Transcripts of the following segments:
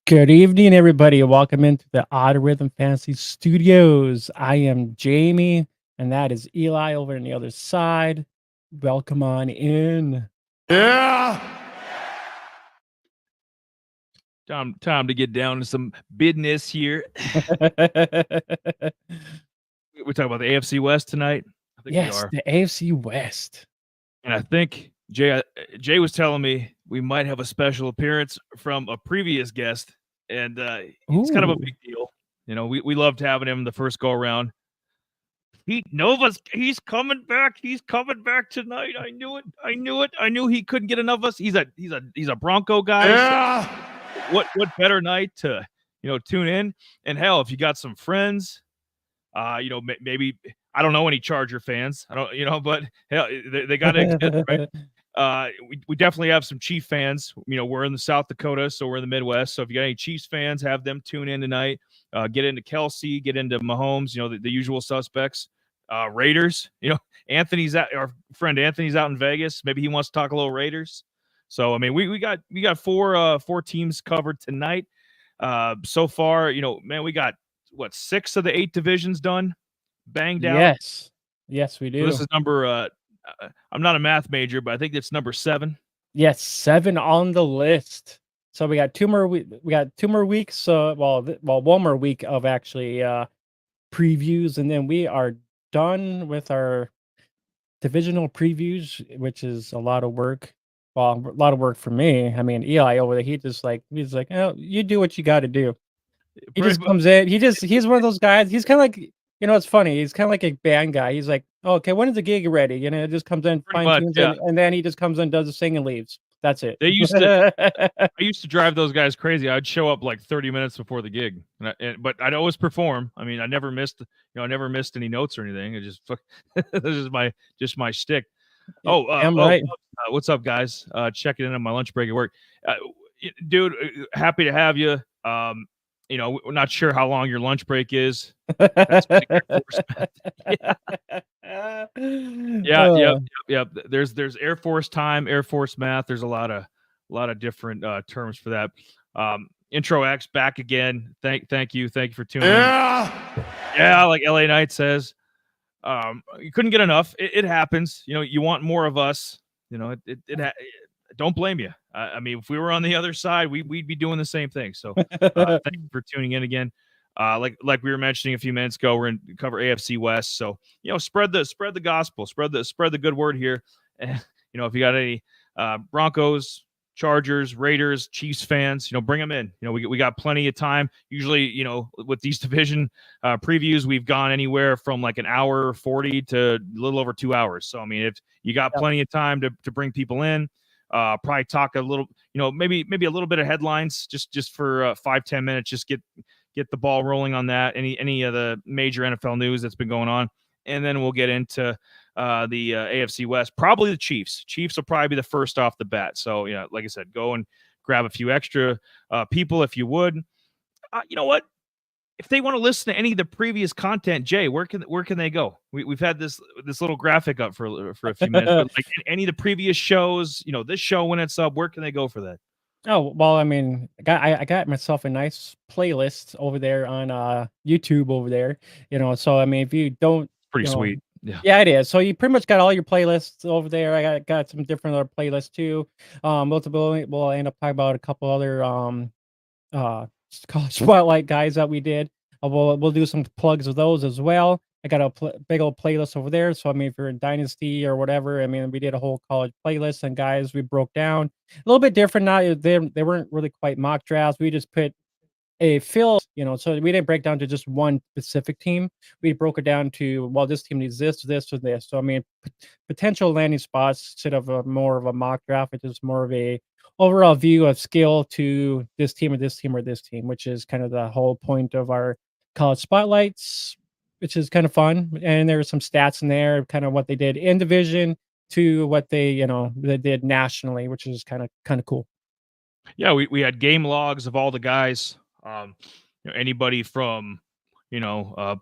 Good evening, everybody. Welcome into the Odd Rhythm Fantasy Studios. I am Jamie, and that is Eli over on the other side. Welcome on in. Yeah. Time to get down to some business here. We're talking about the AFC West tonight. I think we Yes, are. the AFC West. And I think Jay was telling me we might have a special appearance from a previous guest, and it's kind of a Ooh. big deal. You know, we loved having him the first go around. Nova's he's coming back. He's coming back tonight. I knew it. I knew he couldn't get enough of us. He's a Bronco guy. Yeah. So what better night to tune in? And hell, if you got some friends, maybe I don't know any Charger fans. I don't, but hell, they got to exist, right? We definitely have some Chief fans. We're in the South Dakota, so we're in the Midwest. So if you got any Chiefs fans, have them tune in tonight. Get into Kelsey, get into Mahomes. The usual suspects. Raiders. Our friend Anthony's out in Vegas. Maybe he wants to talk a little Raiders. So I mean, we got four teams covered tonight. So far, man, we got 6 of the 8 divisions done, banged out. Yes, we do. So this is number. I'm not a math major, but I think it's number 7. Yes, 7 on the list. So we got 2 more. We got 2 more weeks. One more week of actually previews, and then we are done with our divisional previews, which is a lot of work. Well, a lot of work for me. I mean, Eli over there, he's like, oh, you do what you got to do. He just comes in. He's one of those guys. He's kind of like, it's funny. He's kind of like a band guy. He's like, oh, okay, when is the gig ready? It just comes in, fine tunes, and then he just comes in, does the sing and leaves. That's it. I used to drive those guys crazy. I'd show up like 30 minutes before the gig, but I'd always perform. I mean, I never missed, I never missed any notes or anything. It just this is my shtick. I'm right. What's up, guys? Checking in on my lunch break at work, dude. Happy to have you. We're not sure how long your lunch break is. That's yeah. There's Air Force time, Air Force math. There's a lot of different terms for that. Intro X back again. Thank you for tuning in. Yeah, like LA Knight says. You couldn't get enough. It happens. You want more of us. Don't blame you. I mean, if we were on the other side, we'd be doing the same thing. So thank you for tuning in again. Like we were mentioning a few minutes ago, we're going to cover AFC West. So, spread the gospel, spread the good word here. And, if you got any Broncos, Chargers, Raiders, Chiefs fans, bring them in. We got plenty of time. Usually, with these division previews, we've gone anywhere from like an hour 40 to a little over 2 hours. So, I mean, if you got plenty of time to bring people in, probably talk a little, maybe a little bit of headlines just for 5-10 minutes, just get the ball rolling on that. Any of the major NFL news that's been going on. And then we'll get into the AFC West, probably the Chiefs. Chiefs will probably be the first off the bat. So, like I said, go and grab a few extra people if you would. You know what? If they want to listen to any of the previous content, Jay, where can they go? We've had this little graphic up for a few minutes, but like any of the previous shows, this show when it's up, where can they go for that? Oh, well, I mean, I got myself a nice playlist over there on YouTube over there, so I mean, if you don't, pretty sweet. Yeah, it is. So you pretty much got all your playlists over there. I got some different other playlists too. We'll end up talking about a couple other college spotlight guys that we did. We'll do some plugs of those as well. I got a big old playlist over there. So I mean, if you're in Dynasty or whatever, I mean, we did a whole college playlist, and guys, we broke down a little bit different. Now they weren't really quite mock drafts. We just put a fill, so we didn't break down to just one specific team. We broke it down to, well, this team needs this, this, or this. So I mean, potential landing spots instead of more of a mock draft, which is more of a overall view of skill to this team or this team or this team, which is kind of the whole point of our college spotlights, which is kind of fun. And there were some stats in there, kind of what they did in division to what they did nationally, which is kind of cool. Yeah, we had game logs of all the guys. Anybody from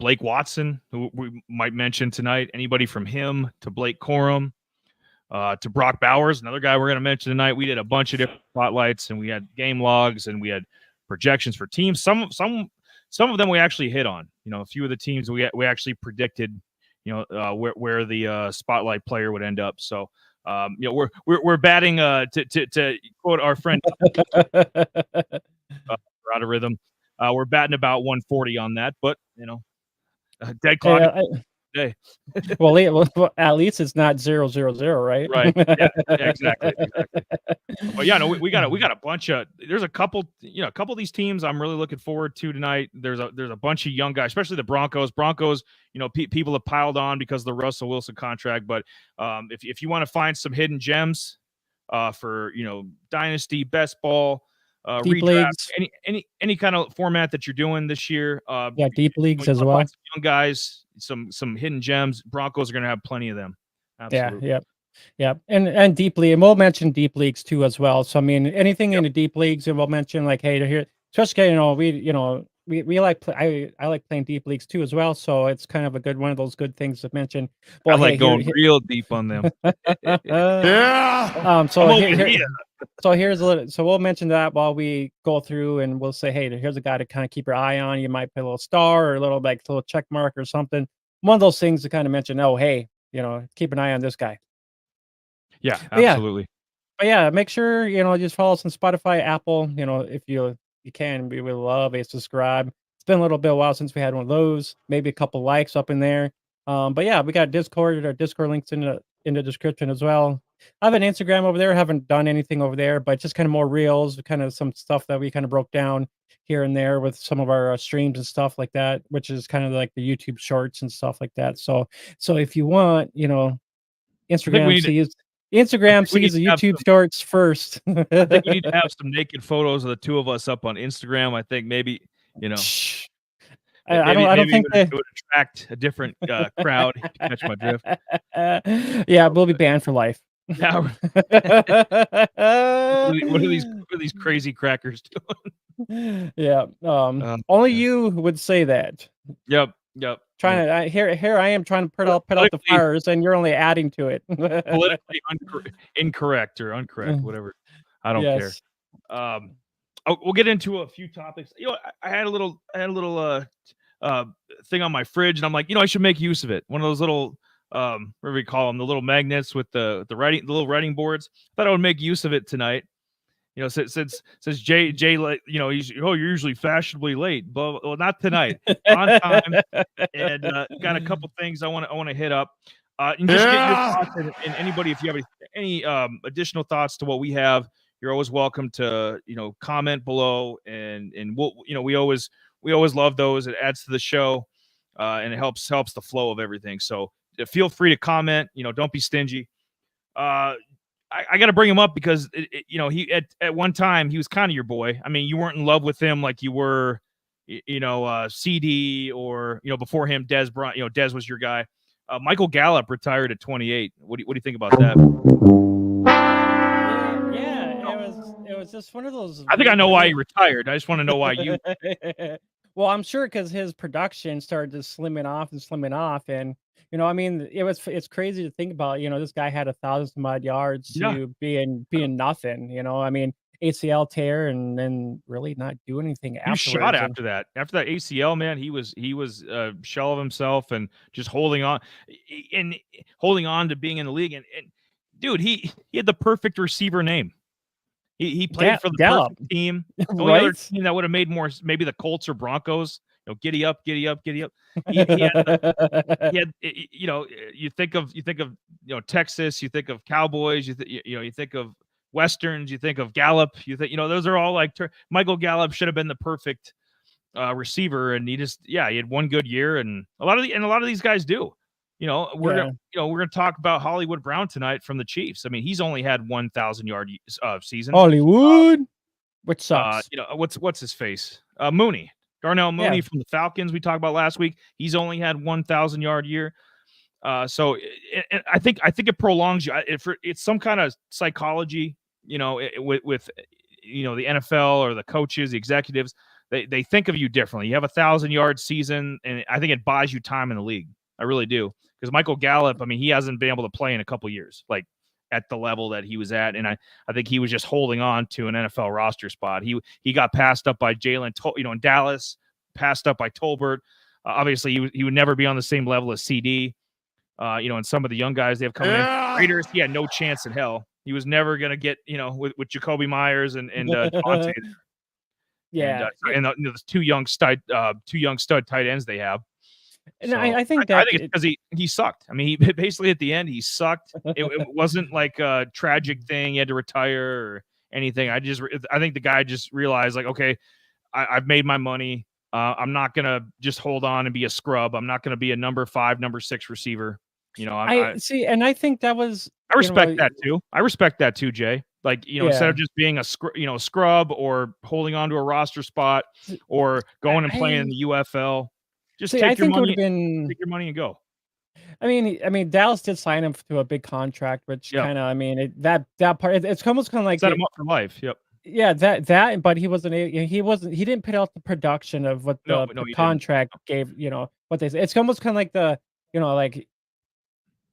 Blake Watson, who we might mention tonight, anybody from him to Blake Corum, to Brock Bowers, another guy we're going to mention tonight. We did a bunch of different spotlights, and we had game logs, and we had projections for teams. Some of them we actually hit on. A few of the teams we actually predicted, where the spotlight player would end up. So, we're batting to quote our friend out of rhythm. We're batting about 140 on that, but dead clock today. Well, at least it's not 0-0-0, right? Right. Yeah, exactly. But yeah, no, we got a bunch of. There's a couple of these teams I'm really looking forward to tonight. There's a bunch of young guys, especially the Broncos. People have piled on because of the Russell Wilson contract. But if you want to find some hidden gems for dynasty, best ball, deep redraft, leagues, any kind of format that you're doing this year, deep leagues as well. Some young guys, some hidden gems. Broncos are going to have plenty of them. Absolutely. Yeah, and deeply, and we'll mention deep leagues too as well. So I mean, anything in the deep leagues, and we'll mention like, hey, here, especially we like I like playing deep leagues too as well. So it's kind of a good one of those good things to mention. Well, I like going real deep on them. Yeah. So here's a little. So we'll mention that while we go through, and we'll say, hey, here's a guy to kind of keep your eye on. You might put a little star or a little little check mark or something. One of those things to kind of mention. Oh, hey, keep an eye on this guy. Yeah, absolutely. But yeah, make sure just follow us on Spotify, Apple. If you can, we would love a subscribe. It's been a little bit while since we had one of those. Maybe a couple likes up in there. But yeah, we got Discord. Our Discord links in the description as well. I have an Instagram over there. Haven't done anything over there, but just kind of more reels, kind of some stuff that we kind of broke down here and there with some of our streams and stuff like that, which is kind of like the YouTube shorts and stuff like that. So if you want, Instagram sees the YouTube shorts first. I think we need to have some naked photos of the two of us up on Instagram. I think maybe, I don't think it would attract a different crowd. If you catch my drift. Yeah, we'll be banned for life. Now, what are these crazy crackers doing? Yeah. Only you would say that. Yep. Here I am trying to put out the fires, and you're only adding to it. Politically incorrect or uncorrect, whatever. I don't care. We'll get into a few topics. I had a little thing on my fridge, and I'm like, I should make use of it. One of those little whatever we call them, the little magnets with the little writing boards. I thought I would make use of it tonight. Since Jay, you're usually fashionably late, but well, not tonight. On time, and got a couple things I want to hit up. And just get your thoughts, and anybody, if you have any additional thoughts to what we have, you're always welcome to comment below, and we always love those. It adds to the show, and it helps the flow of everything. So feel free to comment. Don't be stingy. I got to bring him up because he at one time he was kind of your boy. I mean, you weren't in love with him like you were, CD or before him, Dez was your guy. Michael Gallup retired at 28. What do you think about that? Yeah, it was just one of those. I think I know why he retired. I just want to know why you. Well, I'm sure because his production started to slimming off, and I mean, it's crazy to think about. This guy had 1,000 some odd yards to being nothing. I mean, ACL tear, and then really not do anything afterwards. He shot after that. After that ACL, man, he was a shell of himself, and just holding on to being in the league. And dude, he had the perfect receiver name. He played for the perfect team. The only other team that would have made more, maybe the Colts or Broncos. Giddy up. He had, you think of Texas, you think of Cowboys, you think of Westerns, you think of Gallup, those are all like Michael Gallup should have been the perfect receiver, and he had one good year, and a lot of these guys do. We're gonna talk about Hollywood Brown tonight from the Chiefs. I mean, he's only had 1,000 yard season. Hollywood, which sucks. What's his face? Mooney. Darnell Mooney from the Falcons we talked about last week. He's only had 1,000 yard year. So I think it prolongs you. It's some kind of psychology, with the NFL or the coaches, the executives. They think of you differently. You have 1,000 yard season, and I think it buys you time in the league. I really do. Because Michael Gallup, I mean, he hasn't been able to play in a couple years, like at the level that he was at. And I think he was just holding on to an NFL roster spot. He got passed up by Jalen, in Dallas, passed up by Tolbert. Obviously, he would never be on the same level as CD. And some of the young guys they have coming in. Raiders, he had no chance in hell. He was never going to get, with Jacoby Myers and Devontae. Yeah, and the two young stud tight ends they have. and So, I think it's because he sucked. I mean, he basically at the end he sucked. It wasn't like a tragic thing. He had to retire or anything. I think the guy just realized like, okay, I've made my money. I'm not gonna just hold on and be a scrub. I'm not gonna be a number 5, number 6 receiver. I see, and I think that was. I respect that too. I respect that too, Jay. Like, instead of just being a scrub or holding on to a roster spot or going and playing in the UFL, just take your money and go. I mean, Dallas did sign him to a big contract, which kind of, that part, it's almost kind of like set him up for life. Yep. Yeah, that, but he he didn't put out the production of what the contract gave. What they say. It's almost kind of like like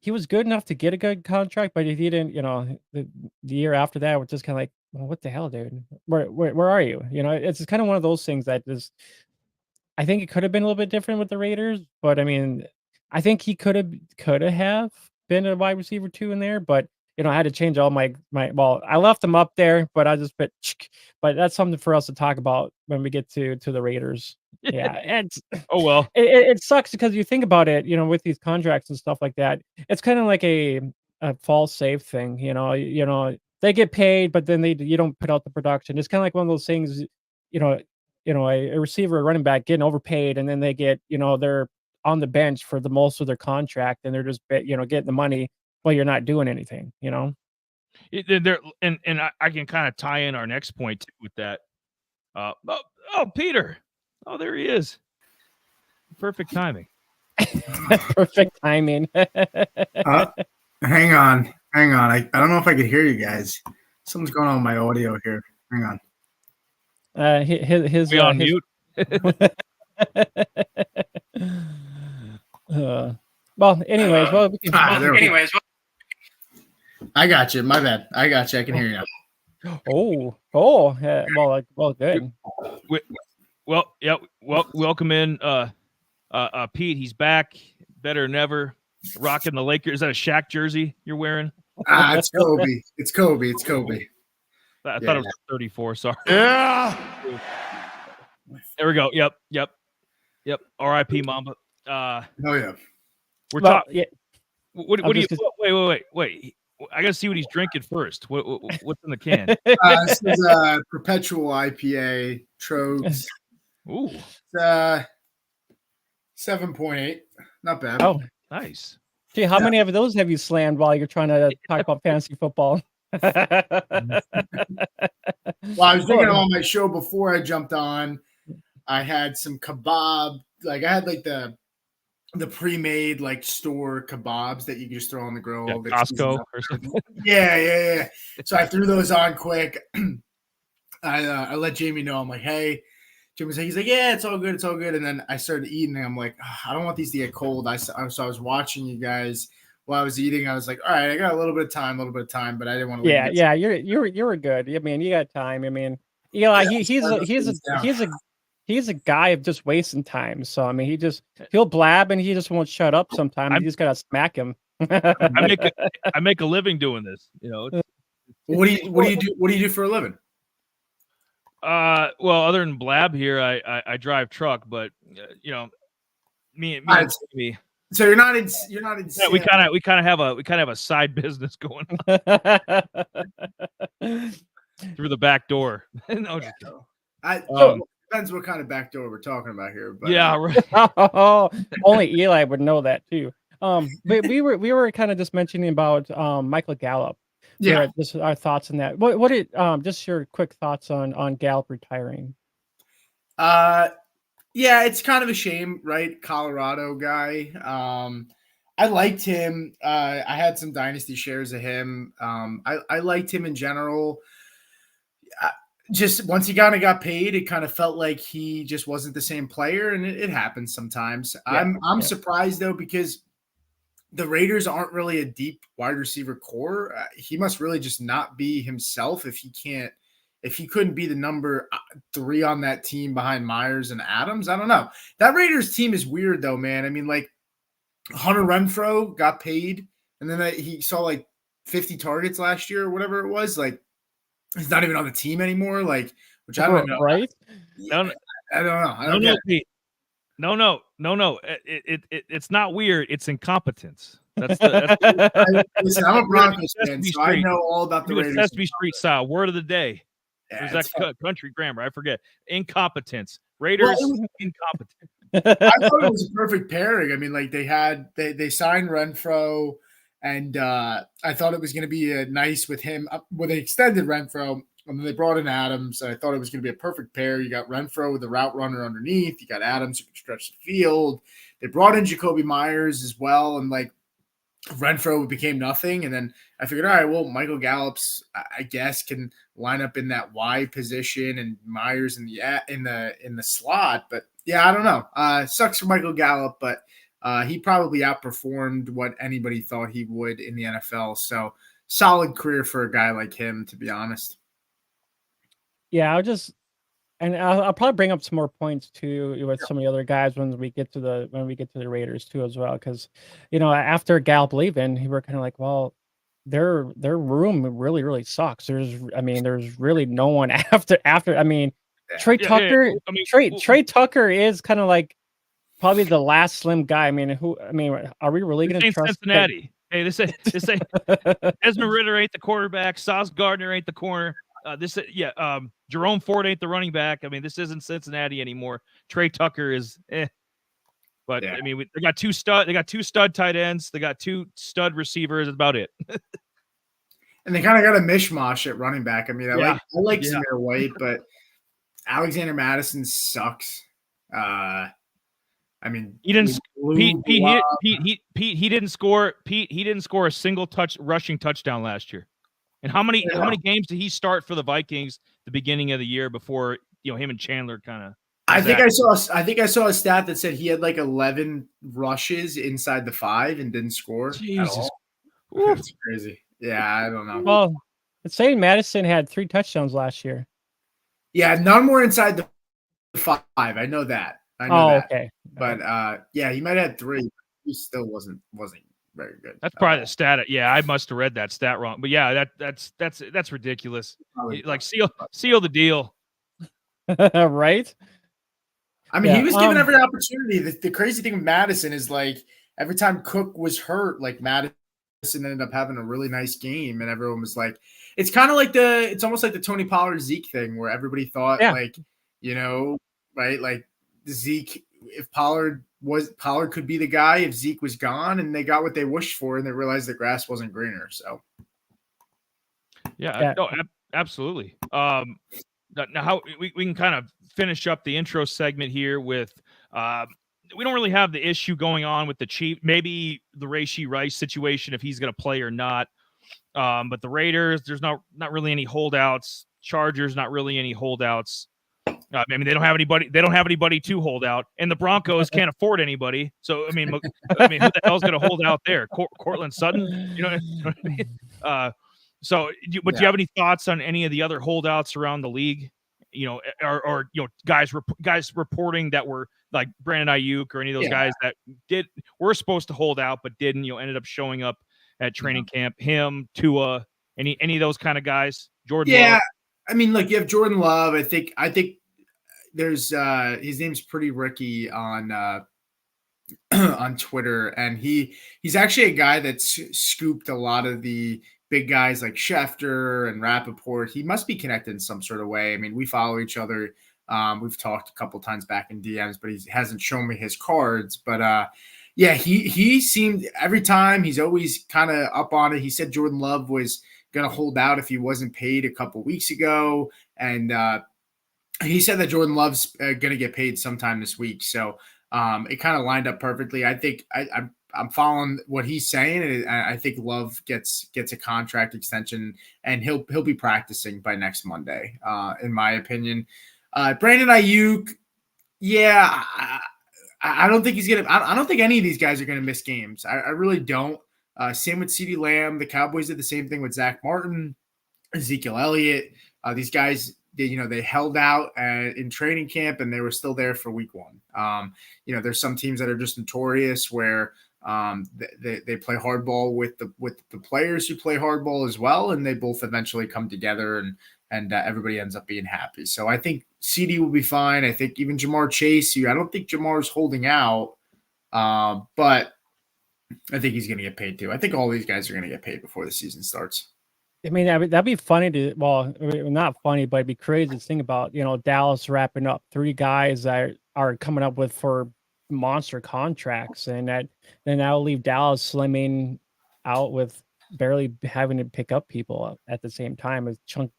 he was good enough to get a good contract, but if he didn't, the year after that, we're just kind of like, well, what the hell, dude? Where are you? It's kind of one of those things that is. I think it could have been a little bit different with the Raiders, but I mean, I think he could have been a wide receiver 2 in there, but I had to change all my well, I left him up there, but I just but that's something for us to talk about when we get to the Raiders. Yeah, and oh well, it sucks because you think about it, with these contracts and stuff like that, it's kind of like a false safe thing. They get paid, but then you don't put out the production. It's kind of like one of those things, a receiver, a running back getting overpaid, and then they get, they're on the bench for the most of their contract, and they're just, getting the money while you're not doing anything. There, and I can kind of tie in our next point too with that. Peter, there he is. Perfect timing. Perfect timing. Hang on. I don't know if I could hear you guys. Something's going on with my audio here. Hang on. His on mute. Well, anyways, I got you. My bad. I got you. I can hear you now. Well, good. Welcome in, Pete. He's back, better than ever. Rocking the Lakers. Is that a Shaq jersey you're wearing? It's Kobe. It's Kobe. I thought it was 34. Sorry. Yeah. There we go. Yep. R.I.P. Mamba. Oh yeah. We're talking. Yeah. What do you? Wait. I gotta see what he's drinking first. What's in the can? This is a perpetual IPA, Trogs. Ooh. 7.8. Not bad. Oh, nice. Gee, how many of those have you slammed while you're trying to talk about fantasy football? Well, I was thinking on my show before I jumped on. I had some kebab. Like I had like the pre-made like store kebabs that you can just throw on the grill. Costco or something. Yeah. So I threw those on quick. I let Jamie know. I'm like, hey. Jimmy's like, he's like, yeah, it's all good. And then I started eating, and I'm like, I don't want these to get cold. So I was watching you guys while I was eating. I was like, all right, I got a little bit of time, but I didn't want to. Yeah, you were good. I mean, you got time. I mean, Eli, he's a guy of just wasting time. So I mean, he'll blab and he just won't shut up. Sometimes you just gotta smack him. I make a living doing this. What do you do? What do you do for a living? Well, other than blab here, I drive truck, but me and me. So you're not in. Yeah, we kind of have a side business going on through the back door. No, just depends what kind of back door we're talking about here. But, yeah, right. Only Eli would know that too. But we were kind of just mentioning about Michael Gallup. Yeah, just our thoughts on that. What just your quick thoughts on Gallup retiring? Yeah, it's kind of a shame, right? Colorado guy. I liked him. I had some dynasty shares of him. I liked him in general. Just once he kind of got paid, it kind of felt like he just wasn't the same player, and it happens sometimes. Yeah, I'm surprised though, because the Raiders aren't really a deep wide receiver core. He must really just not be himself if he couldn't be the number 3 on that team behind Myers and Adams. I don't know. That Raiders team is weird though, man. I mean, like Hunter Renfrow got paid, and then he saw like 50 targets last year or whatever it was. Like he's not even on the team anymore. Like, which I don't know. Right? Yeah, I don't know. I don't get it. No. It's not weird. It's incompetence. Listen, I'm a Broncos fan, so I know all about the Raiders. Sesame Street style word of the day. Yeah, There's that country grammar. I forget. Incompetence. Raiders, incompetent. I thought it was a perfect pairing. I mean, like they signed Renfrow, and I thought it was going to be nice with him. Well, they extended Renfrow, and then they brought in Adams. I thought it was going to be a perfect pair. You got Renfrow with the route runner underneath. You got Adams who can stretch the field. They brought in Jacoby Myers as well, and like Renfrow became nothing. And then I figured, all right, well, Michael Gallup's, I guess, can line up in that Y position, and Myers in the slot. But yeah, I don't know. Sucks for Michael Gallup, but he probably outperformed what anybody thought he would in the NFL. So solid career for a guy like him, to be honest. Yeah, I'll probably bring up some more points too with some of the other guys when we get to the Raiders too as well, because after Gallup leaving, we were kind of like, well, their room really sucks. There's really no one after. I mean, Trey Tucker. Trey Tucker is kind of like probably the last slim guy. I mean, are we really going to trust Cincinnati? Hey, this ain't Desmond Ritter ain't the quarterback. Sauce Gardner ain't the corner. Jerome Ford ain't the running back. I mean, this isn't Cincinnati anymore. Trey Tucker is But yeah. I mean, they got two stud tight ends. They got 2 stud receivers. That's about it. And they kind of got a mishmash at running back. I mean, I like Zamir White, but Alexander Madison sucks. I mean, he didn't. He didn't score. He didn't score a single rushing touchdown last year. And how many games did he start for the Vikings the beginning of the year before him and Chandler kind of? I think I saw a stat that said he had like 11 rushes inside the 5 and didn't score. Jesus, that's crazy. Yeah, I don't know. Well, it's saying Madison had 3 touchdowns last year. Yeah, none more inside the 5. I know that. That. Okay. But he might have had 3. But he still wasn't very good. That's probably the stat. Yeah, I must have read that stat wrong. But yeah, that's ridiculous. Like seal the deal. Right? I mean, he was given every opportunity. The crazy thing with Madison is like every time Cook was hurt, like Madison ended up having a really nice game, and everyone was like, it's kind of like it's almost like the Tony Pollard Zeke thing where everybody thought right? Like Zeke, if Pollard could be the guy if Zeke was gone, and they got what they wished for, and they realized the grass wasn't greener. So no, absolutely. Now how we can kind of finish up the intro segment here with we don't really have the issue going on with the Chief, maybe the Rashee Rice situation if he's going to play or not. But the Raiders, there's not really any holdouts. Chargers, not really any holdouts. I mean, they don't have anybody to hold out, and the Broncos can't afford anybody. So, I mean, who the hell's going to hold out there? Cortland Sutton, you know what I mean? Do you have any thoughts on any of the other holdouts around the league? Or guys reporting that were like Brandon Ayuk or any of those guys that were supposed to hold out but didn't, ended up showing up at training camp. Him, Tua, any of those kind of guys. Jordan Love. I mean, look, you have Jordan Love. I think there's his name's Pretty Ricky on on Twitter, and he's actually a guy that's scooped a lot of the big guys like Schefter and Rappaport. He must be connected in some sort of way. I mean, we follow each other. We've talked a couple times back in DMs, but he hasn't shown me his cards. But he seemed every time he's always kind of up on it. He said Jordan Love was going to hold out if he wasn't paid a couple weeks ago. And he said that Jordan Love's going to get paid sometime this week. So it kind of lined up perfectly. I think I'm following what he's saying, and I think Love gets a contract extension, and he'll be practicing by next Monday, in my opinion. Brandon Ayuk, I don't think he's gonna. I don't think any of these guys are gonna miss games. I really don't. Same with CeeDee Lamb. The Cowboys did the same thing with Zach Martin, Ezekiel Elliott. These guys, they held out in training camp and they were still there for week one. There's some teams that are just notorious where they play hardball with the players who play hardball as well, and they both eventually come together and everybody ends up being happy. So I think CD will be fine. I think even Jamar Chase, I don't think Jamar's holding out, but I think he's going to get paid too. I think all these guys are going to get paid before the season starts. I mean, that'd be funny to, well, not funny, but it'd be crazy to think about, Dallas wrapping up 3 guys that are coming up with for monster contracts, and then that'll leave Dallas slimming out with barely having to pick up people at the same time as chunk.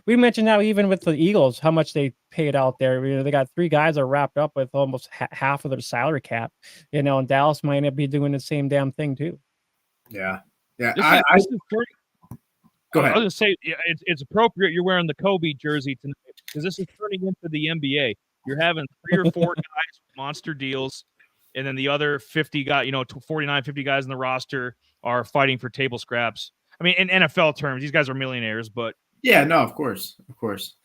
We mentioned now even with the Eagles, how much they paid out there. They got 3 guys that are wrapped up with almost half of their salary cap, and Dallas might not be doing the same damn thing too. Yeah. Go ahead. I was going to say, it's appropriate you're wearing the Kobe jersey tonight because this is turning into the NBA. You're having 3 or 4 guys with monster deals, and then the other 50 guys, 49, 50 guys in the roster are fighting for table scraps. I mean, in NFL terms, these guys are millionaires, but yeah, no, of course.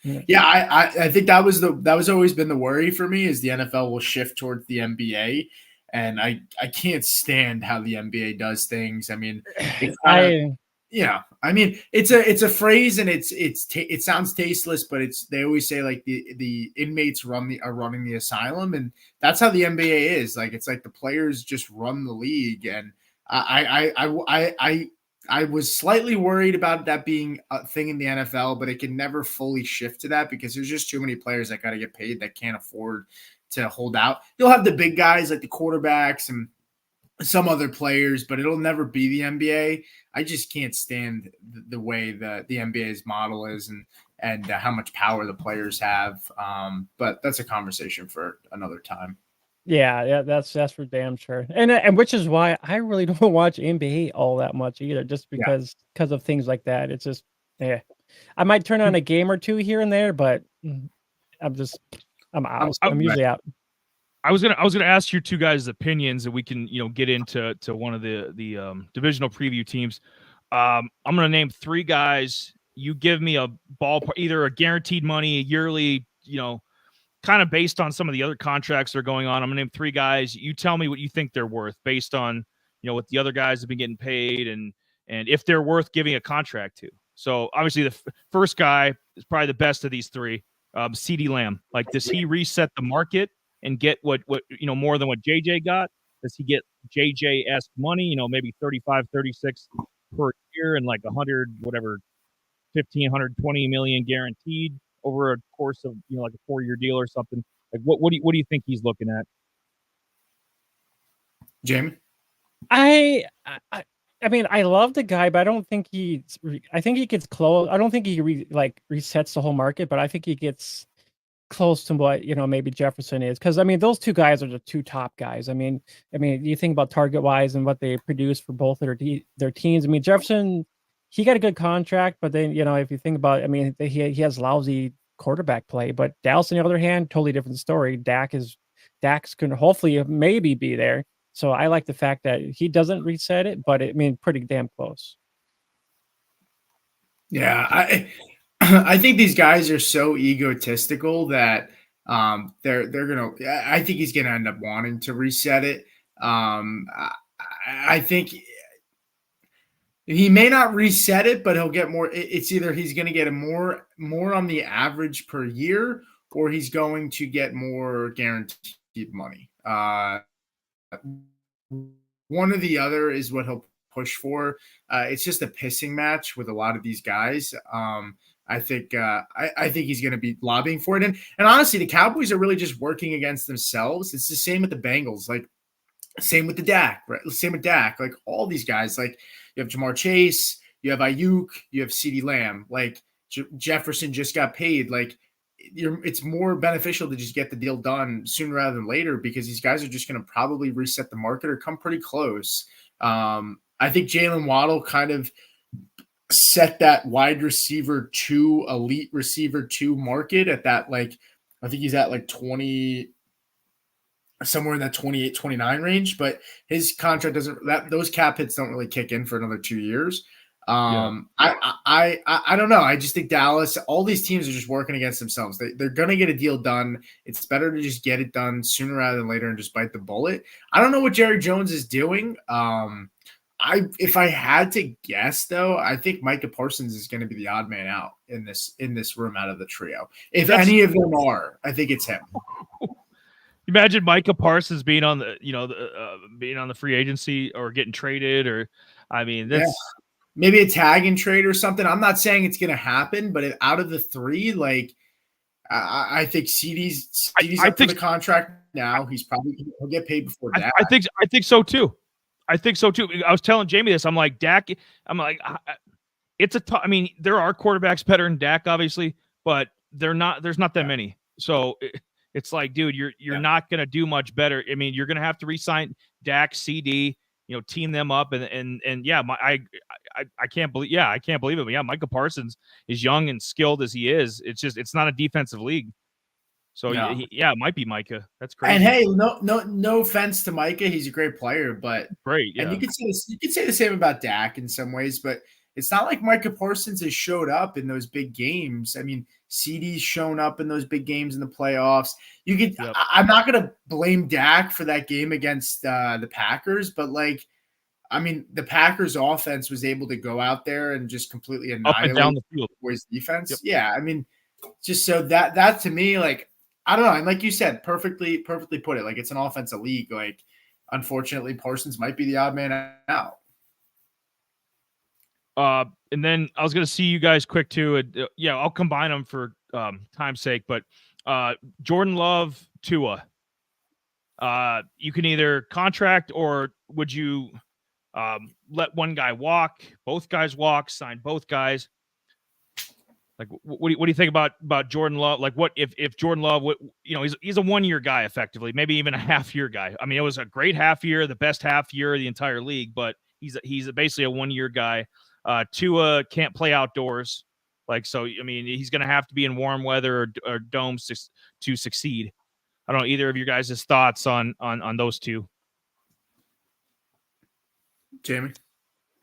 Yeah, I think that was always been the worry for me is the NFL will shift towards the NBA, and I can't stand how the NBA does things. I mean, yeah, I mean it's a phrase and it sounds tasteless, but they always say like the inmates are running the asylum, and that's how the NBA is. Like it's like the players just run the league, and I was slightly worried about that being a thing in the NFL, but it can never fully shift to that because there's just too many players that got to get paid that can't afford to hold out. You'll have the big guys like the quarterbacks and some other players, but it'll never be the NBA. I just can't stand the way the NBA's model is and how much power the players have. But that's a conversation for another time. Yeah, that's for damn sure. And which is why I really don't watch NBA all that much either, just because of things like that. It's just, I might turn on a game or 2 here and there, but I'm out. I'm usually out. I was gonna ask your 2 guys' opinions that we can get into one of the divisional preview teams. I'm gonna name 3 guys. You give me a ballpark, either a guaranteed money, a yearly, kind of based on some of the other contracts that are going on. I'm gonna name 3 guys. You tell me what you think they're worth based on what the other guys have been getting paid and if they're worth giving a contract to. So obviously the first guy is probably the best of these 3. CeeDee Lamb. Like, does he reset the market and get what more than what JJ got? Does he get JJ-esque money, maybe 35, 36 per year and like 100, whatever, 15, 120 million guaranteed over a course of, like a 4-year deal or something? Like, what do you think he's looking at? Jamie? I mean, I love the guy, but I don't think I think he gets close. I don't think he resets the whole market, but I think he gets close to what maybe Jefferson is, because I mean those 2 guys are the 2 top guys. I mean you think about target wise and what they produce for both of their teams. I mean Jefferson, he got a good contract, but then if you think about it, I mean he has lousy quarterback play, but Dallas on the other hand, totally different story. Dak's going to hopefully maybe be there, so I like the fact that he doesn't reset it, but pretty damn close. Yeah, I think these guys are so egotistical that they're gonna. I think he's gonna end up wanting to reset it. I think he may not reset it, but he'll get more. It's either he's going to get more on the average per year, or he's going to get more guaranteed money. One or the other is what he'll push for. It's just a pissing match with a lot of these guys. I think he's going to be lobbying for it. And honestly, the Cowboys are really just working against themselves. It's the same with the Bengals, like same with the Dak, right? Same with Dak, like all these guys, like you have Jamar Chase, you have Ayuk, you have CeeDee Lamb, like Jefferson just got paid. Like it's more beneficial to just get the deal done sooner rather than later, because these guys are just going to probably reset the market or come pretty close. I think Jalen Waddle kind of set that wide receiver 2, elite receiver 2 market at that, like, I think he's at like 20, somewhere in that 28, 29 range, but his contract those cap hits don't really kick in for another 2 years. I don't know. I just think Dallas, all these teams are just working against themselves. They're going to get a deal done. It's better to just get it done sooner rather than later and just bite the bullet. I don't know what Jerry Jones is doing. If I had to guess though, I think Micah Parsons is going to be the odd man out in this room out of the trio. If any of them are, I think it's him. Imagine Micah Parsons being on the, being on the free agency or getting traded, or that's maybe a tag and trade or something. I'm not saying it's going to happen, but out of the three, like I think CD's up for the contract now. He'll get paid before Dak. I think so too. I was telling Jamie this. I'm like, Dak. It's a tough. There are quarterbacks better than Dak, obviously, but there's not that many. So it's like, dude, you're not going to do much better. You're going to have to re-sign Dak, CD, team them up, and I can't believe it. But yeah, Micah Parsons is young and skilled as he is. It's not a defensive league. So it might be Micah. That's crazy. And hey, no offense to Micah, he's a great player, but great. Yeah. And you could say the same about Dak in some ways, but it's not like Micah Parsons has showed up in those big games. CD's shown up in those big games in the playoffs. I'm not going to blame Dak for that game against the Packers, but the Packers offense was able to go out there and just completely annihilate down the field Boys defense. Yep. Yeah. Just so that to me, I don't know. And like you said, perfectly put it. It's an offensive league. Unfortunately, Parsons might be the odd man out. And then I was going to see you guys quick too. I'll combine them for time's sake. But Jordan Love, Tua. You can either contract, or would you let one guy walk, both guys walk, sign both guys? What do you think about Jordan Love? What if Jordan Love, he's a 1 year guy effectively, maybe even a half year guy. It was a great half year, the best half year of the entire league, but he's basically a 1 year guy. Tua can't play outdoors, he's going to have to be in warm weather or domes to succeed. I don't know, either of your guys' thoughts on those two. Jamie.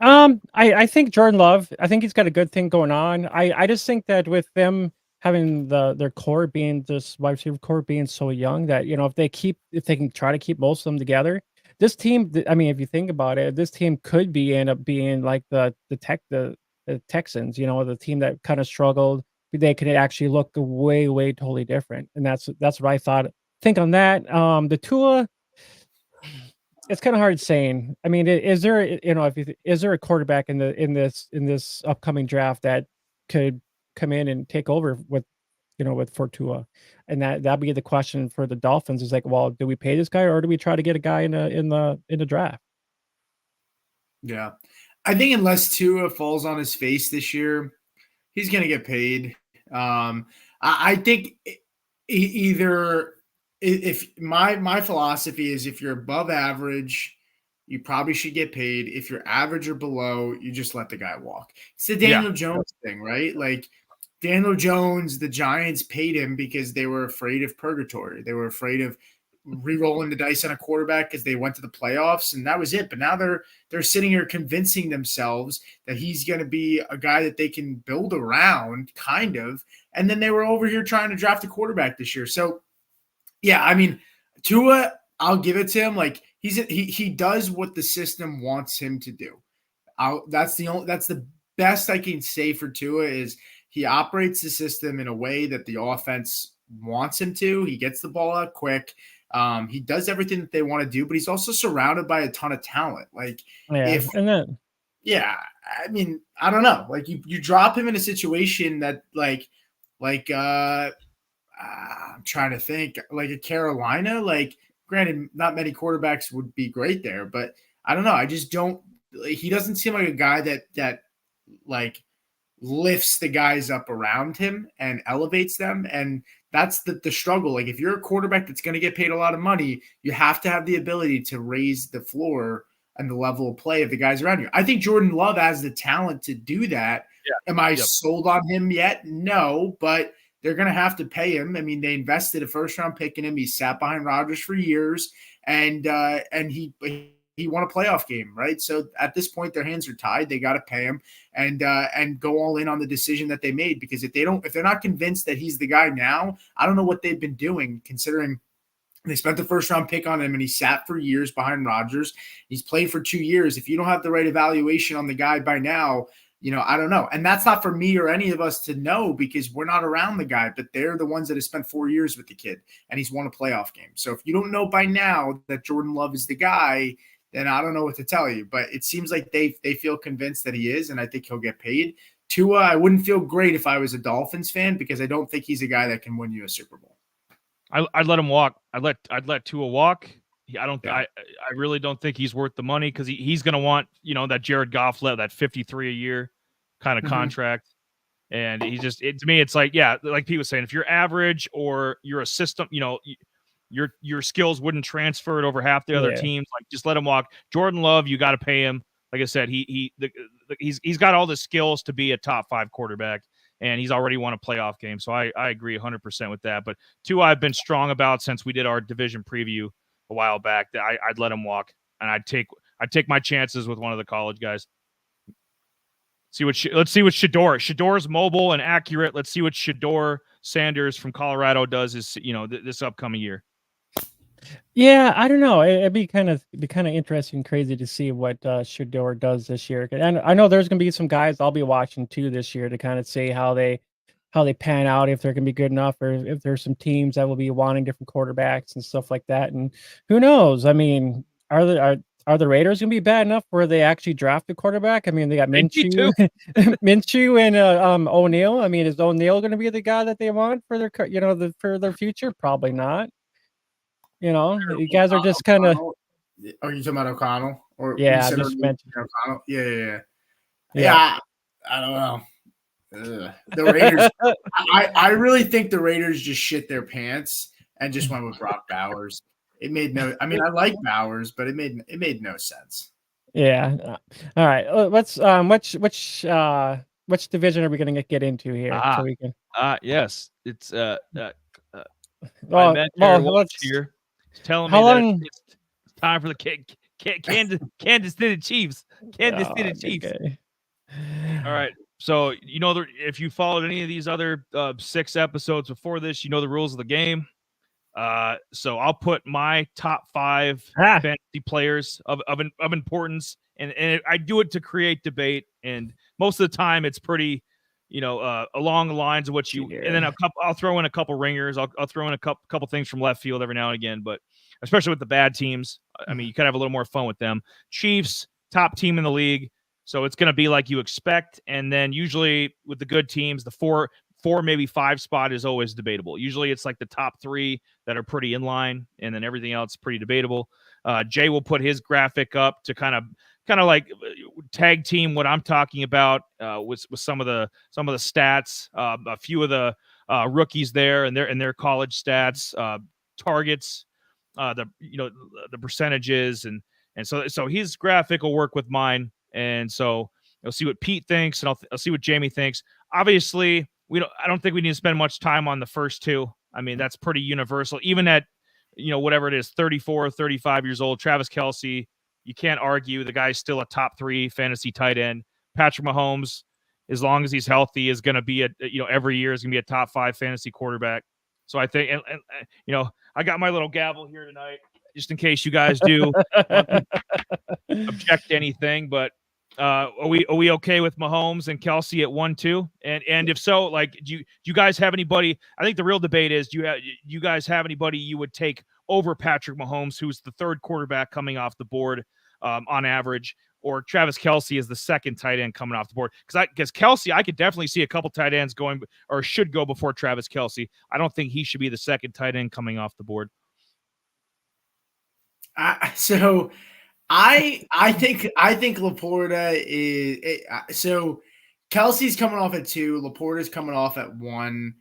I think Jordan Love, I think he's got a good thing going on. I just think that with them having their core being this wide receiver core being so young, that if they can try to keep most of them together, this team, if you think about it, this team could end up being like the Texans, the team that kind of struggled. They could actually look way totally different, and that's what I think on that. The Tua, it's kind of hard saying. Is there is there a quarterback in this upcoming draft that could come in and take over with for Tua? And that'd be the question for the Dolphins. Is well, do we pay this guy, or do we try to get a guy in the draft? Yeah, I think unless Tua falls on his face this year, he's going to get paid. I think either. If my philosophy is, if you're above average, you probably should get paid. If you're average or below, you just let the guy walk. It's the Daniel Jones thing, right? Daniel Jones, the Giants paid him because they were afraid of purgatory. They were afraid of re-rolling the dice on a quarterback because they went to the playoffs, and that was it. But now they're sitting here convincing themselves that he's going to be a guy that they can build around, kind of. And then they were over here trying to draft a quarterback this year. So, yeah, Tua, I'll give it to him. He does what the system wants him to do. That's the best I can say for Tua, is he operates the system in a way that the offense wants him to. He gets the ball out quick. He does everything that they want to do, but he's also surrounded by a ton of talent. I don't know. You drop him in a situation that I'm trying to think, a Carolina, granted, not many quarterbacks would be great there, but I don't know. I just don't, he doesn't seem like a guy that lifts the guys up around him and elevates them. And that's the struggle. If you're a quarterback that's going to get paid a lot of money, you have to have the ability to raise the floor and the level of play of the guys around you. I think Jordan Love has the talent to do that. Yeah. Am I sold on him yet? No, but they're going to have to pay him. I mean, they invested a first-round pick in him. He sat behind Rodgers for years, and he won a playoff game, right? So at this point, their hands are tied. They got to pay him and go all in on the decision that they made, because if they're not convinced that he's the guy now, I don't know what they've been doing, considering they spent the first-round pick on him, and he sat for years behind Rodgers. He's played for 2 years. If you don't have the right evaluation on the guy by now, I don't know. And that's not for me or any of us to know, because we're not around the guy, but they're the ones that have spent 4 years with the kid, and he's won a playoff game. So if you don't know by now that Jordan Love is the guy, then I don't know what to tell you. But it seems like they feel convinced that he is, and I think he'll get paid. Tua, I wouldn't feel great if I was a Dolphins fan, because I don't think he's a guy that can win you a Super Bowl. I'd let him walk. I'd let Tua walk. I really don't think he's worth the money, because he's going to want, that Jared Goff that 53 a year kind of contract. And to me, it's like, yeah, like Pete was saying, if you're average or you're a system, your skills wouldn't transfer it over half the other teams. Like, just let him walk. Jordan Love, you got to pay him. Like I said, he's got all the skills to be a top 5 quarterback, and he's already won a playoff game. So I agree 100% with that. But Tua, I've been strong about since we did our division preview a while back, that I'd let him walk, and I'd take my chances with one of the college guys. Let's see what Shedor's mobile and accurate. Let's see what Shedeur Sanders from Colorado does this upcoming year. Yeah, I don't know. It'd be kind of interesting and crazy to see what Shedeur does this year. And I know there's going to be some guys I'll be watching too this year to kind of see how they pan out, if they're going to be good enough, or if there's some teams that will be wanting different quarterbacks and stuff like that. And who knows? I mean, are the Raiders going to be bad enough where they actually draft a quarterback? I mean, they got Minshew, Minshew and O'Neal. I mean, is O'Neal going to be the guy that they want for their for their future? Probably not. You guys are just kind of. Oh, you talking about O'Connell? Or yeah, I just mentioned O'Connell. Yeah. I don't know. The Raiders. I really think the Raiders just shit their pants and just went with Brock Bowers. It made no. I mean, I like Bowers, but it made no sense. Yeah. All right. Let's which division are we going to get into here? So we can. Yes, it's let's here. Telling how me long? that it's time for the Kansas City Chiefs. Kansas City Chiefs. Okay. All right. So, if you followed any of these other 6 episodes before this, the rules of the game. So I'll put my top 5 fantasy players of importance, and I do it to create debate. And most of the time, it's pretty, along the lines of what you. And then I'll throw in a couple ringers. I'll throw in a couple things from left field every now and again. But especially with the bad teams, I mean, you could have a little more fun with them. Chiefs, top team in the league. So it's going to be like you expect. And then usually with the good teams, the 4, maybe 5 spot is always debatable. Usually it's like the top 3 that are pretty in line, and then everything else is pretty debatable. Jay will put his graphic up to kind of like tag team what I'm talking about with some of the stats, a few of the rookies there and their college stats, targets, the percentages, and so his graphic will work with mine. And so I'll see what Pete thinks, and I'll see what Jamie thinks. Obviously, I don't think we need to spend much time on the first 2. I mean, that's pretty universal. Even at, whatever it is, 34, 35 years old, Travis Kelce, you can't argue. The guy's still a top 3 fantasy tight end. Patrick Mahomes, as long as he's healthy, is going to be every year is going to be a top 5 fantasy quarterback. So I think, and I got my little gavel here tonight, just in case you guys do object to anything, but are we okay with Mahomes and Kelce at 1-2? And if so, like, do you guys have anybody? I think the real debate is, do you guys have anybody you would take over Patrick Mahomes, who's the 3rd quarterback coming off the board on average, or Travis Kelce is the 2nd tight end coming off the board? Because Kelce, I could definitely see a couple tight ends going, or should go before Travis Kelce. I don't think he should be the 2nd tight end coming off the board. So I think Laporta is so Kelsey's coming off at 2, Laporta's coming off at 1.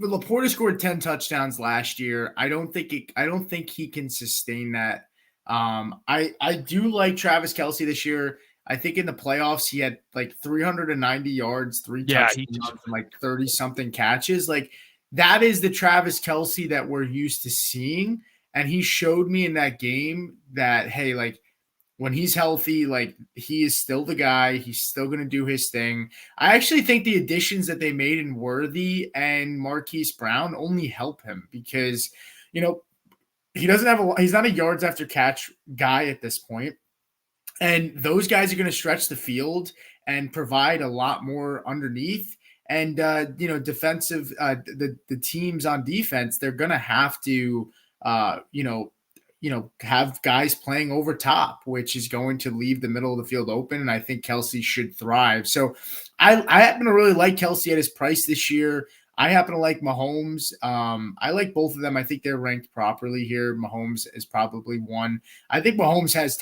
Laporta scored 10 touchdowns last year. I don't think he can sustain that. I do like Travis Kelce this year. I think in the playoffs, he had like 390 yards, 3 Yeah, touchdowns, and like 30 something catches. Like that is the Travis Kelce that we're used to seeing. And he showed me in that game that, hey, like when he's healthy, like he is still the guy. He's still going to do his thing. I actually think the additions that they made in Worthy and Marquise Brown only help him because, he doesn't have he's not a yards after catch guy at this point. And those guys are going to stretch the field and provide a lot more underneath. And defensive, the teams on defense, they're going to have to, have guys playing over top, which is going to leave the middle of the field open. And I think Kelce should thrive. So I happen to really like Kelce at his price this year. I happen to like Mahomes. I like both of them. I think they're ranked properly here. Mahomes is probably one. I think Mahomes has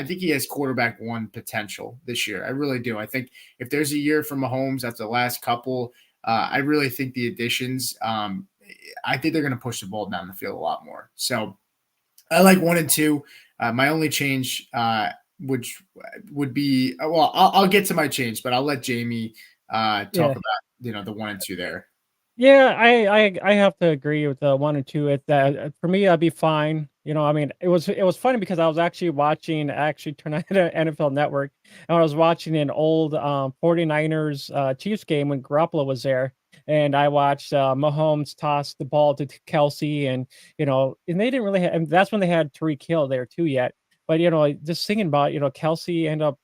he has quarterback one potential this year. I really do. I think if there's a year for Mahomes after the last couple, I really think the additions, I think they're going to push the ball down the field a lot more. So I like 1 and 2. My only change, which would be, I'll get to my change, but I'll let Jamie talk about, the 1 and 2 there. Yeah, I have to agree with the 1 and 2. It that for me, I'd be fine. I mean, it was funny because I was actually watching turn on the NFL Network, and I was watching an old 49ers Chiefs game when Garoppolo was there, and I watched Mahomes toss the ball to Kelce, and and they didn't really and that's when they had Tyreek Hill there too yet. But just thinking about Kelce end up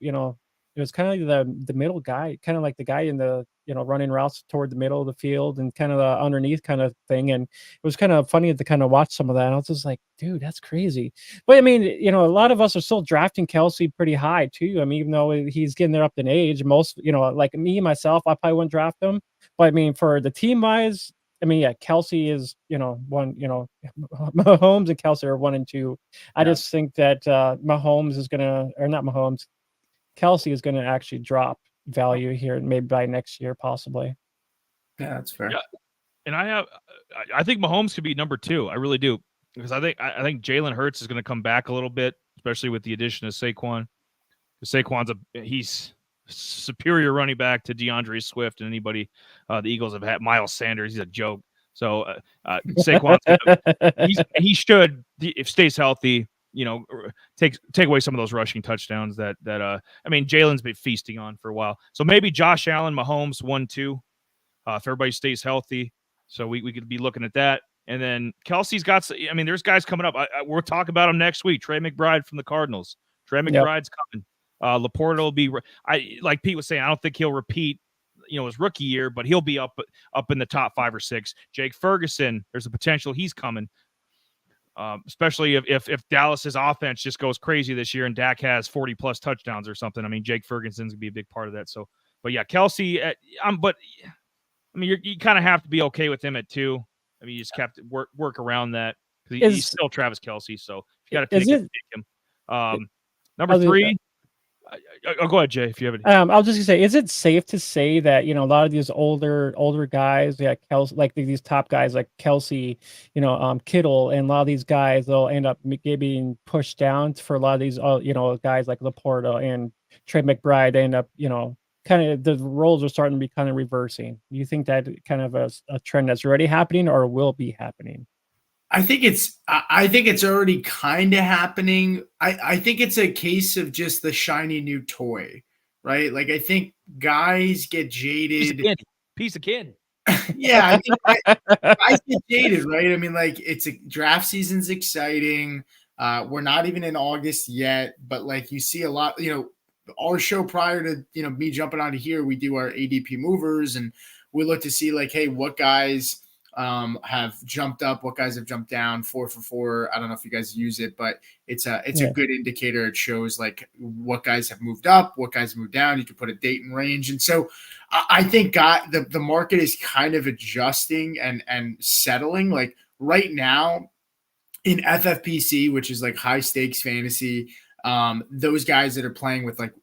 it was kind of like the middle guy, kind of like the guy in the running routes toward the middle of the field and kind of the underneath kind of thing. And it was kind of funny to kind of watch some of that. And I was just like, dude, that's crazy. But I mean, a lot of us are still drafting Kelce pretty high too. I mean, even though he's getting there up in age, most, like me, myself, I probably wouldn't draft him. But I mean, for the team wise, I mean, yeah, Kelce is, one, Mahomes and Kelce are 1 and 2. I just think that Mahomes is going to, or not Mahomes, Kelce is going to actually drop value here, maybe by next year, possibly. Yeah, that's fair. Yeah. And I think Mahomes could be number 2. I really do, because I think Jalen Hurts is going to come back a little bit, especially with the addition of Saquon. Saquon's he's superior running back to DeAndre Swift and anybody the Eagles have had. Miles Sanders, he's a joke. So Saquon, he should, if stays healthy, take away some of those rushing touchdowns that I mean, Jalen's been feasting on for a while. So maybe Josh Allen, Mahomes 1, 2, if everybody stays healthy. So we could be looking at that. And then Kelce's got, I mean, there's guys coming up. We'll talk about him next week. Trey McBride from the Cardinals. Trey McBride's coming. Laporta will be, like Pete was saying, I don't think he'll repeat, his rookie year, but he'll be up in the top 5 or 6. Jake Ferguson, there's a potential he's coming. Especially if Dallas's offense just goes crazy this year and Dak has 40 plus touchdowns or something. I mean, Jake Ferguson's gonna be a big part of that. So, but yeah, Kelce, but I mean, you kind of have to be okay with him at 2. I mean, you just have to work around that because he's still Travis Kelce. So if you got to take him. Number 3. Go ahead, Jay, if you have any. I was just gonna say, is it safe to say that a lot of these older guys, Kelce, like these top guys like Kelce, Kittle, and a lot of these guys, they'll end up being pushed down for a lot of these, guys like Laporta and Trey McBride. They end up, kind of the roles are starting to be kind of reversing. Do you think that kind of a trend that's already happening or will be happening? I think it's already kind of happening. I think it's a case of just the shiny new toy, right? Like I think guys get jaded. Piece of kid. Yeah, I think guys get jaded, right? I mean, like it's a draft season's exciting. We're not even in August yet, but like you see a lot, our show prior to me jumping onto here, we do our ADP movers and we look to see like, hey, what guys have jumped up, what guys have jumped down, 4 for 4. I don't know if you guys use it, but it's a good indicator. It shows like what guys have moved up, what guys have moved down. You can put a date and range. And so I think the market is kind of adjusting and settling. Like right now in FFPC, which is like high stakes fantasy, those guys that are playing with like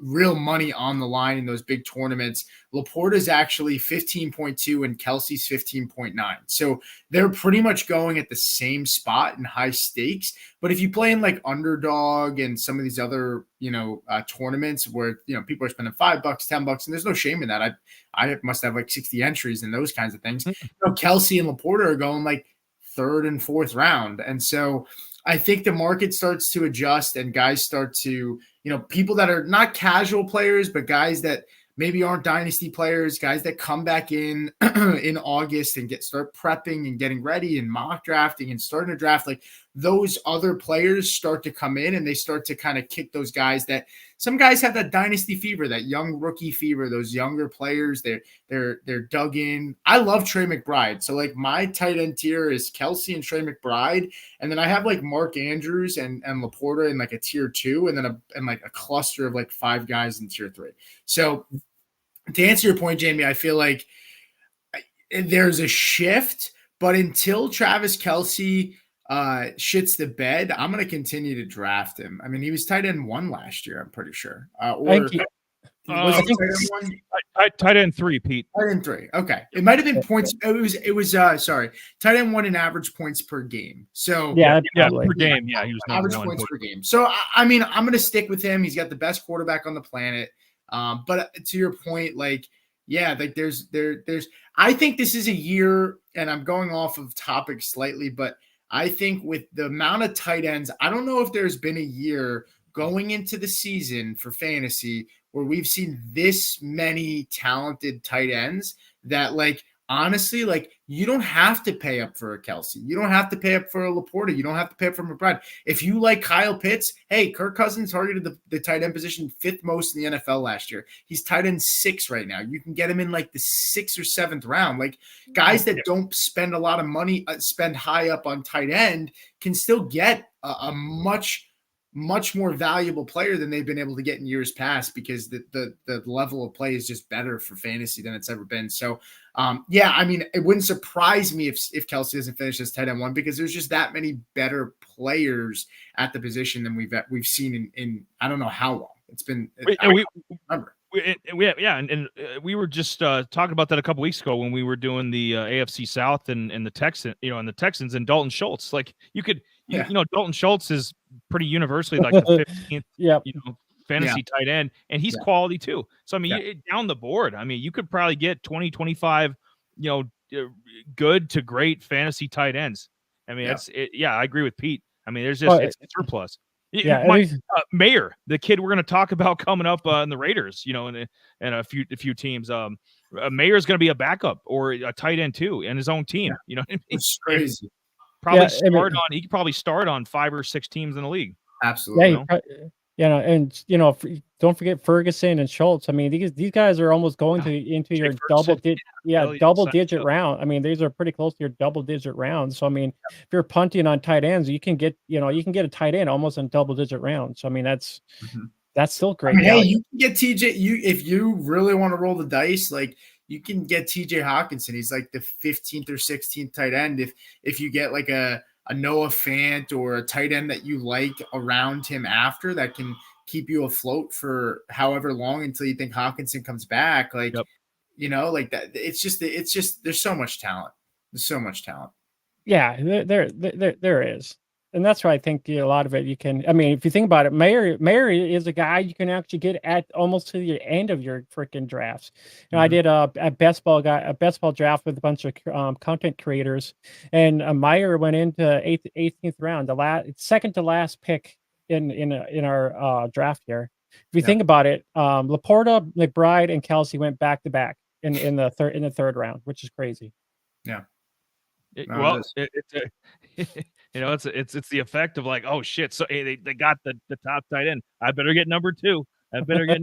real money on the line in those big tournaments. Laporta's actually 15.2 and Kelsey's 15.9. So they're pretty much going at the same spot in high stakes. But if you play in like Underdog and some of these other, tournaments where, people are spending $5, $10, and there's no shame in that. I must have like 60 entries and those kinds of things. Kelsey and Laporta are going like third and fourth round. And so I think the market starts to adjust and guys start to, people that are not casual players, but guys that maybe aren't dynasty players, guys that come back in August and start prepping and getting ready and mock drafting and starting to draft, like those other players start to come in and they start to kind of kick those guys that some guys have that dynasty fever, that young rookie fever, those younger players, they're dug in. I love Trey McBride. So like my tight end tier is Kelsey and Trey McBride. And then I have like Mark Andrews and Laporta in like a tier 2 and then like a cluster of like 5 guys in tier 3. So to answer your point, Jamie, I feel like there's a shift, but until Travis Kelce shits the bed, I'm going to continue to draft him. I mean, he was tight end 1 last year, I'm pretty sure. Tight end 3, Pete. Tight end 3. Okay. It might have been points. It was tight end 1 in average points per game. So per game. Yeah, he was average points per game. So I mean, I'm going to stick with him. He's got the best quarterback on the planet. But to your point, like, yeah, like there's, I think this is a year, and I'm going off of topic slightly, but I think with the amount of tight ends, I don't know if there's been a year going into the season for fantasy where we've seen this many talented tight ends that, like, honestly, like, you don't have to pay up for a Kelsey. You don't have to pay up for a Laporta. You don't have to pay up for McBride. If you like Kyle Pitts, hey, Kirk Cousins targeted the tight end position 5th most in the NFL last year. He's tight end 6 right now. You can get him in like the 6th or 7th round. Like, guys that don't spend a lot of money, spend high up on tight end, can still get a much more valuable player than they've been able to get in years past, because the level of play is just better for fantasy than it's ever been. So yeah, I mean, it wouldn't surprise me if Kelsey doesn't finish as tight end 1, because there's just that many better players at the position than we've seen in I don't know how long it's been. We were just talking about that a couple weeks ago when we were doing the AFC South and the Texans, and the Texans and Dalton Schultz. Like Dalton Schultz is pretty universally like the 15th, fantasy tight end, and he's quality too. So I mean, down the board, I mean, you could probably get 20, 25, good to great fantasy tight ends. I mean, I agree with Pete. I mean, there's just it's surplus. Mayer, the kid we're going to talk about coming up in the Raiders, in a few teams. Mayer's going to be a backup or a tight end too, in his own team. You know what I mean? It's crazy. He could probably start on 5 or 6 teams in the league. Absolutely. Don't forget Ferguson and Schultz. I mean, these guys are almost going into your double digit round. I mean, these are pretty close to your double digit rounds. So I mean, if you're punting on tight ends, you can get a tight end almost in double digit rounds. So I mean, that's still great. I mean, hey, you can get TJ. If you really want to roll the dice, like, you can get TJ Hawkinson. He's like the 15th or 16th tight end. If you get like a Noah Fant or a tight end that you like around him after, that can keep you afloat for however long until you think Hawkinson comes back. Like, like that. It's just there's so much talent. There's so much talent. Yeah, there is. And that's why I think a lot of it you can. I mean, if you think about it, Mayer is a guy you can actually get at almost to the end of your freaking drafts. I did a best ball draft with a bunch of content creators, and Mayer went into 18th round, the second to last pick in our draft here. If you think about it, Laporta, McBride, and Kelsey went back to back in the third round, which is crazy. Yeah. It's the effect of like, oh shit, so hey, they got the top tight end. I better get number 2. I better get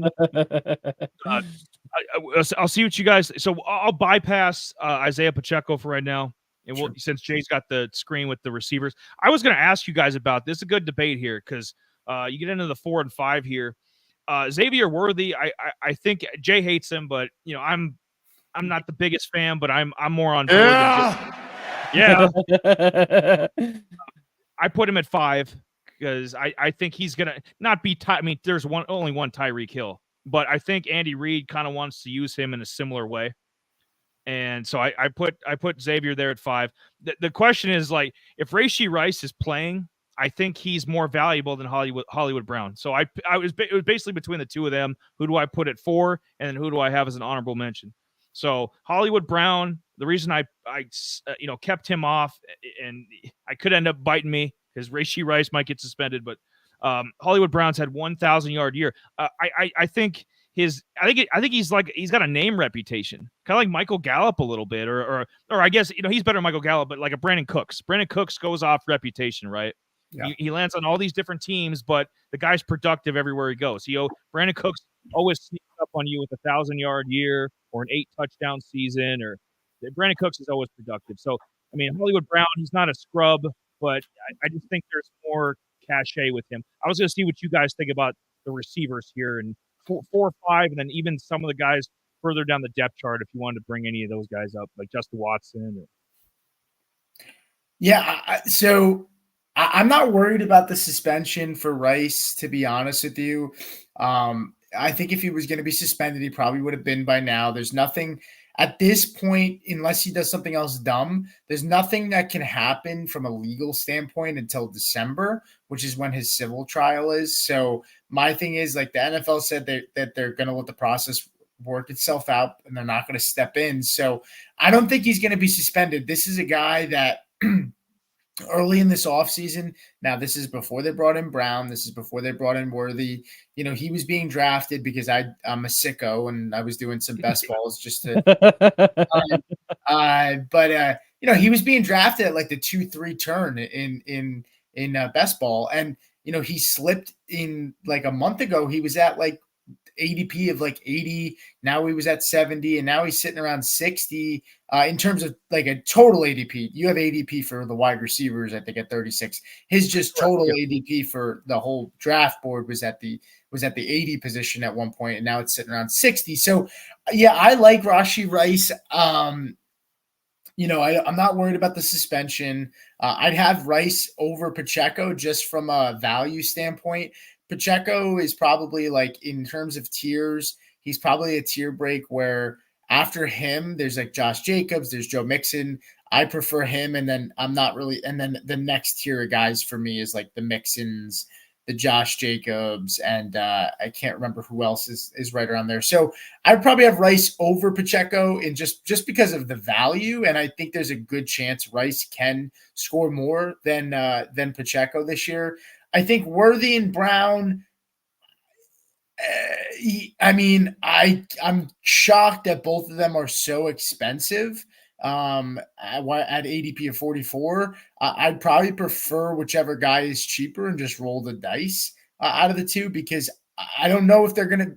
I'll see what you guys. So I'll bypass Isaiah Pacheco for right now, and since Jay's got the screen with the receivers, I was going to ask you guys about this. A good debate here, because you get into the 4 and 5 here. Xavier Worthy, I think Jay hates him, but I'm not the biggest fan, but I'm more on board. Yeah. I put him at 5 because I think he's gonna not be. I mean, there's only one Tyreek Hill, but I think Andy Reid kind of wants to use him in a similar way. And so I put Xavier there at 5. The question is, like, if Rashee Rice is playing, I think he's more valuable than Hollywood Brown. So it was basically between the two of them. Who do I put at 4, and then who do I have as an honorable mention? So Hollywood Brown, the reason I kept him off, and I could end up biting me because Rashee Rice might get suspended, but Hollywood Brown's had 1,000-yard year. I think he's got a name reputation, kind of like Michael Gallup a little bit, or I guess he's better than Michael Gallup, but like a Brandon Cooks. Brandon Cooks goes off reputation, right? Yeah. He lands on all these different teams, but the guy's productive everywhere he goes. Brandon Cooks always sneaks up on you with a 1,000-yard year or an 8-touchdown season, or Brandon Cooks is always productive. So I mean, Hollywood Brown, he's not a scrub, but I just think there's more cachet with him. I was going to see what you guys think about the receivers here, and 4 or 5, and then even some of the guys further down the depth chart if you wanted to bring any of those guys up, like Justin Watson. Yeah, so I'm not worried about the suspension for Rice, to be honest with you. I think if he was going to be suspended, he probably would have been by now. There's nothing at this point, unless he does something else dumb, there's nothing that can happen from a legal standpoint until December, which is when his civil trial is. So my thing is, like, the NFL said that they're going to let the process work itself out and they're not going to step in. So I don't think he's going to be suspended. This is a guy that early in this offseason, now this is before they brought in Brown, this is before they brought in Worthy, he was being drafted because I'm a sicko and I was doing some best balls just to he was being drafted at like the 2-3 turn in best ball, and he slipped in like a month ago. He was at like ADP of like 80. Now he was at 70, and now he's sitting around 60 in terms of like a total ADP. You have ADP for the wide receivers, I think, at 36. His just total ADP for the whole draft board was at the 80 position at one point, and now it's sitting around 60. So yeah, I like Rashee Rice. I'm not worried about the suspension. I'd have Rice over Pacheco just from a value standpoint. Pacheco is probably, like, in terms of tiers, he's probably a tier break where after him, there's like Josh Jacobs, there's Joe Mixon. I prefer him. And then and then the next tier of guys for me is like the Mixons, the Josh Jacobs, and I can't remember who else is right around there. So I'd probably have Rice over Pacheco in just because of the value. And I think there's a good chance Rice can score more than Pacheco this year. I think Worthy and Brown, I'm shocked that both of them are so expensive at ADP of 44. I'd probably prefer whichever guy is cheaper and just roll the dice out of the two, because I don't know if they're gonna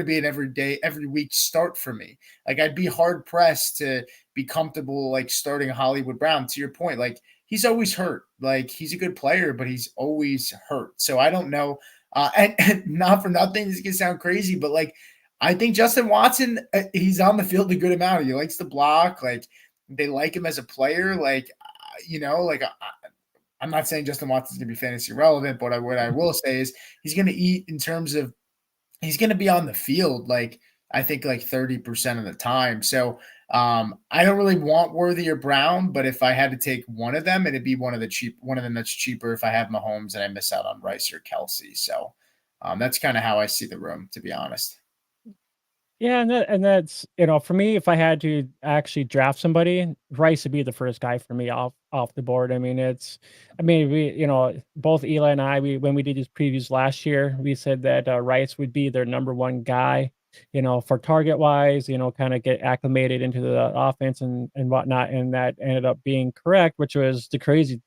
be an every week start for me. Like, I'd be hard pressed to be comfortable like starting Hollywood Brown. To your point, like, he's always hurt. Like, he's a good player, but he's always hurt. So I don't know. And not for nothing, this can sound crazy, but like, I think Justin Watson, he's on the field a good amount. He likes to block. Like, they like him as a player. Like, I'm not saying Justin Watson's going to be fantasy relevant, but what I will say is he's going to eat in terms of he's going to be on the field, like, I think like 30% of the time. So I don't really want Worthy or Brown, but if I had to take one of them, it'd be one of them that's cheaper if I have Mahomes and I miss out on Rice or Kelsey. So that's kind of how I see the room, to be honest. Yeah, and that's for me, if I had to actually draft somebody, Rice would be the first guy for me off the board. I mean, we both Eli and I, when we did these previews last year, we said that Rice would be their number one guy, for target wise, kind of get acclimated into the offense and whatnot, and that ended up being correct, which was the crazy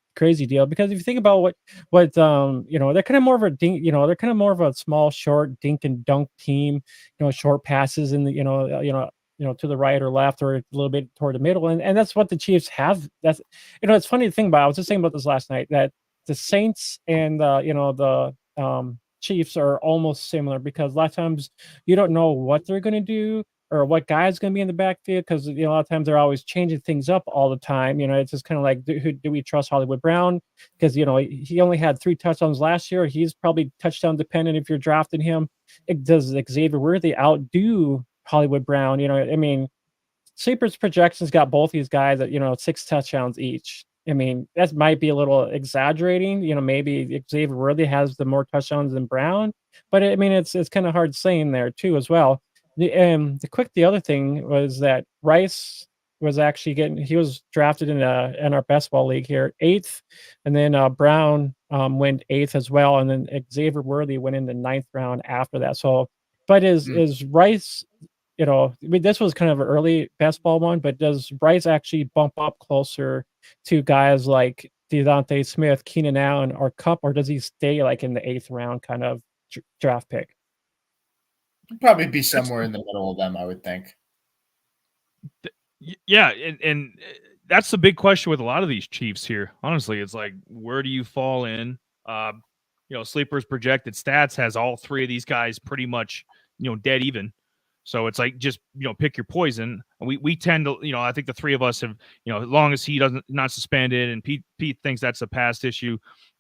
deal. Because if you think about what they're kind of more of a dink, they're kind of more of a small, short dink and dunk team, short passes in the to the right or left or a little bit toward the middle, and that's what the Chiefs have. That's it's funny to think about. I was just thinking about this last night, that the Saints and the Chiefs are almost similar, because a lot of times you don't know what they're going to do, or what guy's going to be in the backfield, because a lot of times they're always changing things up all the time. It's just kind of like, do we trust Hollywood Brown? Because he only had 3 touchdowns last year. He's probably touchdown dependent if you're drafting him. Does Xavier Worthy outdo Hollywood Brown? Sleepers projections got both these guys at 6 touchdowns each. That might be a little exaggerating. Maybe Xavier Worthy has the more touchdowns than Brown, but it's kind of hard saying there too as well. The other thing was that Rice was actually he was drafted in our best ball league here, 8th, and then Brown went 8th as well, and then Xavier Worthy went in the 9th round after that. So, but is Rice? This was kind of an early best ball one, but does Rice actually bump up closer to guys like Devontae Smith, Keenan Allen, or Cup, or does he stay like in the 8th round kind of draft pick? Probably be somewhere in the middle of them, I would think. Yeah, and that's the big question with a lot of these Chiefs here. Honestly, it's like, where do you fall in? Sleepers projected stats has all 3 of these guys pretty much, dead even. So it's like, just, pick your poison. We tend to, I think the 3 of us have, as long as he not suspended, and Pete thinks that's a past issue,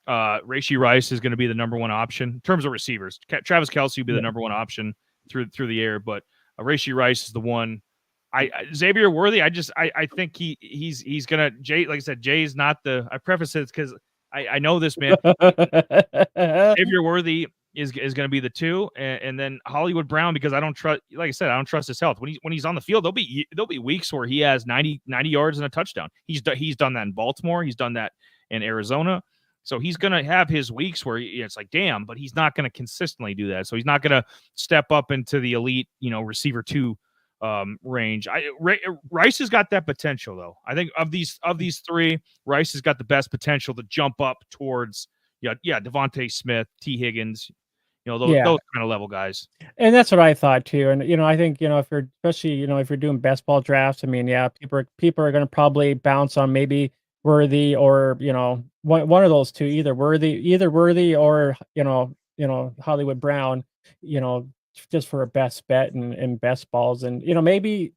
Rashee Rice is going to be the number 1 option in terms of receivers. Travis Kelce will be the number 1 option through the air, but Rashee Rice is the one. Xavier Worthy, I think he's gonna, Jay, like I said, Jay's not I preface it because I know this, man. Xavier Worthy is going to be the 2, and then Hollywood Brown, because I don't trust, like I said, I don't trust his health. When he's on the field, there'll be weeks where he has 90 yards and a touchdown. He's done that in Baltimore. He's done that in Arizona. So he's going to have his weeks where it's like, damn, but he's not going to consistently do that. So he's not going to step up into the elite, receiver 2 range. Rice has got that potential, though. I think of these 3, Rice has got the best potential to jump up towards, Devontae Smith, T. Higgins, those kind of level guys. And that's what I thought too. And I think if you're, especially if you're doing best ball drafts, people are going to probably bounce on maybe Worthy, or one of those 2, either Worthy or Hollywood Brown, just for a best bet and best balls. And maybe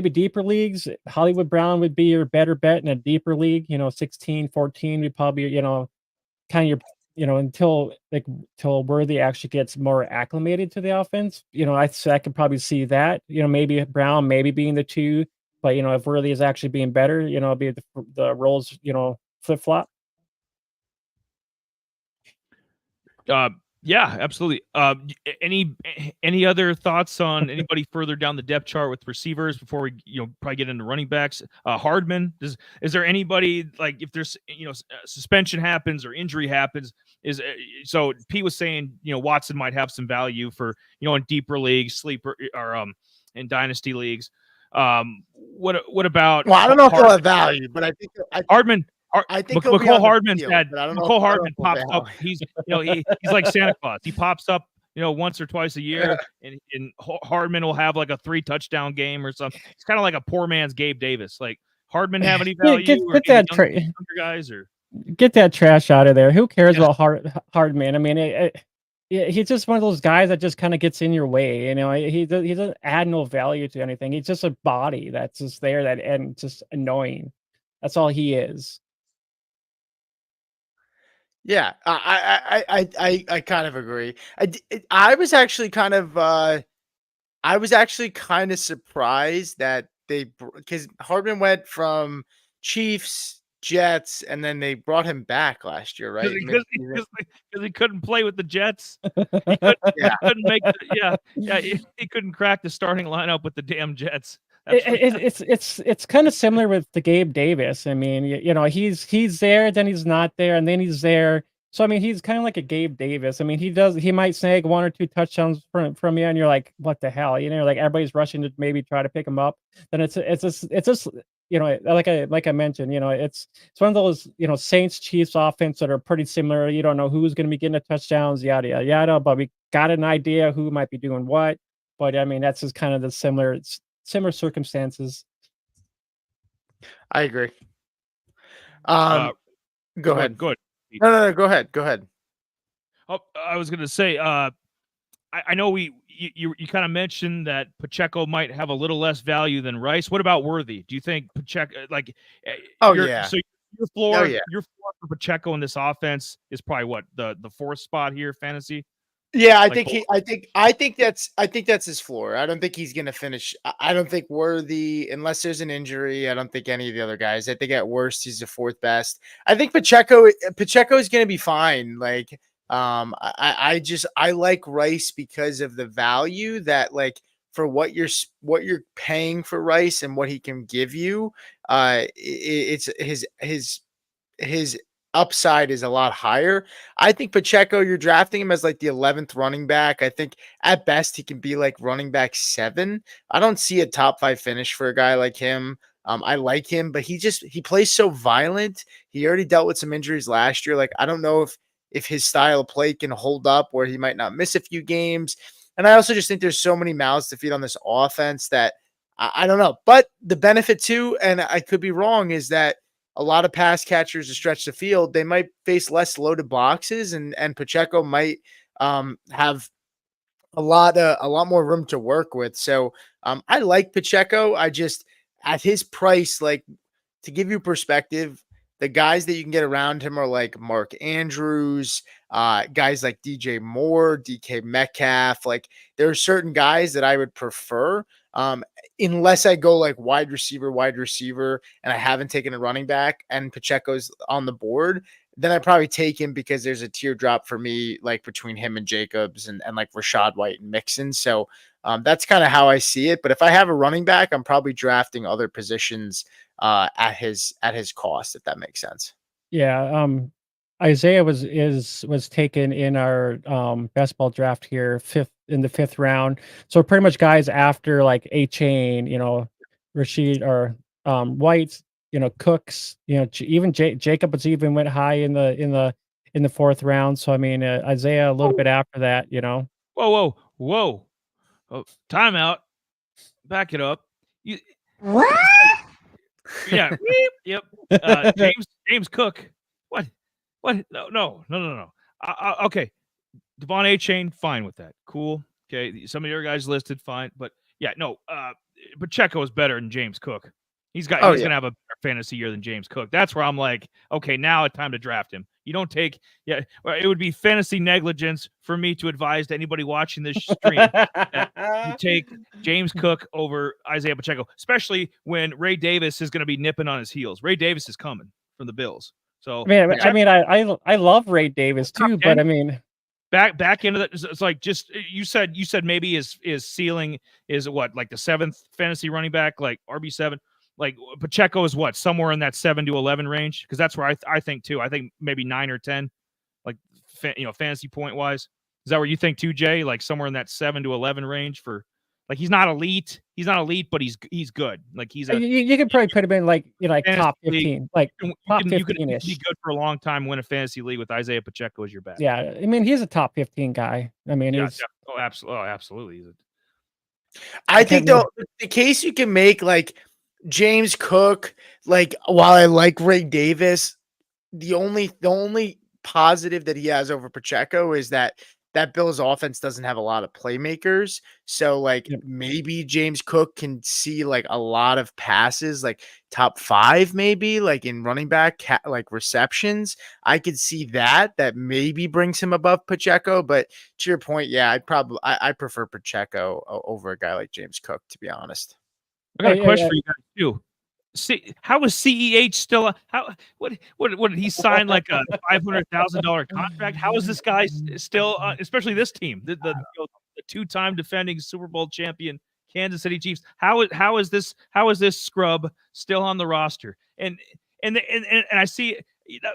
deeper leagues, Hollywood Brown would be your better bet in a deeper league. 16, 14 would probably kind of your until Worthy actually gets more acclimated to the offense. I could probably see that. Maybe Brown maybe being the 2, but if Worthy is actually being better, be the roles flip flop. Yeah, absolutely. Any other thoughts on anybody further down the depth chart with receivers before we probably get into running backs? Hardman, is there anybody, like, if there's suspension happens or injury happens, so Pete was saying Watson might have some value for in deeper leagues, sleeper, or in dynasty leagues. What about? Well, I don't know if he'll have value, but I think Hardman. I think McCole Hardman said McCole Hardman pops up. He's he's like Santa Claus. He pops up once or twice a year, and Hardman will have like a 3 touchdown game or something. It's kind of like a poor man's Gabe Davis. Like, Hardman have any value? Get that younger guys, or get that trash out of there. Who cares about Hardman? He's just one of those guys that just kind of gets in your way. He doesn't add no value to anything. He's just a body that's just there and just annoying. That's all he is. Yeah, I kind of agree. I was actually kind of surprised that because Hardman went from Chiefs, Jets, and then they brought him back last year, right? Because he couldn't play with the Jets. He couldn't make he couldn't crack the starting lineup with the damn Jets. It's kind of similar with the Gabe Davis. He's there, then he's not there, and then he's there. So he's kind of like a Gabe Davis. He might snag 1 or 2 touchdowns from you, and you're like, what the hell? Like, everybody's rushing to maybe try to pick him up. Then it's just like I mentioned, it's one of those Saints Chiefs offense that are pretty similar. You don't know who's going to be getting the touchdowns, yada yada yada, but we got an idea who might be doing what. But that's just kind of the similar circumstances. I agree. Go ahead. Go ahead. No, go ahead. Oh, I was going to say, I know you kind of mentioned that Pacheco might have a little less value than Rice. What about Worthy? Do you think Pacheco Oh, your yeah. so Oh, yeah. your floor for Pacheco in this offense is probably what, the fourth spot here, fantasy? Yeah, Like, I think that's his floor. I don't think he's gonna finish. I don't think Worthy, unless there's an injury. I don't think any of the other guys. I think at worst he's the fourth best. I think Pacheco is gonna be fine. Like, I like Rice because of the value that, like, for what you're paying for Rice and what he can give you. It's his upside is a lot higher. I think Pacheco, you're drafting him as like the 11th running back. I think at best he can be like running back 7. I don't see a top 5 finish for a guy like him. I like him, but he plays so violent. He already dealt with some injuries last year. Like, I don't know if his style of play can hold up where he might not miss a few games. And I also just think there's so many mouths to feed on this offense that I don't know. But the benefit too, and I could be wrong, is that a lot of pass catchers to stretch the field, they might face less loaded boxes, and Pacheco might have a lot more room to work with. So I like Pacheco. I just, at his price, like, to give you perspective, the guys that you can get around him are like Mark Andrews, guys like DJ Moore, DK Metcalf. Like, there are certain guys that I would prefer. Unless I go like wide receiver, and I haven't taken a running back and Pacheco's on the board, then I probably take him because there's a teardrop for me, like between him and Jacobs and like Rashad White and Mixon. So that's kind of how I see it. But if I have a running back, I'm probably drafting other positions at his cost, if that makes sense. Yeah, Isaiah was taken in our best ball draft here, in the 5th round. So pretty much guys after like A Chain, Rashid or White, Cooks, even Jacob was even went high in the 4th round. So I mean, Isaiah a little bit after that. Whoa. Oh, timeout. Back it up. What? Yeah. Yep. James Cook. What? No. Okay. Devon A. Chain, fine with that. Cool. Okay. Some of your guys listed, fine. But yeah, no. Pacheco is better than James Cook. He's gonna have a better fantasy year than James Cook. That's where I'm like, okay, now it's time to draft him. You don't take, it would be fantasy negligence for me to advise to anybody watching this stream that you take James Cook over Isaiah Pacheco, especially when Ray Davis is going to be nipping on his heels. Ray Davis is coming from the Bills. So I love Ray Davis too, but I mean, back into that. It's like, just you said maybe his ceiling is what, like the 7th fantasy running back, like RB7. Like Pacheco is what, somewhere in that 7 to 11 range, because that's where I think too. I think maybe 9 or 10, like fantasy point wise. Is that where you think too, Jay? Like somewhere in that 7 to 11 range for, like, he's not elite, but he's good. Like you could probably put him in like top 15, like top 15ish. You could be good for a long time, win a fantasy league with Isaiah Pacheco as your back. Yeah, I mean, he's a top 15 guy. I mean, absolutely. I think the case you can make, like, James Cook, like, while I like Ray Davis, the only positive that he has over Pacheco is that Bills offense doesn't have a lot of playmakers. So like, maybe James Cook can see like a lot of passes, like top 5, maybe like in running back, like receptions. I could see that maybe brings him above Pacheco. But to your point, yeah, I prefer Pacheco over a guy like James Cook, to be honest. I got a question for you guys too. See, how is CEH still? What did he sign, like a $500,000 contract? How is this guy still, especially this team, the 2-time defending Super Bowl champion Kansas City Chiefs? How is this scrub still on the roster? And I see,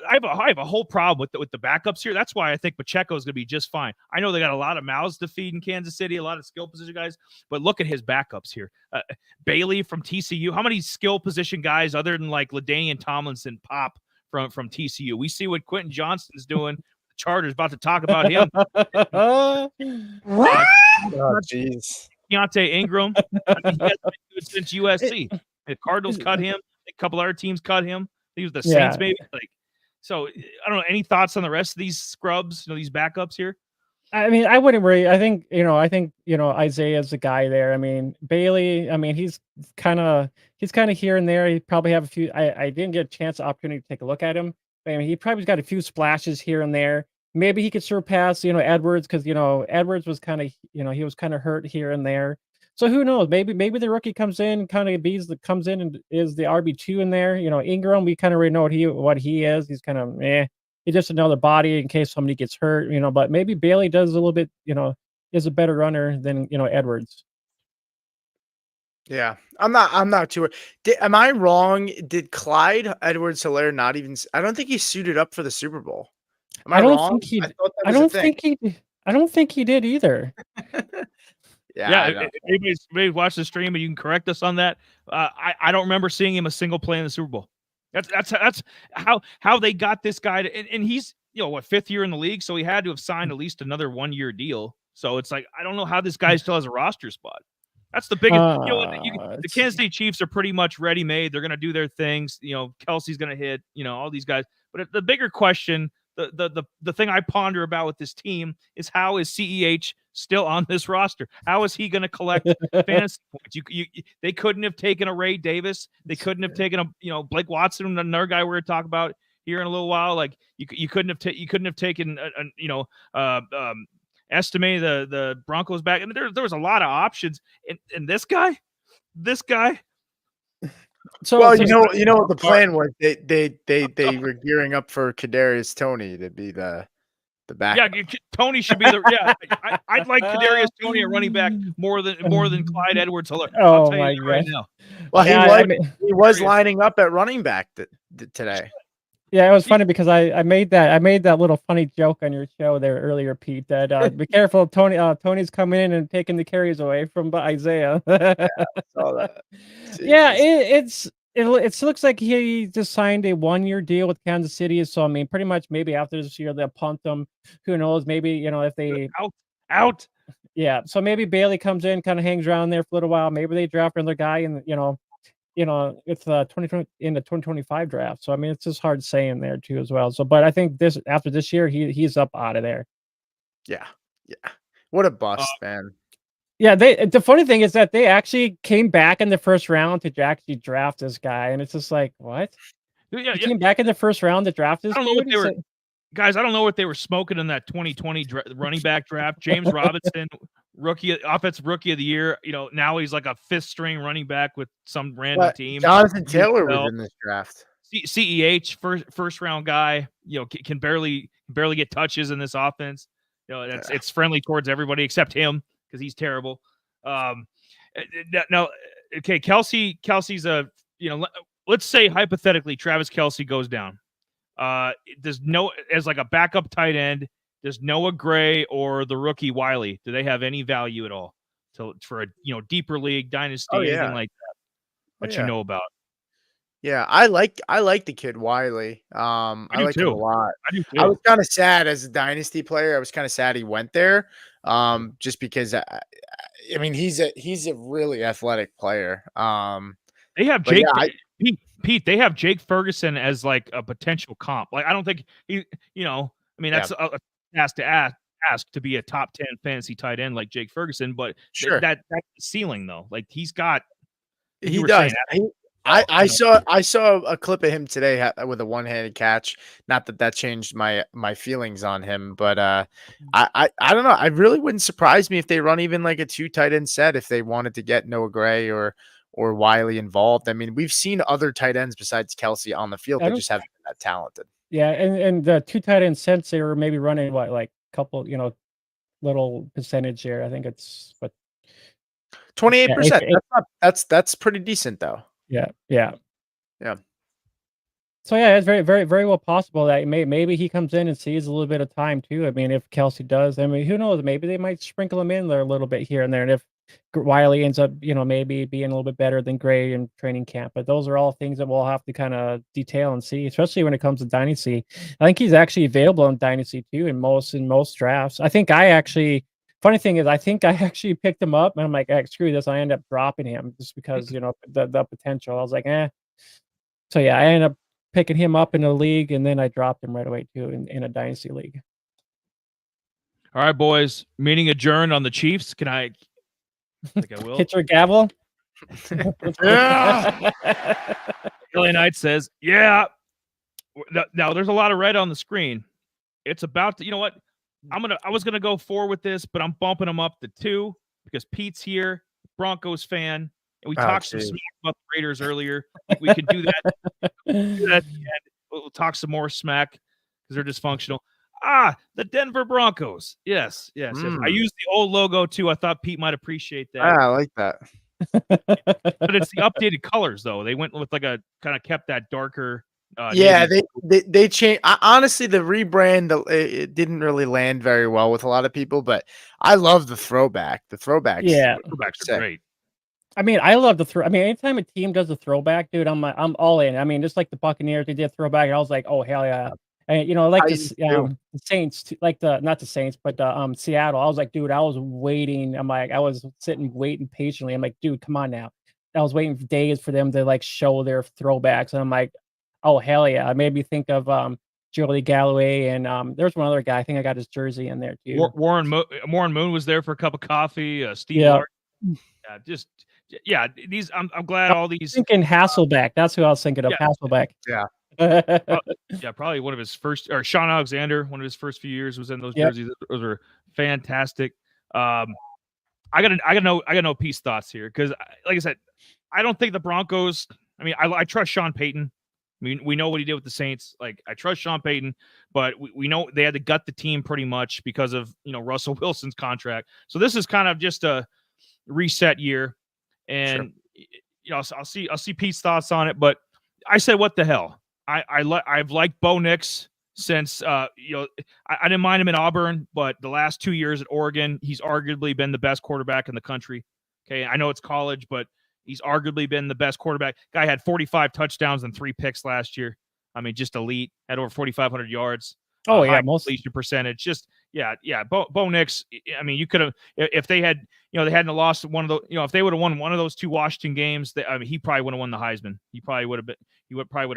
I have a whole problem with the backups here. That's why I think Pacheco is going to be just fine. I know they got a lot of mouths to feed in Kansas City, a lot of skill position guys, but look at his backups here. Bailey from TCU. How many skill position guys other than like LaDainian Tomlinson pop from TCU? We see what Quentin Johnston's doing. The Chargers about to talk about him. What? Oh, jeez. Deontay Ingram. I mean, he hasn't been good since USC. The Cardinals cut him. A couple other teams cut him. He was the Saints, maybe. Like, so I don't know. Any thoughts on the rest of these scrubs? These backups here? I mean, I wouldn't worry. I think Isaiah's the guy there. I mean, Bailey. I mean, he's kind of here and there. He probably have a few. I didn't get a chance, opportunity to take a look at him. I mean, he probably got a few splashes here and there. Maybe he could surpass Edwards because Edwards was kind of he was kind of hurt here and there. So who knows? Maybe the rookie comes in, kind of comes in and is the RB2 in there. Ingram, we kind of already know what he is. He's kind of he's just another body in case somebody gets hurt, but maybe Bailey does a little bit, is a better runner than, Edwards. Yeah, I'm not too. Am I wrong? Did Clyde Edwards-Helaire not even? I don't think he suited up for the Super Bowl. Am I don't wrong? think he. I thought that I was a don't thing. think he. I don't think he did either. Yeah, if anybody's watched the stream and you can correct us on that. I don't remember seeing him a single play in the Super Bowl. That's how they got this guy to, and he's fifth year in the league, so he had to have signed at least another 1-year deal. So it's like I don't know how this guy still has a roster spot. That's the biggest. The Kansas City Chiefs are pretty much ready made. They're going to do their things. Kelsey's going to hit. All these guys. But the bigger question, the thing I ponder about with this team is how is CEH still on this roster? How is he going to collect fantasy points? They couldn't have taken a Ray Davis. They couldn't have taken a Blake Watson, another guy we're going to talk about here in a little while. Like you couldn't have taken Estimate the Broncos back. I mean, there was a lot of options, and this guy. So well, you know what the plan was. They were gearing up for Kadarius Toney to be the back. Yeah, Toney should be the. Yeah, I'd like Kadarius Toney at running back more than Clyde Edwards-Helaire. Oh my God! Right now. Well, he was lining up at running back today. Yeah, it was funny because I made that little funny joke on your show there earlier, Pete. That be careful, Tony's coming in and taking the carries away from Isaiah. Yeah, I saw that. Yeah, it looks like he just signed a 1-year deal with Kansas City. So I mean, pretty much maybe after this year they'll punt him. Who knows? Maybe if they out. Yeah, so maybe Bailey comes in, kind of hangs around there for a little while. Maybe they draft another guy, and it's 2020 in the 2025 draft. So I mean, it's just hard saying there too as well. So, but I think after this year, he's up out of there. Yeah. What a bust, man. Yeah, the funny thing is that they actually came back in the first round to actually draft this guy, and it's just like, what? Yeah, came back in the first round to draft this. I don't know what they were. Guys, I don't know what they were smoking in that 2020 running back draft. James Robinson, offensive rookie of the year. Now he's like a 5th string running back with some random team. Jonathan Taylor was in this draft. CEH, first round guy. Can barely get touches in this offense. It's friendly towards everybody except him because he's terrible. Now, okay, Kelsey's a let's say hypothetically Travis Kelce goes down. As like a backup tight end, does Noah Gray or the rookie Wiley, do they have any value at all for a deeper league dynasty, anything like that you know about? Yeah, I like the kid Wiley. I like him a lot. I do too. I was kind of sad as a dynasty player. I was kind of sad he went there, just because I mean he's a really athletic player. They have Jake. Pete, they have Jake Ferguson as like a potential comp. Like, I don't think he, I mean, that's a task to ask to be a top 10 fantasy tight end like Jake Ferguson, but sure. That's the ceiling though. Like he does. I saw a clip of him today with a one-handed catch. Not that changed my feelings on him, but I don't know. I really wouldn't surprise me if they run even like a 2 tight end set if they wanted to get Noah Gray or Wiley involved. I mean, we've seen other tight ends besides Kelce on the field. They just haven't been that talented. Yeah, and the 2 tight end sets, they were maybe running like a couple, little percentage here. I think it's 28%. That's pretty decent though. Yeah. So it's very, very, very well possible that maybe he comes in and sees a little bit of time too. I mean, if Kelce does, I mean, who knows? Maybe they might sprinkle him in there a little bit here and there. And if Wiley ends up, maybe being a little bit better than Gray in training camp, but those are all things that we'll have to kind of detail and see, especially when it comes to Dynasty. I think he's actually available in Dynasty too in most drafts. I think funny thing is, I think I actually picked him up, and I'm like, screw this. I end up dropping him just because the potential. I was like, So yeah, I ended up picking him up in a league, and then I dropped him right away too in a Dynasty league. All right, boys. Meeting adjourned on the Chiefs. Can I think I will? Hit your gavel. Yeah. LA Knight says, yeah. Now there's a lot of red on the screen. It's about to, you know what? I was gonna go 4 with this, but I'm bumping them up to 2 because Pete's here, Broncos fan, and we talked some smack about the Raiders earlier. We could do that. Do that at the end. We'll talk some more smack because they're dysfunctional. The Denver Broncos. Yes. I used the old logo too. I thought Pete might appreciate that. I like that. But it's the updated colors though. They went with like a kind of kept that darker. Yeah, navy. they changed. Honestly, the rebrand it didn't really land very well with a lot of people, but I love the throwback. The throwbacks, Yeah, throwbacks are great. I mean, I love the throw. I mean, anytime a team does a throwback, dude, I'm all in. I mean, just like the Buccaneers, they did throwback, and I was like, oh hell yeah. And like the Saints, like not the Saints, but Seattle. I was like, dude, I was waiting. I was sitting waiting patiently. I'm like, dude, come on now. I was waiting for days for them to like show their throwbacks, and I'm like, oh hell yeah. It made me think of Jolie Galloway, and there's one other guy. I think I got his jersey in there too. Warren Moon was there for a cup of coffee. Steve Largent. These I'm glad all these thinking Hasselbeck. That's who I was thinking of. Hasselbeck. Yeah. Probably one of his first, or Sean Alexander, one of his first few years was in those jerseys. Those were fantastic. I gotta know Pete's thoughts here because, like I said, I don't think the Broncos. I mean, I trust Sean Payton. I mean, we know what he did with the Saints. Like, I trust Sean Payton, but we know they had to gut the team pretty much because of Russell Wilson's contract. So this is kind of just a reset year, and I'll see Pete's thoughts on it. But I said, what the hell? I've liked Bo Nix since I didn't mind him in Auburn, but the last 2 years at Oregon, he's arguably been the best quarterback in the country. Okay, I know it's college, but he's arguably been the best quarterback. Guy had 45 touchdowns and 3 picks last year. I mean, just elite. Had over 4,500 yards. High completion percentage. Just Bo Nix. I mean, you could have if they had they hadn't lost one of the if they would have won one of those 2 Washington games. He probably would have won the Heisman. He probably would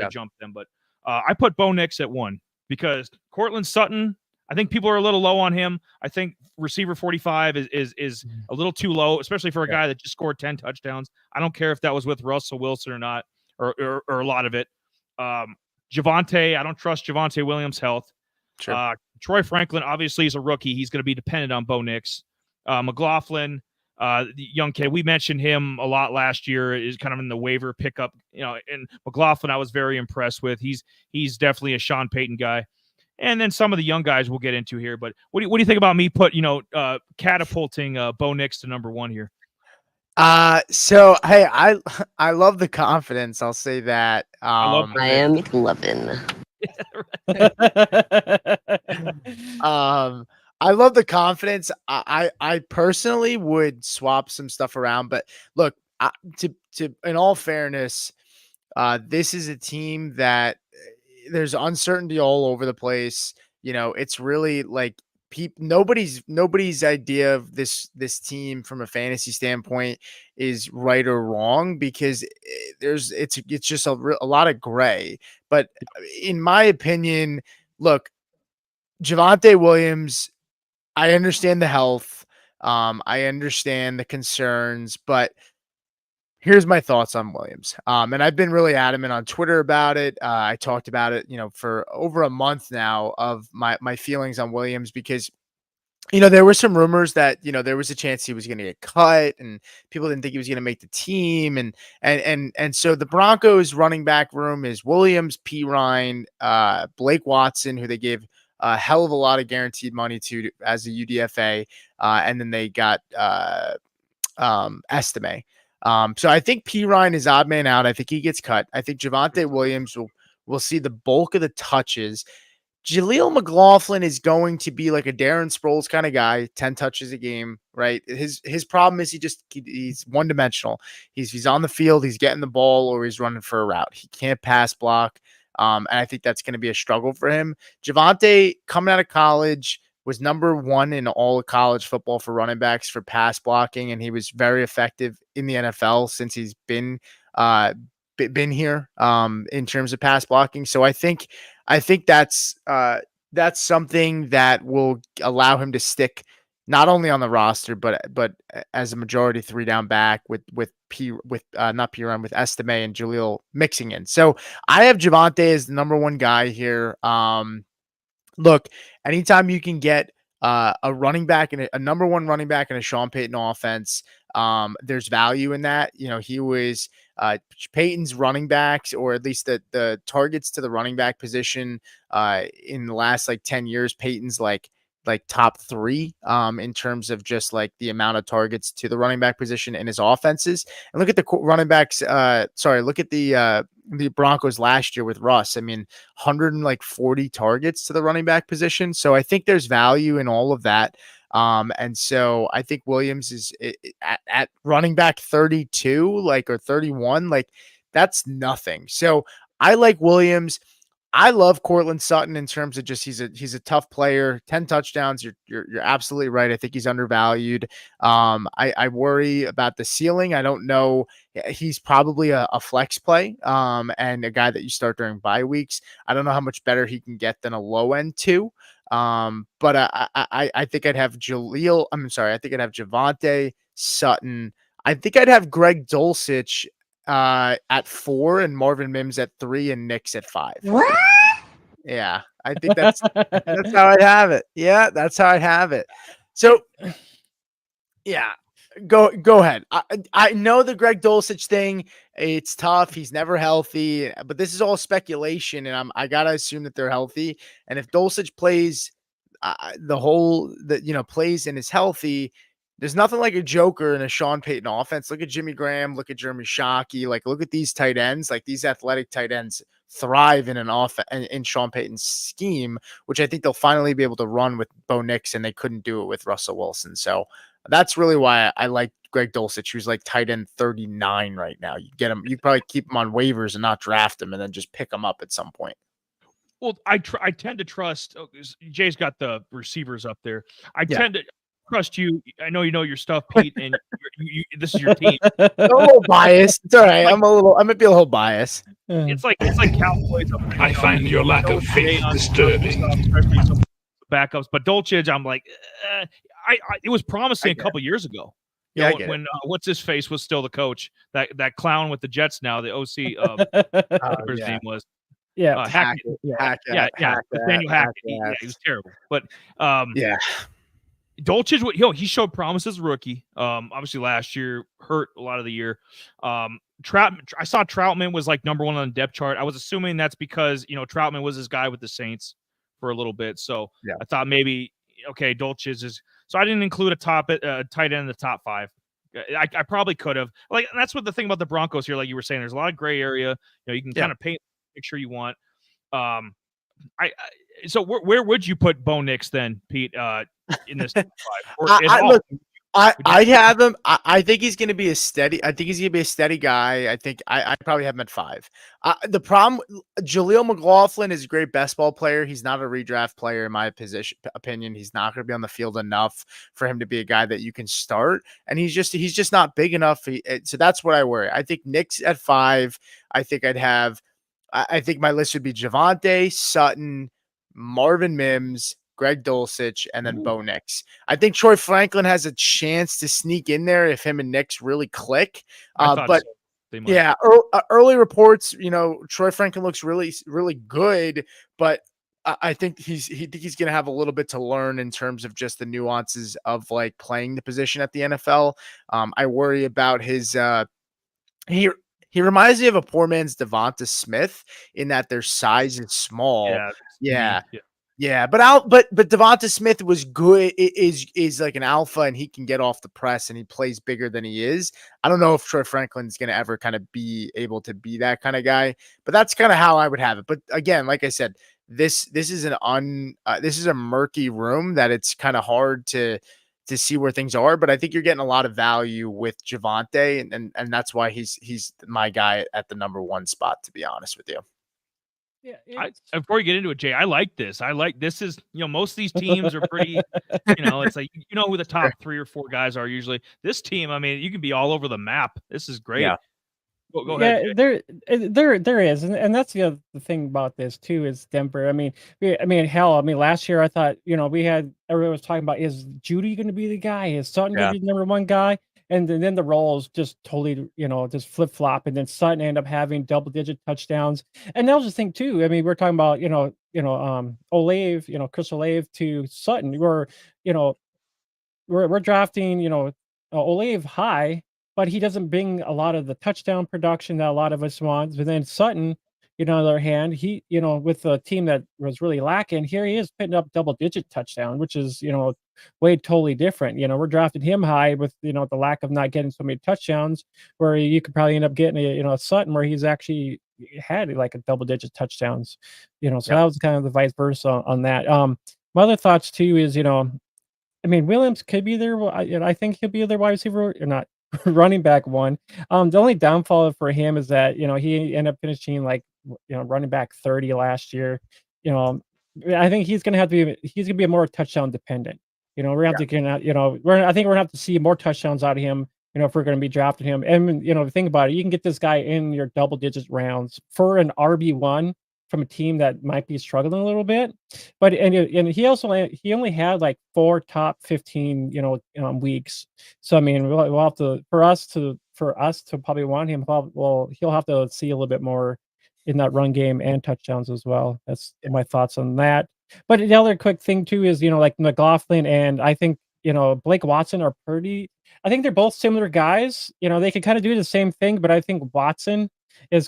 have jumped them. But I put Bo Nix at 1 because Cortland Sutton. I think people are a little low on him. I think receiver 45 is a little too low, especially for a guy that just scored 10 touchdowns. I don't care if that was with Russell Wilson or not, or a lot of it. Javonte, I don't trust Javonte Williams' health. Sure. Troy Franklin, obviously, is a rookie. He's going to be dependent on Bo Nix. McLaughlin, the young kid, we mentioned him a lot last year, is kind of in the waiver pickup. And McLaughlin, I was very impressed with. He's definitely a Sean Payton guy. And then some of the young guys we'll get into here. But what do you think about me catapulting Bo Nix to number 1 here? So hey, I love the confidence. I'll say that. I am loving. I love the confidence. I personally would swap some stuff around, but look, to in all fairness, this is a team that there's uncertainty all over the place. It's really like nobody's idea of this team from a fantasy standpoint is right or wrong because it's just a lot of gray. But in my opinion, look, Javonte Williams, I understand the health. I understand the concerns, but here's my thoughts on Williams. And I've been really adamant on Twitter about it. I talked about it, for over a month now of my feelings on Williams because, there were some rumors that, there was a chance he was going to get cut and people didn't think he was going to make the team. And so the Broncos running back room is Williams, Perine, Blake Watson, who they gave a hell of a lot of guaranteed money to as a UDFA. And then they got Estime. So I think Perine is odd man out. I think he gets cut. I think Javonte Williams will see the bulk of the touches. Jaleel McLaughlin is going to be like a Darren Sproles kind of guy, 10 touches a game, right? His problem is he's one dimensional. He's on the field, he's getting the ball or he's running for a route. He can't pass block. And I think that's going to be a struggle for him. Javonte coming out of college was number 1 in all of college football for running backs for pass blocking. And he was very effective in the NFL since he's been here in terms of pass blocking. So I think that's that's something that will allow him to stick not only on the roster, but as a majority 3-down back with not Piran, with Estime and Jaleel mixing in. So I have Javonte as the number one guy here. Look, anytime you can get a running back and a number one running back in a Sean Payton offense, there's value in that. You know, he was Peyton's running backs, or at least the targets to the running back position in the last like 10 years. Peyton's like top 3 in terms of just like the amount of targets to the running back position in his offenses. And look at the running backs. Look at the Broncos last year with Russ. I mean, 140 targets to the running back position. So I think there's value in all of that. And so I think Williams is at running back 32, like, or 31, like that's nothing. So I like Williams. I love Cortland Sutton in terms of just he's a tough player. 10 touchdowns. You're absolutely right. I think he's undervalued. I worry about the ceiling. I don't know. He's probably a flex play and a guy that you start during bye weeks. I don't know how much better he can get than a low end too. But I think I'd have Jaleel. I think I'd have Javonte, Sutton. I think I'd have Greg Dulcich at 4 and Marvin Mims at 3 and Knicks at 5. What? Yeah, I think that's how I have it. Yeah, that's how I have it. So yeah, go ahead. I know the Greg Dulcich thing. It's tough. He's never healthy, but this is all speculation, and I gotta assume that they're healthy. And if Dulcich plays plays and is healthy, there's nothing like a joker in a Sean Payton offense. Look at Jimmy Graham. Look at Jeremy Shockey. Like, look at these tight ends. Like, these athletic tight ends thrive in in Sean Payton's scheme, which I think they'll finally be able to run with Bo Nix, and they couldn't do it with Russell Wilson. So that's really why I like Greg Dulcich, who's like tight end 39 right now. You get him. You probably keep him on waivers and not draft him, and then just pick him up at some point. Well, I tend to trust. Jay's got the receivers up there. I tend to trust you. I know you know your stuff, Pete, and this is your team. I'm a little biased. It's all right. I might be a little biased. It's like Cowboys. I find your lack of faith disturbing. Backups, but Dulcich, I'm like, it was promising a couple years ago. Yeah, when what's his face was still the coach. That clown with the Jets now, the OC. Whatever his name was. Hackett. Nathaniel Hackett. Yeah, he was terrible. But Dulcich, he showed promise as a rookie. Obviously last year hurt a lot of the year. I saw Troutman was like number 1 on the depth chart. I was assuming that's because Troutman was his guy with the Saints for a little bit. So I thought maybe Dulcich is. So I didn't include a tight end in the top 5. I probably could have. Like, that's what the thing about the Broncos here, like you were saying, there's a lot of gray area. You can kind of paint the picture you want. So where would you put Bo Nix then, Pete? In this 5? I'd have him. I think he's going to be a steady. I think he's going to be a steady guy. I think I'd probably have him at 5. The problem, Jaleel McLaughlin is a great best ball player. He's not a redraft player in my opinion. He's not going to be on the field enough for him to be a guy that you can start. And he's just not big enough. So that's what I worry. I think Nick's at 5. I think I think my list would be Javonte, Sutton, Marvin Mims, Greg Dulcich, and then Bo Nix. I think Troy Franklin has a chance to sneak in there if him and Nix really click. But early reports, Troy Franklin looks really, really good, but I think he's going to have a little bit to learn in terms of just the nuances of like playing the position at the NFL. I worry about his he reminds me of a poor man's Devonta Smith in that their size is small. Yeah, but Devonta Smith was good. Is like an alpha, and he can get off the press, and he plays bigger than he is. I don't know if Troy Franklin's going to ever kind of be able to be that kind of guy, but that's kind of how I would have it. But again, like I said, this is a murky room that it's kind of hard to see where things are. But I think you're getting a lot of value with Javonte, and that's why he's my guy at the number 1 spot, to be honest with you. Yeah, before you get into it, Jay, I like this. This is, most of these teams are pretty, it's like, who the top 3 or 4 guys are usually. This team, I mean, you can be all over the map. This is great. Go Yeah, ahead, Jay. there is, and that's the other thing about this too is Denver. Hell, last year I thought everyone was talking about, is Judy going to be the guy? Is Sutton going Yeah. to be the number one guy? And then the roles just totally, just flip flop, and then Sutton ended up having double digit touchdowns. And that was the thing too. We're talking about Olave, Chris Olave to Sutton. We're drafting, Olave high, but he doesn't bring a lot of the touchdown production that a lot of us want. But then Sutton, on the other hand, he, with a team that was really lacking, here he is putting up double-digit touchdown, which is, way totally different. We're drafting him high with, the lack of not getting so many touchdowns, where you could probably end up getting a Sutton where he's actually had like a double-digit touchdowns. So that was kind of the vice versa on that. My other thoughts too is, Williams could be there. I think he'll be their wide receiver or not running back one. The only downfall for him is that he ended up finishing like running back 30 last year. I think he's gonna be more touchdown dependent. We're gonna have to get out. I think we're gonna have to see more touchdowns out of him. If we're gonna be drafting him, and think about it, you can get this guy in your double digit rounds for an RB1 from a team that might be struggling a little bit. But and he only had like 4 top 15 weeks. So we'll have to, for us to probably want him, well, he'll have to see a little bit more in that run game and touchdowns as well. That's my thoughts on that. But the other quick thing too is like McLaughlin and I think Blake Watson are pretty. I think they're both similar guys. They can kind of do the same thing, but I think Watson is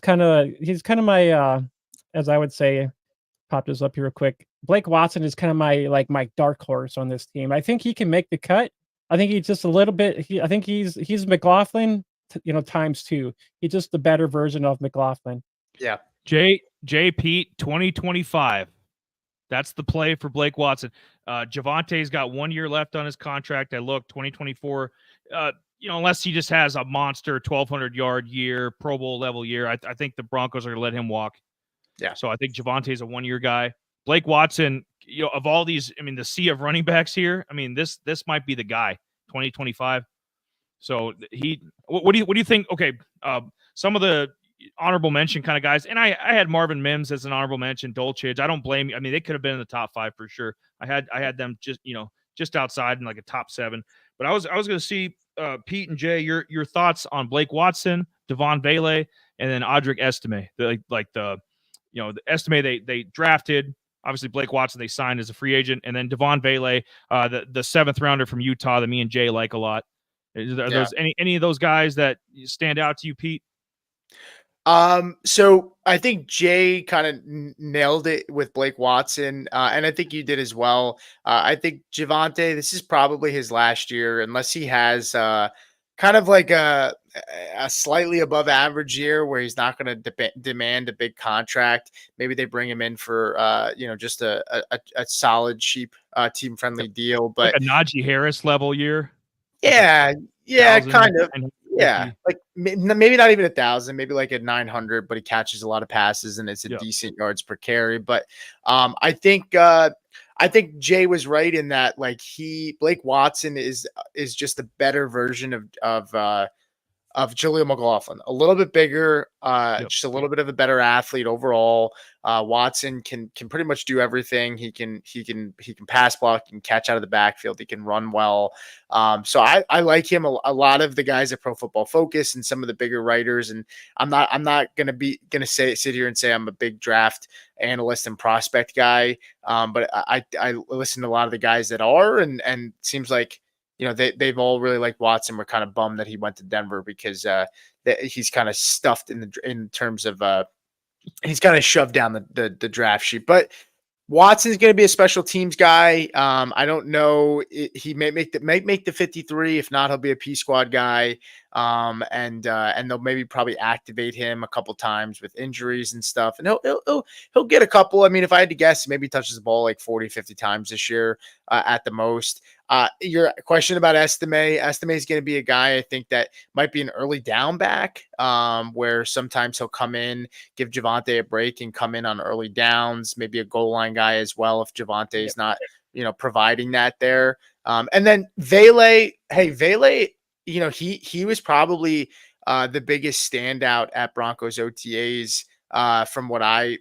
he's kind of my as I would say, pop this up here real quick. Blake Watson is kind of my dark horse on this team. I think he can make the cut. I think he's just a little bit. I think he's McLaughlin, times 2. He's just the better version of McLaughlin. Yeah. Pete, 2025. That's the play for Blake Watson. Javante's got 1 year left on his contract. I looked 2024. Unless he just has a monster 1,200 yard year, Pro Bowl level year, I think the Broncos are going to let him walk. Yeah. So I think Javante's a 1 year guy. Blake Watson, of all these, the sea of running backs here, this might be the guy, 2025. So what do you think? Okay. Some of the honorable mention kind of guys, and I had Marvin Mims as an honorable mention, Dolchich. I don't blame you. They could have been in the top 5 for sure. I had them just outside in like a top 7, but I was going to see Pete and Jay, your thoughts on Blake Watson, Devon Vele, and then Audric Estime, the Estime they drafted. Obviously, Blake Watson they signed as a free agent, and then Devon Vele, the 7th rounder from Utah that me and Jay like a lot. Are those any of those guys that stand out to you, Pete? So I think Jay kind of nailed it with Blake Watson, and I think you did as well. I think Javante, this is probably his last year, unless he has kind of like a slightly above average year where he's not going to demand a big contract. Maybe they bring him in for just a solid, cheap, team friendly deal, but like a Najee Harris level year. Yeah, kind of. 950. Yeah, like maybe not even 1,000, maybe like at 900, but he catches a lot of passes and it's a decent yards per carry. But I think Jay was right in that Blake Watson is just a better version of Jaleel McLaughlin, a little bit bigger, just a little bit of a better athlete overall. Watson can pretty much do everything. He can pass block, he can catch out of the backfield, he can run well. So I like him. A lot of the guys at Pro Football Focus and some of the bigger writers, and I'm not gonna sit here and say I'm a big draft analyst and prospect guy. But I listen to a lot of the guys that are, and seems like they've all really liked Watson. We're kind of bummed that he went to Denver because he's kind of stuffed in terms of he's kind of shoved down the draft sheet. But Watson's going to be a special teams guy. I don't know. He may make the 53. If not, he'll be a P squad guy. And they'll maybe probably activate him a couple times with injuries and stuff. And he'll get a couple. If I had to guess, maybe he touches the ball like 40, 50 times this year at the most. Your question about Estime is going to be a guy I think that might be an early down back, where sometimes he'll come in, give Javante a break and come in on early downs, maybe a goal line guy as well if Javante is not, providing that there. And then Vele, he was probably the biggest standout at Broncos OTAs. From what I've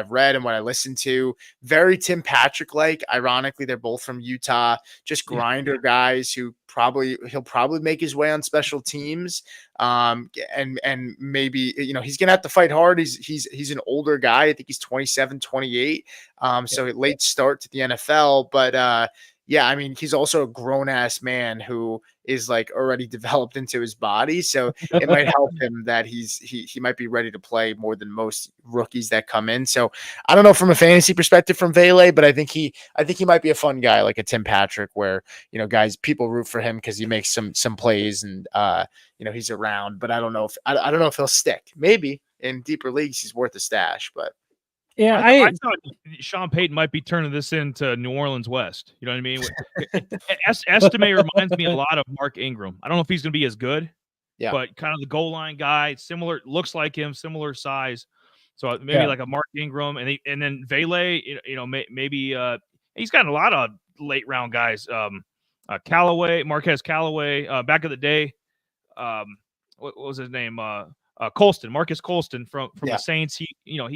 read and what I listened to, very Tim Patrick like. Ironically, they're both from Utah, just grinder guys who he'll probably make his way on special teams. And maybe he's gonna have to fight hard. He's an older guy. I think he's 27, 28. So a late start to the NFL, but yeah, I mean, he's also a grown ass man who is like already developed into his body. So it might help him that he might be ready to play more than most rookies that come in. So I don't know from a fantasy perspective from Vele, but I think he might be a fun guy like a Tim Patrick where, guys, people root for him because he makes some plays and he's around, but I don't know if he'll stick. Maybe in deeper leagues, he's worth a stash, but Yeah, I thought Sean Payton might be turning this into New Orleans West. You know what I mean? Estime reminds me a lot of Mark Ingram. I don't know if he's going to be as good, but kind of the goal line guy, similar, looks like him, similar size. So maybe like a Mark Ingram, and then Vele. Maybe he's got a lot of late round guys. Marquez Callaway, back in the day. What was his name? Colston, Marcus Colston from the Saints. He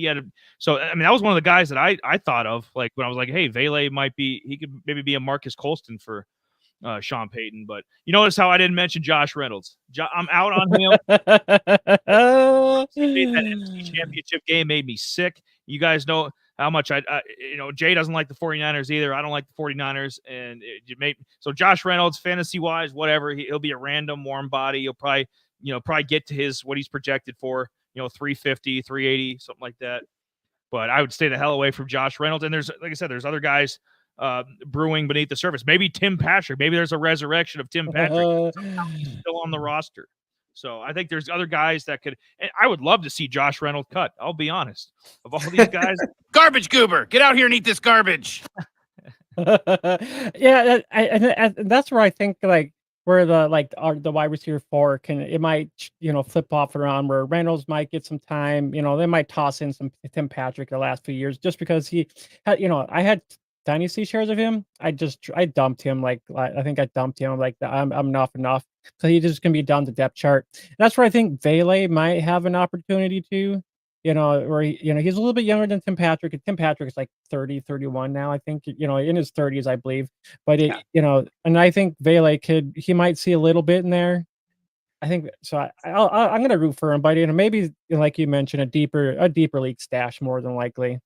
had so I mean that was one of the guys that I thought of like when I was like, hey, Vele he could maybe be a Marcus Colston for Sean Payton. But you notice how I didn't mention Josh Reynolds. I'm out on him. That NFC Championship game made me sick. You guys know how much Jay doesn't like the 49ers either. I don't like the 49ers, and so Josh Reynolds, fantasy wise, whatever, he'll be a random warm body. He'll probably get to what he's projected for, 350, 380, something like that. But I would stay the hell away from Josh Reynolds. And like I said, there's other guys brewing beneath the surface. Maybe Tim Patrick. Maybe there's a resurrection of Tim Patrick still on the roster. So I think there's other guys that could. And I would love to see Josh Reynolds cut. I'll be honest. Of all these guys, garbage goober, get out here and eat this garbage. Yeah, that's where I think like. Where the wide receiver 4 might flip off around where Reynolds might get some time. They might toss in some Tim Patrick the last few years just because he had I had dynasty shares of him. I dumped him I think I dumped him like I'm enough. So he's just gonna be down the depth chart. That's where I think Vele might have an opportunity to. Where he's a little bit younger than Tim Patrick. Tim Patrick is like 30, 31 now, I think, in his 30s, I believe. But and I think Vele he might see a little bit in there. I think so. I'm gonna root for him, but maybe like you mentioned, a deeper league stash more than likely.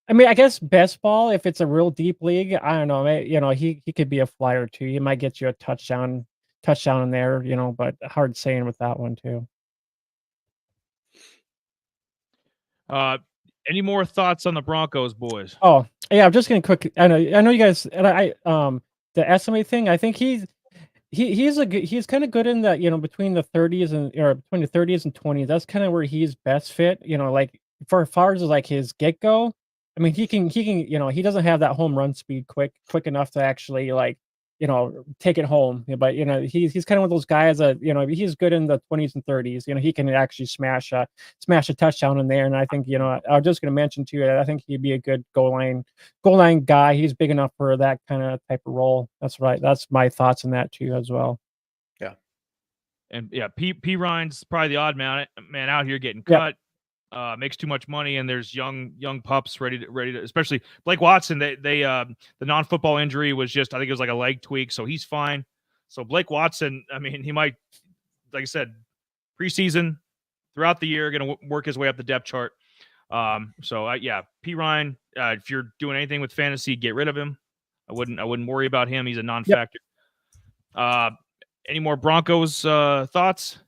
I mean, I guess best ball if it's a real deep league. I don't know. He could be a flyer too. He might get you a touchdown in there. But hard saying with that one too. Any more thoughts on the Broncos, boys? Oh, yeah, I'm just gonna quick. I know you guys, and the estimate thing. I think he's kind of good in that between the 30s and between the 30s and 20s. That's kind of where he's best fit. Like for as far as like his get go. I mean, he can he doesn't have that home run speed quick enough to actually like take it home. But he's kind of one of those guys that he's good in the 20s and 30s. He can actually smash a touchdown in there. And I think I was just going to mention too. I think he'd be a good goal line guy. He's big enough for that kind of type of role. That's right. That's my thoughts on that too as well. Yeah. And yeah, P Ryan's probably the odd man out here getting cut. Makes too much money, and there's young pups ready to, especially Blake Watson. They the non-football injury was just, I think it was like a leg tweak, so he's fine. So Blake Watson, I mean, he might, like I said, preseason throughout the year, going to work his way up the depth chart. P Ryan, if you're doing anything with fantasy, get rid of him. I wouldn't worry about him. He's a non-factor. Any more Broncos thoughts?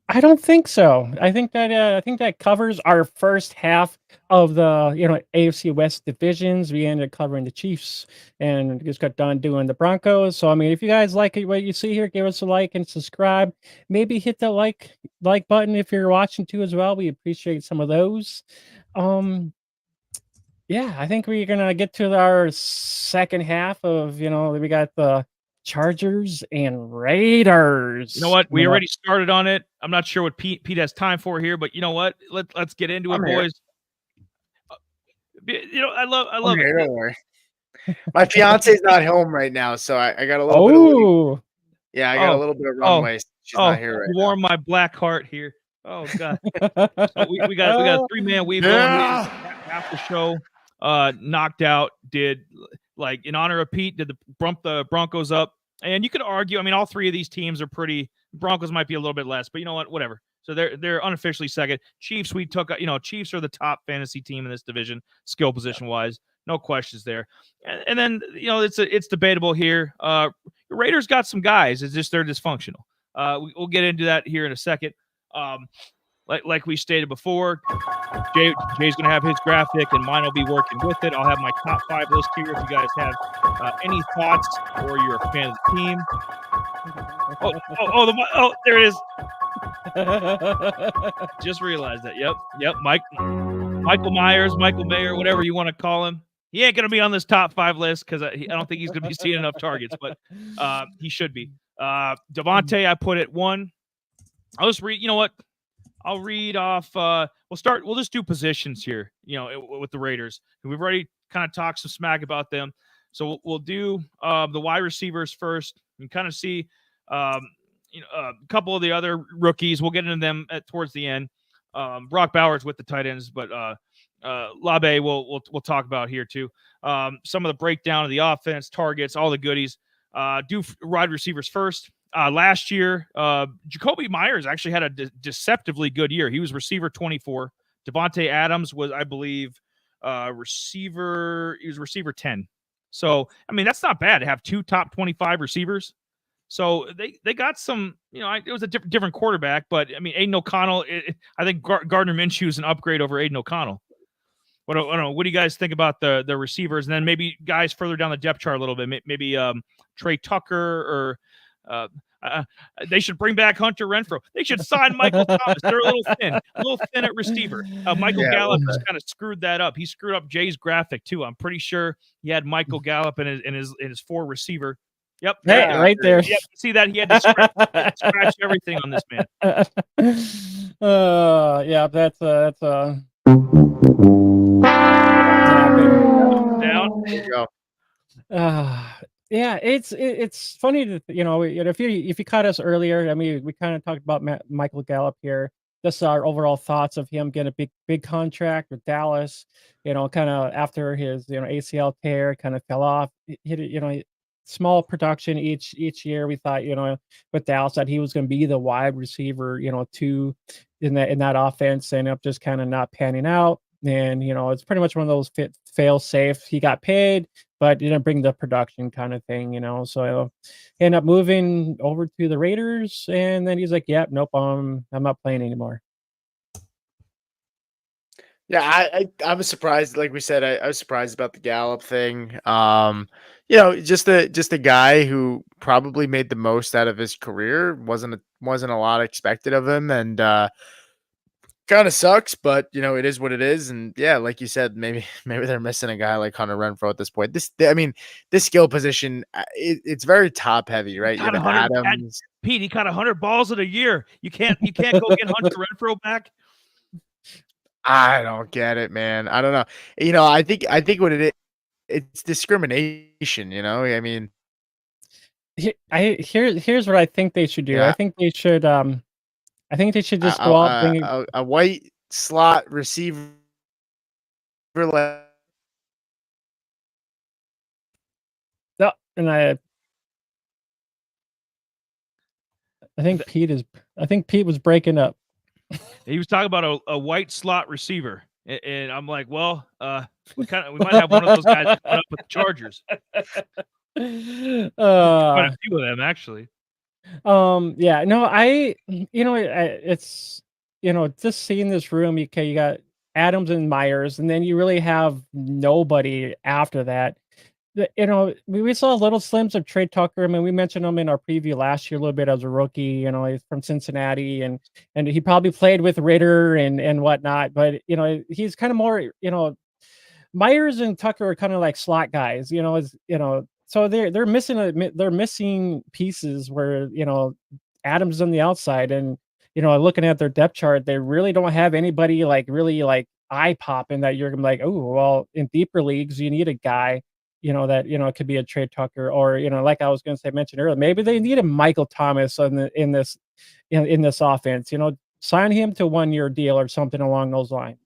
I don't think so. I think that covers our first half of the AFC West divisions. We ended up covering the Chiefs and just got done doing the Broncos. So I mean, if you guys like what you see here, give us a like and subscribe. Maybe hit the like button if you're watching too as well. We appreciate some of those. I think we're gonna get to our second half of we got the Chargers and Raiders. You know what? We already started on it. I'm not sure what Pete has time for here, but you know what? Let's get into it, boys. I love it. Don't worry. My fiance's not home right now, so I got a little bit of leave. Yeah, I got a little bit of runway. She's not here right you now. warm my black heart here. Oh God. So we got a 3-man weave going here. Half the show knocked out. Did like in honor of Pete, did bump the Broncos up. And you could argue, I mean, all three of these teams are pretty. Broncos might be a little bit less, but you know what? Whatever. So they're unofficially second. Chiefs, we took, Chiefs are the top fantasy team in this division, skill position wise. No questions there. And then, it's debatable here. Raiders got some guys. It's just they're dysfunctional. We'll get into that here in a second. Like we stated before, Jay's going to have his graphic and mine will be working with it. I'll have my top 5 list here if you guys have any thoughts or you're a fan of the team. There it is. Just realized that. Yep. Michael Myers, Michael Mayer, whatever you want to call him. He ain't going to be on this top 5 list because I don't think he's going to be seeing enough targets, but he should be. Devontae, I put at 1. I'll just read, you know what? I'll read off. We'll just do positions here, with the Raiders. We've already kind of talked some smack about them. So we'll do the wide receivers first and kind of see, a couple of the other rookies. We'll get into them towards the end. Brock Bowers with the tight ends, but Labe we'll talk about here too. Some of the breakdown of the offense, targets, all the goodies. Do wide receivers first. Last year, Jacoby Myers actually had a deceptively good year. He was receiver 24. Devontae Adams was, I believe, receiver. He was receiver 10. So, I mean, that's not bad to have 2 top 25 receivers. So they got some, it was a different quarterback, but I mean, Aiden O'Connell, I think Gardner Minshew is an upgrade over Aiden O'Connell. I don't know. What do you guys think about the receivers? And then maybe guys further down the depth chart a little bit, maybe Trey Tucker or they should bring back Hunter Renfrow. They should sign Michael Thomas. They're a little thin at receiver. Michael Gallup has kind of screwed that up. He screwed up Jay's graphic too. I'm pretty sure he had Michael Gallup in his 4 receiver. Yep. Hey, right there. Yep. See that? He had to scratch everything on this man. Yeah, that's down. There you go. Yeah, it's funny to if you caught us earlier. I mean, we kind of talked about Michael Gallup here. Just our overall thoughts of him getting a big contract with Dallas. Kind of after his ACL tear, kind of fell off. Hit small production each year. We thought with Dallas that he was going to be the wide receiver 2 in that offense, and up just kind of not panning out. And it's pretty much one of those fail safe. He got paid, but didn't bring the production kind of thing. So he ended up moving over to the Raiders, and then he's like, "Yep, nope, I'm not playing anymore." Yeah, I was surprised. Like we said, I was surprised about the Gallup thing. Just a guy who probably made the most out of his career. Wasn't a lot expected of him, and kind of sucks, but it is what it is. And yeah, like you said, maybe they're missing a guy like Hunter Renfrow at this point. This skill position, it's very top heavy, right? You have Adams. Pete, he caught 100 balls in a year. You can't go get Hunter Renfrow back. I don't get it, man. I don't know. I think what it is, it's discrimination. I mean, here's what I think they should do. Yeah. I think they should just go out bring a white slot receiver. And I think Pete was breaking up. He was talking about a white slot receiver, and I'm like, well, we might have one of those guys up with the Chargers. Quite a few of them, actually. Yeah, no, it's just seeing this room. You got Adams and Myers, and then you really have nobody after that. We saw little slims of Trey Tucker. I mean, we mentioned him in our preview last year a little bit as a rookie. He's from Cincinnati, and he probably played with Ritter and whatnot. But he's kind of more. Myers and Tucker are kind of like slot guys. So they're missing pieces where Adams on the outside, and looking at their depth chart, they really don't have anybody like really like eye popping that you're gonna be like, oh well, in deeper leagues you need a guy it could be a trade Tucker, or like I was going to say, mentioned earlier, maybe they need a Michael Thomas in this offense. Sign him to 1-year deal or something along those lines.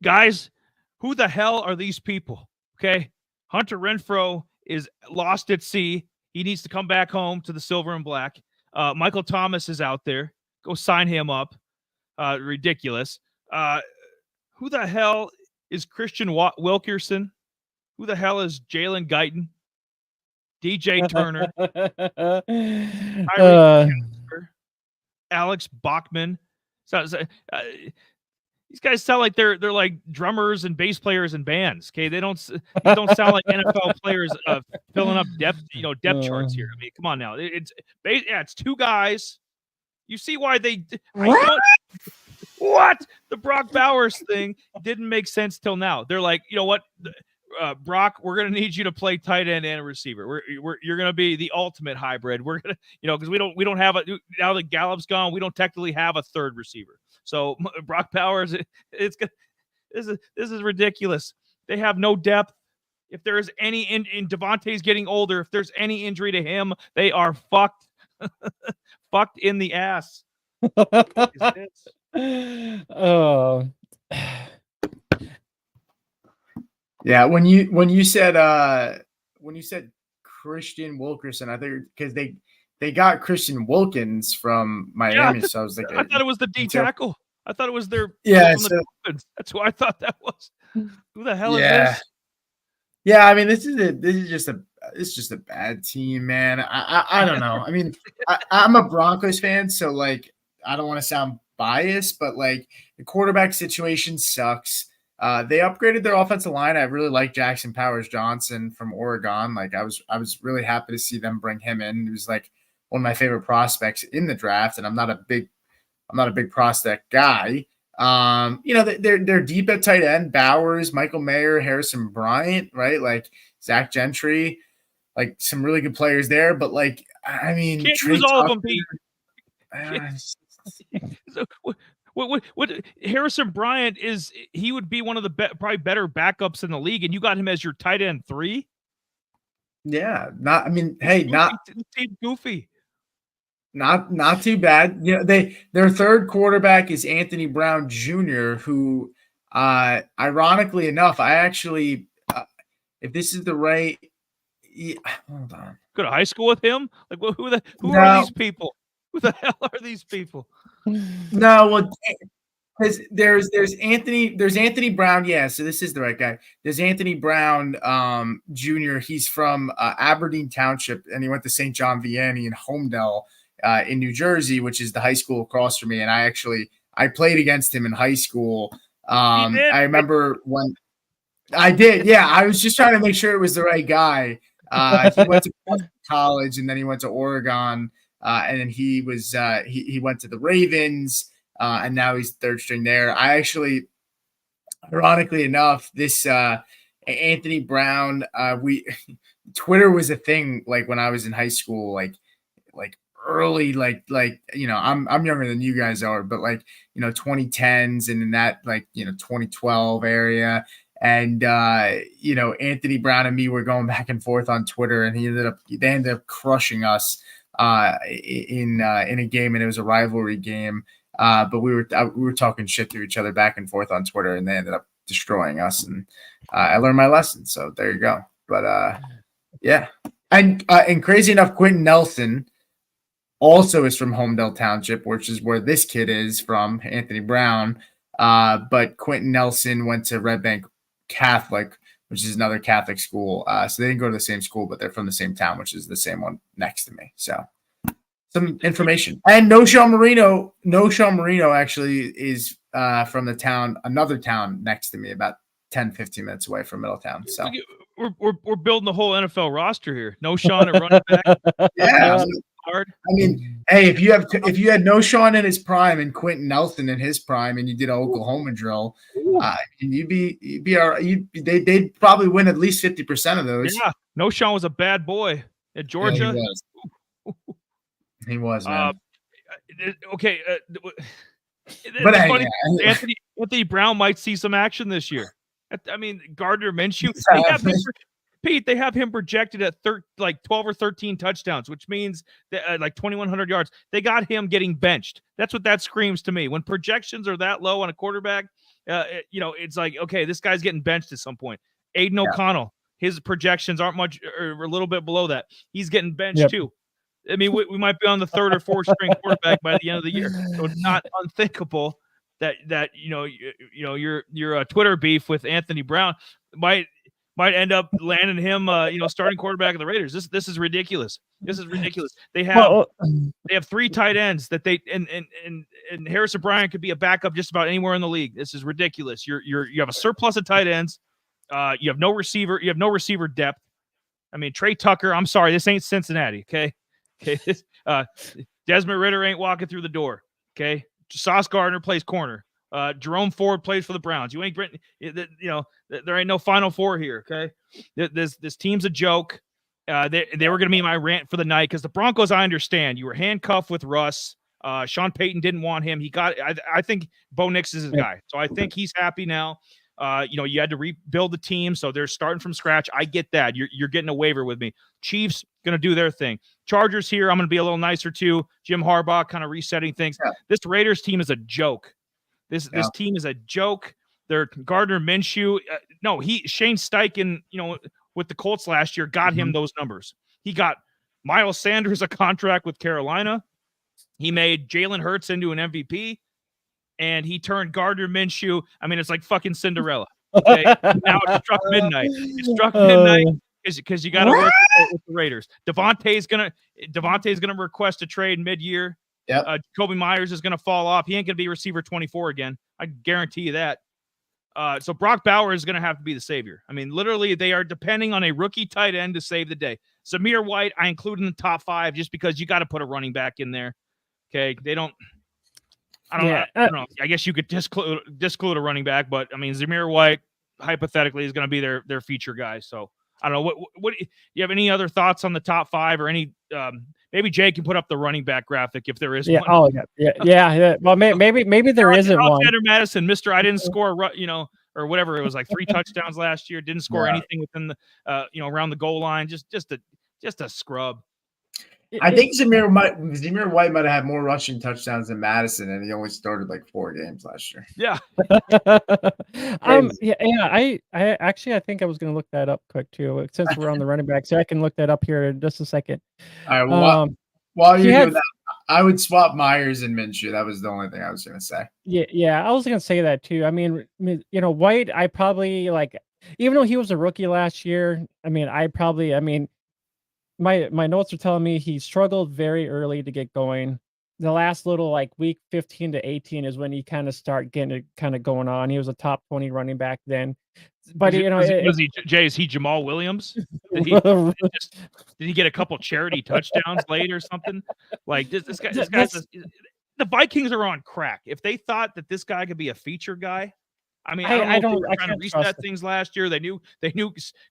Guys, who the hell are these people? Okay, Hunter Renfrow is lost at sea. He needs to come back home to the silver and black. Michael Thomas is out there. Go sign him up. Ridiculous. Who the hell is Christian Wilkerson? Who the hell is Jalen Guyton? DJ Turner? Alex Bachman. These guys sound like they're like drummers and bass players in bands. Okay, they don't sound like NFL players filling up depth charts here. I mean, come on now. It's two guys. You see why they what the Brock Bowers thing didn't make sense till now. They're like, you know what, Brock, we're gonna need you to play tight end and receiver. You're gonna be the ultimate hybrid. We're gonna, because we don't have now that Gallup's gone, we don't technically have a third receiver. So Brock Bowers, this is ridiculous. They have no depth. If there is any in Devontae's getting older, if there's any injury to him, they are fucked. Fucked in the ass. Oh. Yeah, when you said Christian Wilkerson, I think because they got Christian Wilkins from Miami, so I was like, I thought it was the D tackle. I thought it was their That's who I thought that was. Who the hell is this? Yeah, I mean, this is just a bad team, man. I don't know. I mean, I'm a Broncos fan, so like I don't want to sound biased, but like the quarterback situation sucks. They upgraded their offensive line. I really like Jackson Powers Johnson from Oregon. Like I was really happy to see them bring him in. He was like one of my favorite prospects in the draft, and I'm not a big prospect guy. They're deep at tight end. Bowers, Michael Mayer, Harrison Bryant, right? Like Zach Gentry, like some really good players there. But like, I mean, can't use all of them, Pete. What Harrison Bryant is? He would be one of the probably better backups in the league, and you got him as your tight end 3. Yeah, not. I mean, hey, not goofy. Not too bad. Their third quarterback is Anthony Brown Jr., who, ironically enough, I actually, if this is the right, hold on, go to high school with him. Like, who are these people? Who the hell are these people? No, well, because there's Anthony Brown. Yeah, so this is the right guy. There's Anthony Brown Jr. He's from Aberdeen Township, and he went to St. John Vianney in Homedale. In New Jersey, which is the high school across from me. And I played against him in high school. I remember when I did. Yeah. I was just trying to make sure it was the right guy. He went to college and then he went to Oregon. And then he was, he went to the Ravens and now he's third string there. I actually, ironically enough, this Anthony Brown, Twitter was a thing. Like when I was in high school, like early, I'm younger than you guys are, but 2010s and in that 2012 area. And Anthony Brown and me were going back and forth on Twitter, and they ended up crushing us in a game, and it was a rivalry game. But we were talking shit to each other back and forth on Twitter, and they ended up destroying us. And I learned my lesson. So there you go. But yeah, and crazy enough, Quentin Nelson also is from Homedale Township, which is where this kid is from, Anthony Brown. But Quentin Nelson went to Red Bank Catholic, which is another Catholic school. So they didn't go to the same school, but they're from the same town, which is the same one next to me. So some information. And No Sean Marino actually is from another town next to me, about 10, 15 minutes away from Middletown. So we're building the whole NFL roster here. No Sean at running back. Yeah. Hard. I mean, hey, if you had No Sean in his prime and Quentin Nelson in his prime, and you did an Oklahoma drill, and you'd be all right. They'd probably win at least 50% of those. Yeah, No Sean was a bad boy at Georgia. Yeah, he was, man. Okay, but funny. Anthony Brown might see some action this year. I mean, Gardner Minshew. Pete, they have him projected at 12 or 13 touchdowns, which means that, like 2,100 yards. They got him getting benched. That's what that screams to me. When projections are that low on a quarterback, it's like, okay, this guy's getting benched at some point. Aiden O'Connell, his projections aren't much or a little bit below that. He's getting benched too. I mean, we might be on the third or fourth string quarterback by the end of the year. So it's not unthinkable that your Twitter beef with Anthony Brown might end up landing him starting quarterback of the Raiders. This is ridiculous. This is ridiculous. They have 3 tight ends that they and Harrison Bryant could be a backup just about anywhere in the league. This is ridiculous. You have a surplus of tight ends. You have no receiver. You have no receiver depth. I mean, Trey Tucker. I'm sorry, this ain't Cincinnati. Okay. Desmond Ridder ain't walking through the door. Okay. Sauce Gardner plays corner. Jerome Ford plays for the Browns. You ain't, there ain't no Final Four here. Okay. This team's a joke. They were going to be my rant for the night because the Broncos, I understand. You were handcuffed with Russ. Sean Payton didn't want him. I think Bo Nix is his guy. So I think he's happy now. You had to rebuild the team, so they're starting from scratch. I get that. You're getting a waiver with me. Chiefs going to do their thing. Chargers here, I'm going to be a little nicer too. Jim Harbaugh kind of resetting things. Yeah. This Raiders team is a joke. This team is a joke. They're Gardner Minshew. Shane Steichen, with the Colts last year, got him those numbers. He got Miles Sanders a contract with Carolina. He made Jalen Hurts into an MVP. And he turned Gardner Minshew. I mean, it's like fucking Cinderella. Okay? Now it struck midnight. It struck midnight because you got to work with the Raiders. Devontae's gonna request a trade mid-year. Yeah. Kobe Myers is gonna fall off. He ain't gonna be receiver 24 again. I guarantee you that. So Brock Bauer is gonna have to be the savior. I mean, literally, they are depending on a rookie tight end to save the day. Zamir White, I include in the top 5 just because you got to put a running back in there. Okay, they don't. I don't know. I guess you could disclude a running back, but I mean, Zamir White hypothetically is going to be their feature guy. So I don't know. What you have any other thoughts on the top 5 or any? Maybe Jay can put up the running back graphic if there is one. Oh yeah. Well, maybe there isn't one. Alexander Madison, Mr. I didn't score. Or whatever it was, like 3 touchdowns last year. Didn't score anything within the around the goal line. Just a scrub. I think Zamir White might have had more rushing touchdowns than Madison, and he only started like 4 games last year. Yeah. I actually think I was going to look that up quick too, since we're on the running back, so I can look that up here in just a second. All right. While you're doing that, I would swap Myers and Minshew. That was the only thing I was going to say. Yeah, I was going to say that too. I mean, White, I probably even though he was a rookie last year. I mean, My notes are telling me he struggled very early to get going. The last little week 15 to 18 is when he kind of start getting it kind of going on. He was a top 20 running back then. But is he Jamal Williams? Did he get a couple charity touchdowns late or something? Like this guy the Vikings are on crack. If they thought that this guy could be a feature guy, I mean, I don't know if they were trying to reset things last year. They knew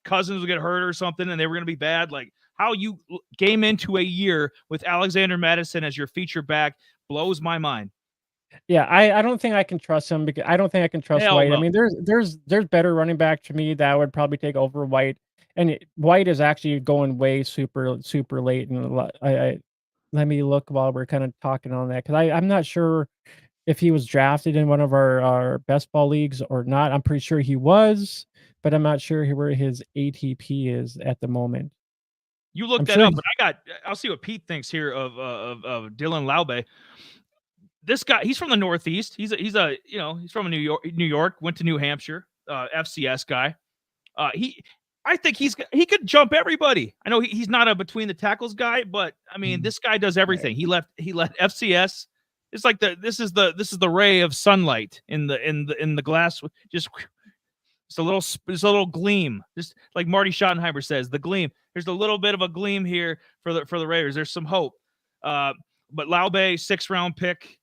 Cousins would get hurt or something and they were going to be bad. Like, how you came into a year with Alexander Madison as your feature back blows my mind. Yeah, I don't think I can trust him because I don't think I can trust White. No. I mean, there's better running back to me that would probably take over White, and White is actually going way super late. And let me look while we're kind of talking on that because I'm not sure if he was drafted in one of our best ball leagues or not. I'm pretty sure he was, but I'm not sure where his ATP is at the moment. You look that up, but I'll see what Pete thinks here of Dylan Laube. This guy, he's from the Northeast. He's from New York, went to New Hampshire, FCS guy. I think he could jump everybody. I know he's not a between the tackles guy, but I mean, this guy does everything. He left FCS. It's like this is the ray of sunlight in the glass. Just it's a little gleam. Just like Marty Schottenheimer says, the gleam. There's a little bit of a gleam here for the Raiders. There's some hope. But Laube, 6th round pick,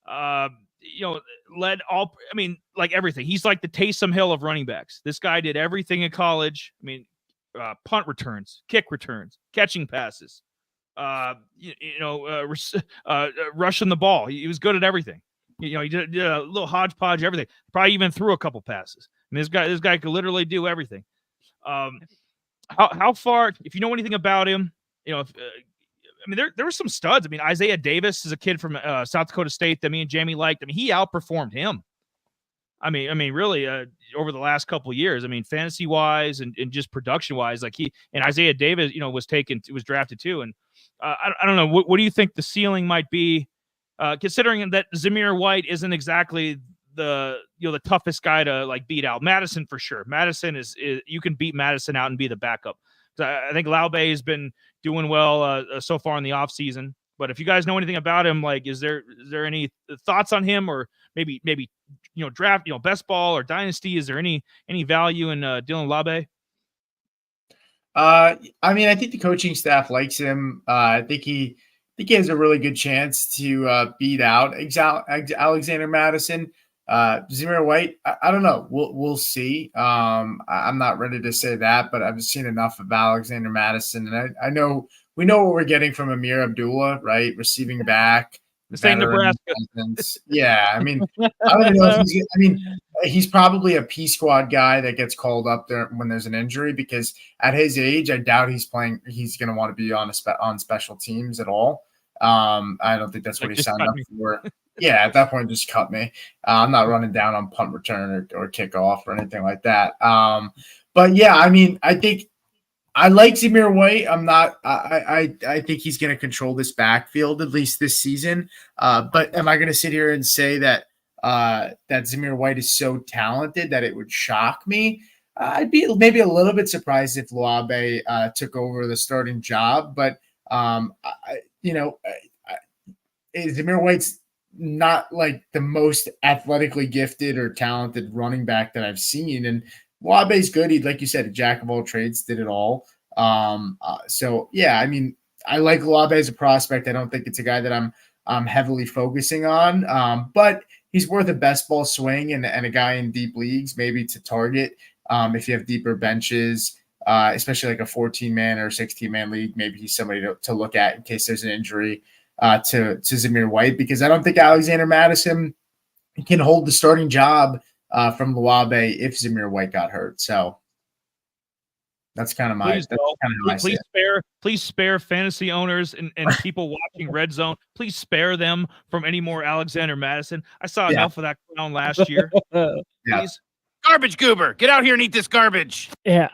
led all. I mean, like everything. He's like the Taysom Hill of running backs. This guy did everything in college. I mean, punt returns, kick returns, catching passes, rushing the ball. He was good at everything. He did a little hodgepodge of everything. Probably even threw a couple passes. I mean, this guy could literally do everything. how far, if you know anything about him, if, I mean, there were some studs. I mean, Isaiah Davis is a kid from South Dakota State that me and Jamie liked. I mean, he outperformed him. I mean, really, over the last couple of years. I mean, fantasy wise and just production wise, like Isaiah Davis, was drafted too. And I don't know, what do you think the ceiling might be, considering that Zamir White isn't exactly the toughest guy to like beat out. Madison for sure. Madison is you can beat Madison out and be the backup. So I think Laube has been doing well so far in the offseason. But if you guys know anything about him, like, is there any thoughts on him, or maybe draft, best ball or dynasty? Is there any value in Dylan Laube? I mean, I think the coaching staff likes him. I think he has a really good chance to beat out Alexander Madison. Zamir White, I don't know. We'll see. I'm not ready to say that, but I've seen enough of Alexander Madison, and I know we know what we're getting from Amir Abdullah, right? Receiving back. The same Nebraska. Yeah, I mean, I don't even know if he's probably a P squad guy that gets called up there when there's an injury, because at his age, I doubt he's going to want to be on special teams at all. I don't think that's what he signed up for. Yeah, at that point, just cut me. I'm not running down on punt return or kickoff or anything like that. But yeah, I mean, I think I like Zamir White. I think he's going to control this backfield at least this season. But am I going to sit here and say that Zamir White is so talented that it would shock me? I'd be maybe a little bit surprised if Laube took over the starting job. But Zamir White's not like the most athletically gifted or talented running back that I've seen, and Labe's good. He'd, like you said, a jack of all trades, did it all. So yeah, I mean, I like Labe as a prospect. I don't think it's a guy that I'm heavily focusing on, but he's worth a best ball swing and a guy in deep leagues maybe to target if you have deeper benches, especially like a 14-man or 16-man league. Maybe he's somebody to look at in case there's an injury to Zamir White, because I don't think Alexander Madison can hold the starting job from Laube if Zamir White got hurt. So that's kind of my please spare fantasy owners and people watching Red Zone. Please spare them from any more Alexander Madison. I saw enough of that clown last year. Please. Garbage goober, get out here and eat this garbage. Yeah,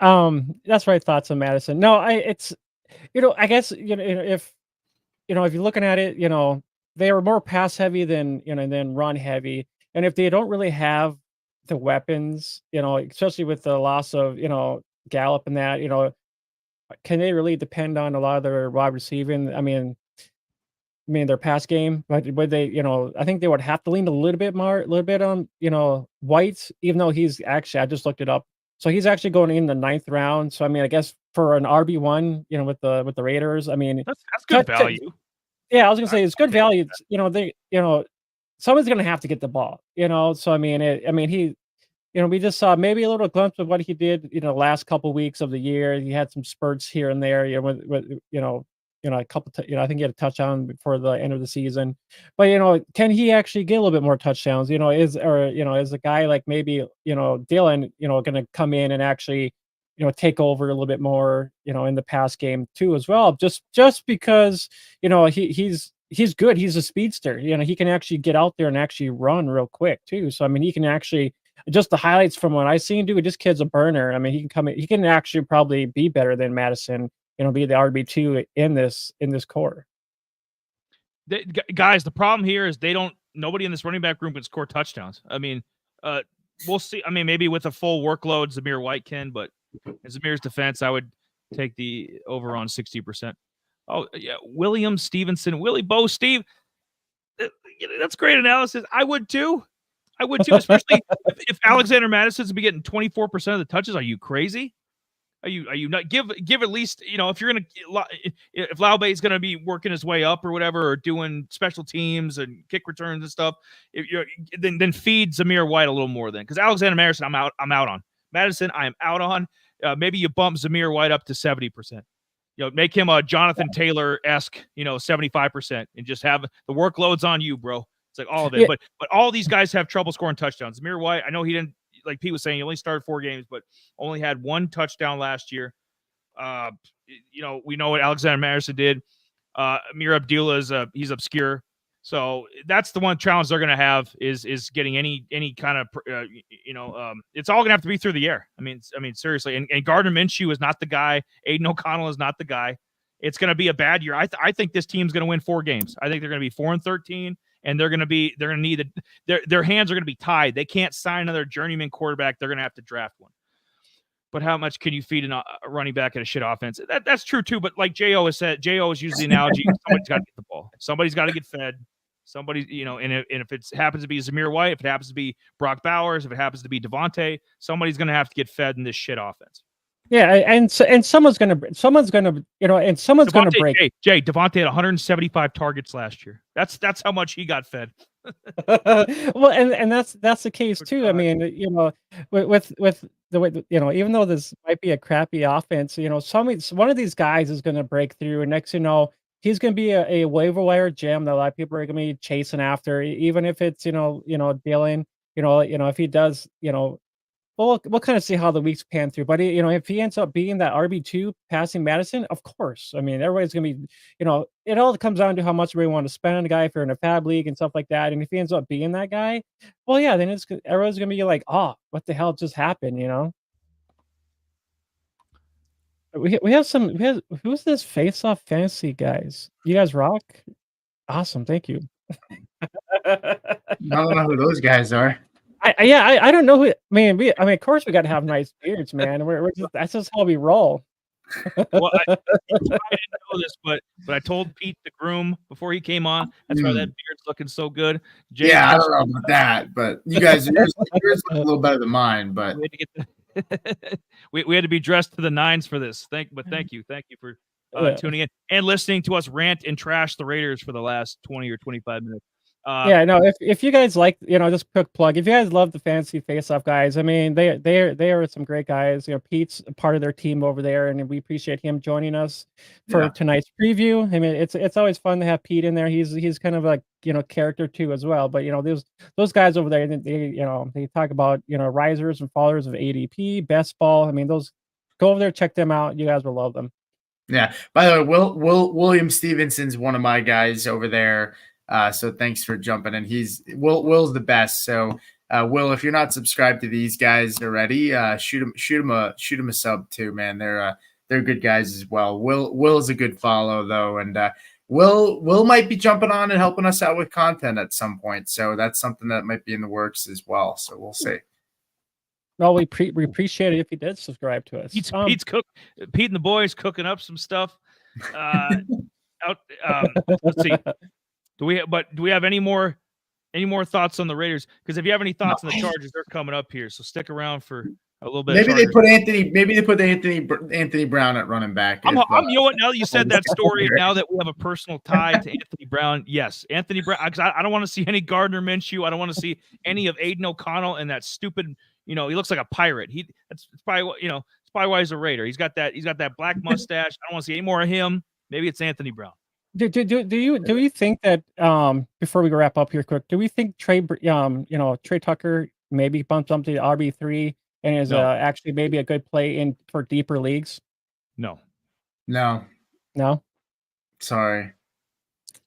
that's my thoughts on Madison. No, I guess if you're looking at it, they are more pass heavy than run heavy. And if they don't really have the weapons, especially with the loss of, Gallup and that, can they really depend on a lot of their wide receiving? I mean, their pass game, but would they, I think they would have to lean a little bit on, White, even though he's actually, I just looked it up. So he's actually going in the 9th round. So, I mean, I guess for an RB1, with the Raiders, I mean, that's good value. Yeah, I was gonna say it's good value. Someone's gonna have to get the ball, So I mean, he, we just saw maybe a little glimpse of what he did, last couple weeks of the year. He had some spurts here and there, with a couple. I think he had a touchdown before the end of the season. But can he actually get a little bit more touchdowns? Is a guy like maybe Dylan, going to come in and actually take over a little bit more, in the pass game too as well. Just because he's good. He's a speedster. He can actually get out there and actually run real quick too. So I mean, he can actually, just the highlights from what I've seen, dude, this kid's a burner. I mean, he can come in, he can actually probably be better than Madison. Be the RB2 in this core. Guys, the problem here is nobody in this running back room can score touchdowns. I mean, we'll see. I mean, maybe with a full workload, Zamir White can, but in Zamir's defense, I would take the over on 60%. Oh, yeah. William Stevenson, Willie Bo, Steve. That's great analysis. I would too, especially if Alexander Madison's be getting 24% of the touches. Are you crazy? Are you not give at least, if you're if Laube is going to be working his way up or whatever, or doing special teams and kick returns and stuff, then feed Zamir White a little more then, because Alexander Madison, I'm out on. Madison, I am out on. Maybe you bump Zamir White up to 70%. Make him a Jonathan Taylor-esque, 75%, and just have the workloads on you, bro. It's like all of it. Yeah. But all these guys have trouble scoring touchdowns. Zamir White, I know he didn't, like Pete was saying, he only started 4 games, but only had 1 touchdown last year. we know what Alexander Madison did. Amir Abdullah he's obscure. So that's the one challenge they're going to have is getting any kind of it's all going to have to be through the air. I mean seriously, and Gardner Minshew is not the guy. Aiden O'Connell is not the guy. It's going to be a bad year. I think this team's going to win 4 games. I think they're going to be 4-13, and they're going to need their hands are going to be tied. They can't sign another journeyman quarterback. They're going to have to draft one. But how much can you feed a running back at a shit offense? That's true too. But like Jo has said, Jo has used the analogy: somebody's got to get the ball. Somebody's got to get fed. Somebody, and if it happens to be Zamir White, if it happens to be Brock Bowers, if it happens to be Devontae, somebody's going to have to get fed in this shit offense. Yeah, and someone's gonna break. Jay Devontae had 175 targets last year. That's how much he got fed. Well, and that's the case too. I mean, with the way even though this might be a crappy offense, one of these guys is going to break through, and next he's going to be a waiver wire gem that a lot of people are going to be chasing after, even if it's Dylan. If he does, we'll kind of see how the weeks pan through. But if he ends up being that RB2 passing Madison, of course. I mean, everybody's gonna be, it all comes down to how much we want to spend on a guy if you're in a fab league and stuff like that. And if he ends up being that guy, well, yeah, then everyone's gonna be like, oh, what the hell just happened? We have who's this face-off fantasy guys? You guys rock. Awesome, thank you. I don't know who those guys are. I don't know who. Of course we got to have nice beards, man. That's just how we roll. Well, I didn't know this, but I told Pete the groom before he came on. That's why that beard's looking so good. Jay, I don't know about that, but you guys, yours look a little better than mine. But we had to be dressed to the nines for this. Thank you for tuning in and listening to us rant and trash the Raiders for the last 20 or 25 minutes. If you guys like, just quick plug, if you guys love the fantasy face-off guys, I mean, they are some great guys. Pete's a part of their team over there, and we appreciate him joining us for tonight's preview. I mean, it's always fun to have Pete in there. He's kind of like character too as well. But those guys over there, they talk about risers and fallers of ADP, best ball. I mean, those, go over there, check them out. You guys will love them. Yeah. By the way, William Stevenson's one of my guys over there. So thanks for jumping in. Will's the best. So Will, if you're not subscribed to these guys already, shoot him a sub too, man. They're good guys as well. Will's a good follow though, and Will might be jumping on and helping us out with content at some point. So that's something that might be in the works as well. So we'll see. Well, we appreciate it if he did subscribe to us. Pete and the boys cooking up some stuff. Let's see. Do we have any more thoughts on the Raiders? Because if you have any thoughts on the Chargers, they're coming up here. So stick around for a little bit. Maybe they put Anthony Brown at running back. You know what? Now that you said that story, now that we have a personal tie to Anthony Brown, yes, Anthony Brown. Because I don't want to see any Gardner Minshew. I don't want to see any of Aiden O'Connell and that stupid. He looks like a pirate. It's probably it's probably why he's a Raider. He's got that black mustache. I don't want to see any more of him. Maybe it's Anthony Brown. Do you think that before we wrap up here quick, do we think Trey Tucker maybe bumps up to RB3 and is actually maybe a good play for deeper leagues? No. Sorry,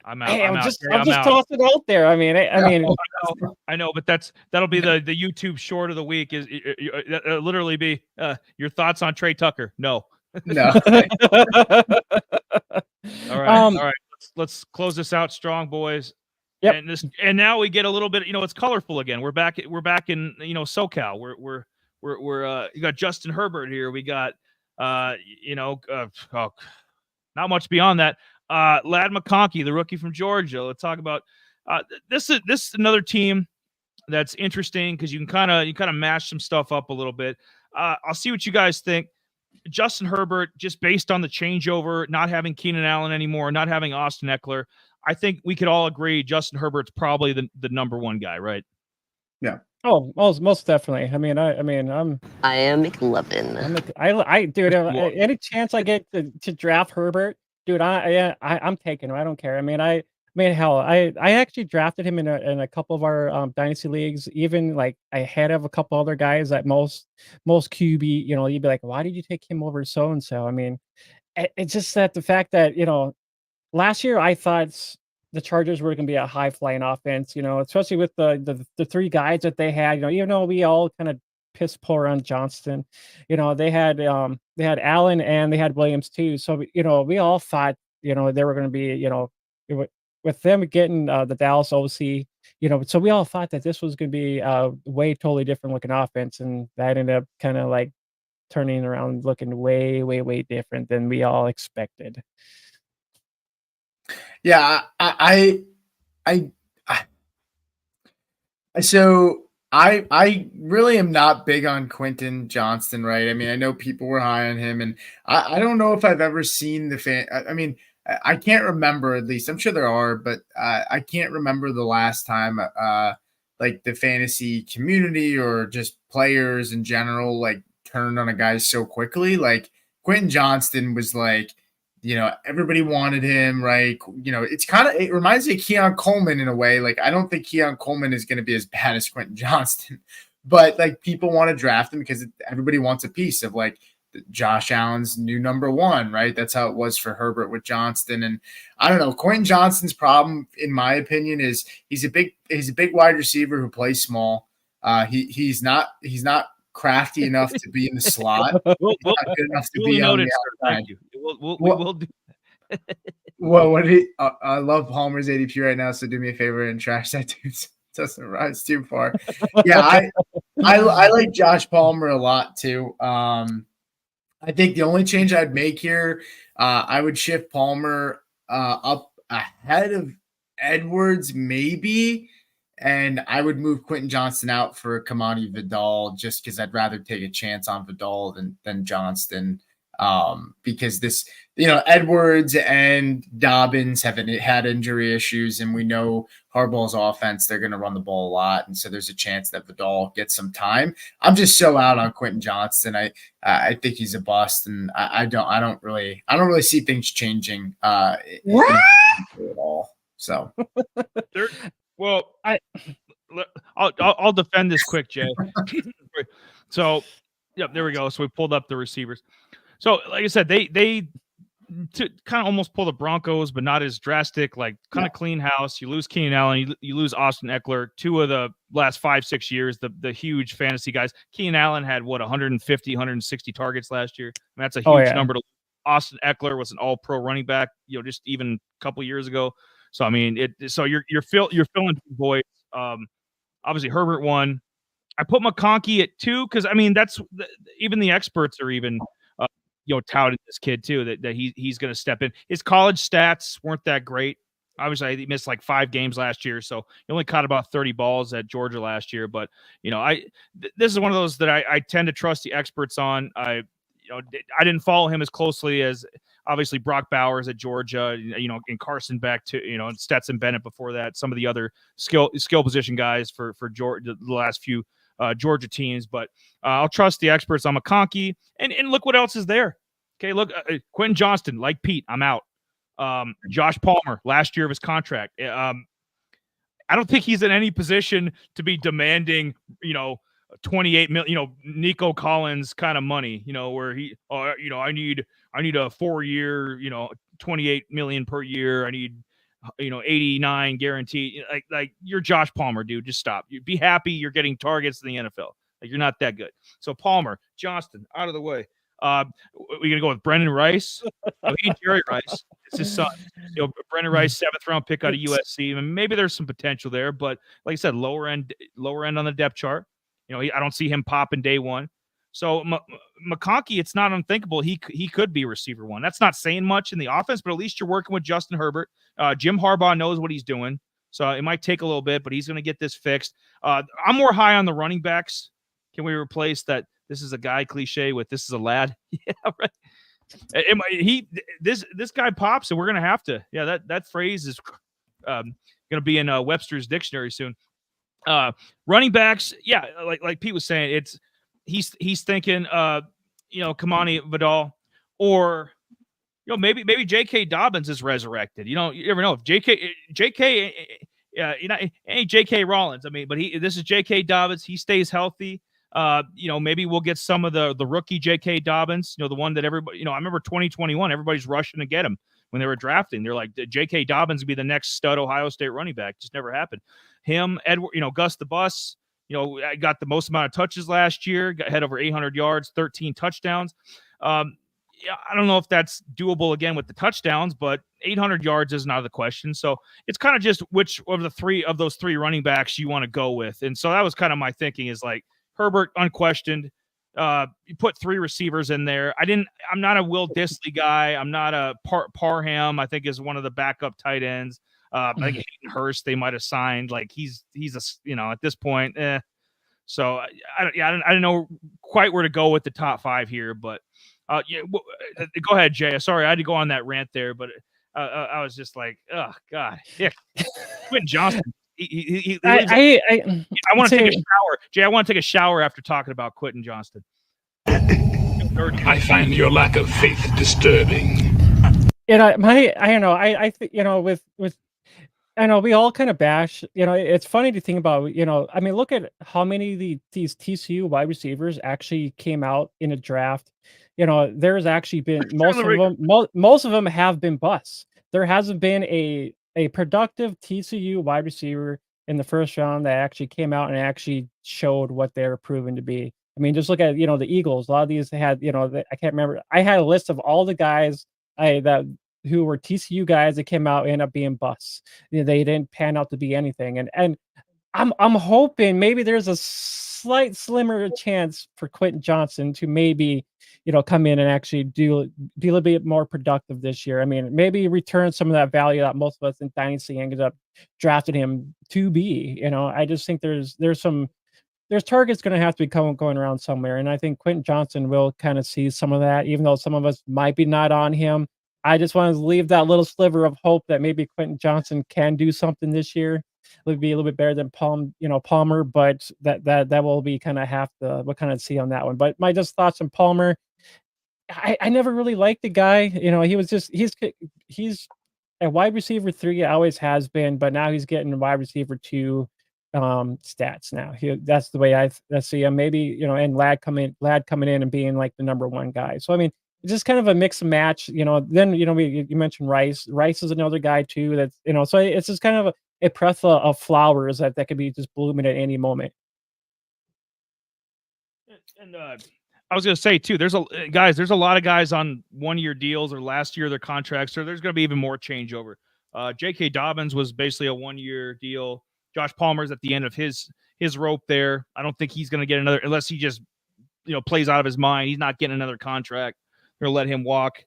I'm out. Hey, I'm just out. tossing it out there. I mean, I know, but that'll be the YouTube short of the week. Is literally be your thoughts on Trey Tucker? No. All right. Let's close this out strong, boys. Yep. And now we get a little bit. It's colorful again. We're back in SoCal. We're you got Justin Herbert here. We got not much beyond that. Ladd McConkey, the rookie from Georgia. Let's talk about this is another team that's interesting because you kind of mash some stuff up a little bit. I'll see what you guys think. Justin Herbert, just based on the changeover, not having Keenan Allen anymore, not having Austin Eckler, I think we could all agree Justin Herbert's probably the number one guy, right? Yeah. Oh, most definitely. I am McLovin. Dude, any chance I get to draft Herbert, dude, I'm taking him. I don't care. I mean, mean, hell, I actually drafted him in a couple of our dynasty leagues, even like ahead of a couple other guys that most QB, you'd be like, why did you take him over so and so? I mean, it's just that the fact that last year I thought the Chargers were going to be a high flying offense, especially with the three guys that they had. Even though we all kind of piss poor on Johnston, they had Allen and they had Williams too. So we all thought they were going to be with them getting the Dallas OC, so we all thought that this was going to be a way totally different looking offense, and that ended up kind of like turning around looking way, way, way different than we all expected. Yeah, so I really am not big on Quentin Johnston, right? I mean, I know people were high on him, and I don't know if I've ever seen the fan. I mean, I can't remember, at least I'm sure there are, but I can't remember the last time like the fantasy community or just players in general like turned on a guy so quickly. Like Quentin Johnston was like, everybody wanted him, right? It reminds me of Keon Coleman in a way. Like, I don't think Keon Coleman is going to be as bad as Quentin Johnston, but like people want to draft him because everybody wants a piece of like Josh Allen's new number one, right? That's how it was for Herbert with Johnston. And I don't know, Quentin Johnston's problem, in my opinion, is he's a big wide receiver who plays small. He's not crafty enough to be in the slot. We'll Not good enough to be on noted, the sir. outside. Thank you. We will do. Well, I love Palmer's ADP right now, so do me a favor and trash that dude. Doesn't rise too far. Yeah, I like Josh Palmer a lot too. I think the only change I'd make here, I would shift Palmer up ahead of Edwards, maybe, and I would move Quentin Johnston out for Kamani Vidal just because I'd rather take a chance on Vidal than Johnston. Because this, Edwards and Dobbins have had injury issues, and we know Harbaugh's offense, they're going to run the ball a lot. And so there's a chance that Vidal gets some time. I'm just so out on Quentin Johnston. I think he's a bust, and I don't really see things changing at all. So, well, I'll defend this quick, Jay. So, yep, there we go. So we pulled up the receivers. So, like I said, they kind of almost pull the Broncos, but not as drastic. Like kind of clean house. You lose Keenan Allen, you lose Austin Eckler. Two of the last 5-6 years, the huge fantasy guys. Keenan Allen had 150, 160 targets last year. I mean, that's a huge number. Austin Eckler was an All-Pro running back, just even a couple years ago. So I mean, So you're filling voids. Obviously Herbert won. I put McConkey at 2 because I mean even the experts are even. Touted this kid too that he's going to step in. His college stats weren't that great. Obviously, he missed like 5 games last year, so he only caught about 30 balls at Georgia last year. But this is one of those that I tend to trust the experts on. I didn't follow him as closely as obviously Brock Bowers at Georgia, and Carson Beck to and Stetson Bennett before that. Some of the other skill position guys for Georgia the last few. Georgia teams, but I'll trust the experts on McConkey. And look what else is there. Okay, look, Quentin Johnston, like Pete, I'm out. Josh Palmer, last year of his contract. I don't think he's in any position to be demanding, 28 million, Nico Collins kind of money, where I need a 4-year, 28 million per year. I need 89 guaranteed. Like you're Josh Palmer, dude. Just stop. You be happy you're getting targets in the NFL. Like you're not that good. So Palmer, Johnston, out of the way. We're gonna go with Brendan Rice. He and Jerry Rice. It's his son. Brendan Rice, 7th round pick out of USC. And maybe there's some potential there, but like I said, lower end on the depth chart. I don't see him popping day one. So McConkey, it's not unthinkable. He could be receiver 1. That's not saying much in the offense, but at least you're working with Justin Herbert. Jim Harbaugh knows what he's doing. So it might take a little bit, but he's going to get this fixed. I'm more high on the running backs. Can we replace that? This is a guy cliche with this is a lad. Yeah, right. This guy pops, and we're going to have to. Yeah, that phrase is going to be in Webster's dictionary soon. Running backs, yeah, like Pete was saying, he's thinking, Kamani Vidal or maybe J.K. Dobbins is resurrected. You never know if J.K. Ain't J.K. Rollins. I mean, but this is J.K. Dobbins. He stays healthy. Maybe we'll get some of the rookie J.K. Dobbins. The one that everybody. I remember 2021. Everybody's rushing to get him when they were drafting. They're like, J.K. Dobbins would be the next stud Ohio State running back. Just never happened. Him, Edward. Gus the Bus. I got the most amount of touches last year. Had over 800 yards, 13 touchdowns. I don't know if that's doable again with the touchdowns, but 800 yards is not the question. So it's kind of just which of those three running backs you want to go with. And so that was kind of my thinking is like Herbert, unquestioned. You put three receivers in there. I'm not a Will Dissly guy. I'm not a Parham, I think is one of the backup tight ends. I think Hayden Hurst, they might have signed. Like he's at this point, So I don't know quite where to go with the top five here, but go ahead, Jay. Sorry, I had to go on that rant there, but I was just like, oh God, yeah. Quentin Johnston. I want to take a shower, Jay. I want to take a shower after talking about Quentin Johnston. I find your lack of faith disturbing. I don't know. I think with. I know we all kind of bash, it's funny to think about, I mean, look at how many of these TCU wide receivers actually came out in a draft. There's actually been most of them have been busts. There hasn't been a productive TCU wide receiver in the first round that actually came out and actually showed what they're proven to be. I mean, just look at, the Eagles. A lot of these had, I can't remember. I had a list of all the guys who were TCU guys that came out and ended up being busts. They didn't pan out to be anything. And I'm hoping maybe there's a slight slimmer chance for Quentin Johnston to maybe, come in and actually be a little bit more productive this year. I mean, maybe return some of that value that most of us in Dynasty ended up drafting him to be. I just think there's targets going to have to be going around somewhere. And I think Quentin Johnston will kind of see some of that, even though some of us might be not on him. I just want to leave that little sliver of hope that maybe Quentin Johnston can do something this year. It would be a little bit better than Palmer, but that will be kind of we'll kind of see on that one. But my just thoughts on Palmer, I never really liked the guy. He was he's a wide receiver 3, always has been, but now he's getting wide receiver 2 stats now. That's the way I see him. Maybe, and Ladd coming in and being like the number 1 guy. So I mean, it's just kind of a mix and match, then, you mentioned Rice. Rice is another guy too. That's, so it's just kind of a plethora of flowers that could be just blooming at any moment. And I was going to say too, there's a lot of guys on 1-year deals or last year, their contracts, so there's going to be even more changeover. J.K. Dobbins was basically a 1-year deal. Josh Palmer's at the end of his rope there. I don't think he's going to get another, unless he just, plays out of his mind. He's not getting another contract. They're going to let him walk.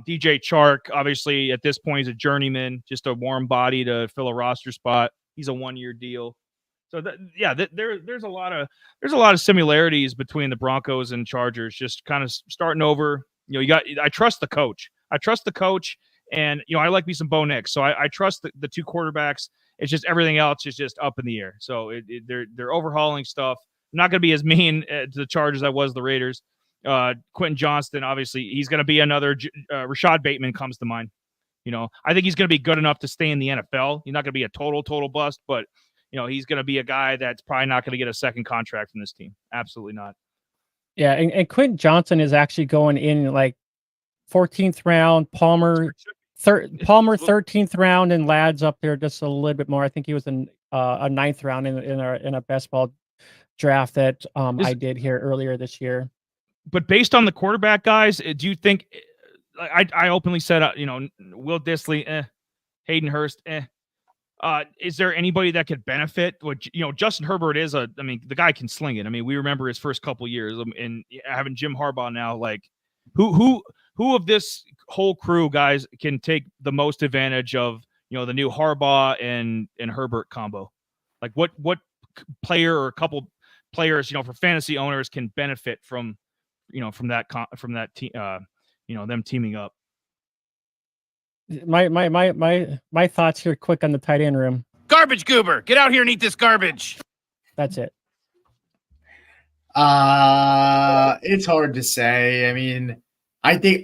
DJ Chark, obviously, at this point, is a journeyman, just a warm body to fill a roster spot. He's a 1-year deal. So, there's a lot of similarities between the Broncos and Chargers, just kind of starting over. I trust the coach. And, I like me some Bo Nix. So I trust the 2 quarterbacks. It's just everything else is just up in the air. So they're overhauling stuff. I'm not going to be as mean to the Chargers as I was the Raiders. Quentin Johnston, obviously, he's going to be another Rashad Bateman comes to mind. I think he's going to be good enough to stay in the NFL. He's not going to be a total bust, but he's going to be a guy that's probably not going to get a second contract from this team. Absolutely not. Yeah, and Quentin Johnston is actually going in like 14th round. Palmer 13th round, and Ladd's up there just a little bit more. I think he was in a 9th round in a best ball draft that I did here earlier this year. But based on the quarterback guys, do you think? I openly said, Will Dissly, Hayden Hurst, is there anybody that could benefit? Justin Herbert is the guy can sling it. I mean, we remember his first couple years, and having Jim Harbaugh now, like, who of this whole crew, guys, can take the most advantage of the new Harbaugh and Herbert combo? Like, what player or a couple players, for fantasy owners can benefit from them teaming up? My thoughts here quick on the tight end room. Garbage goober, get out here and eat this garbage. That's it. It's hard to say. I mean, I think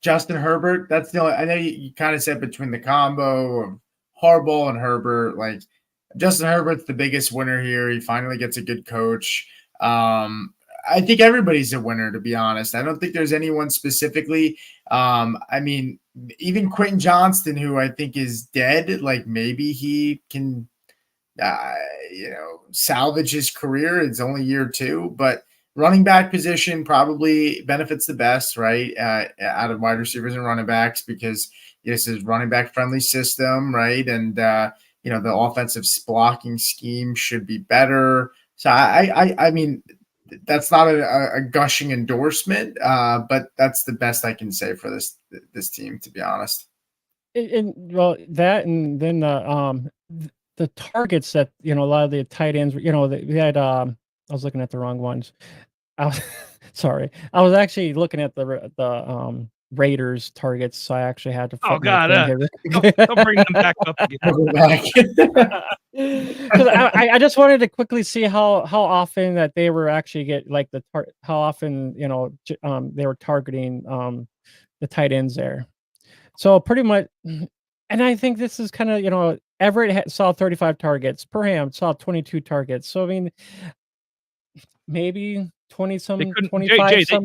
Justin Herbert. That's the only. I know you kind of said between the combo of Harbaugh and Herbert. Like Justin Herbert's the biggest winner here. He finally gets a good coach. I think everybody's a winner, to be honest. I don't think there's anyone specifically. I mean, even Quentin Johnston, who I think is dead. Like maybe he can, salvage his career. It's only year 2, but running back position probably benefits the best, right? Out of wide receivers and running backs, because this is running back friendly system, right? And the offensive blocking scheme should be better. So I mean, that's not a gushing endorsement, but that's the best I can say for this team, to be honest. Well, that, and then the targets that a lot of the tight ends, we had. I was looking at the wrong ones. I was sorry. I was actually looking at the Raiders targets, so I actually had to. Oh flip my God! thing Don't bring them back up again. Because I just wanted to quickly see how often that they were actually how often they were targeting the tight ends there. So pretty much, and I think this is kind of Everett saw 35 targets. Perham saw 22 targets. So I mean, maybe 25 some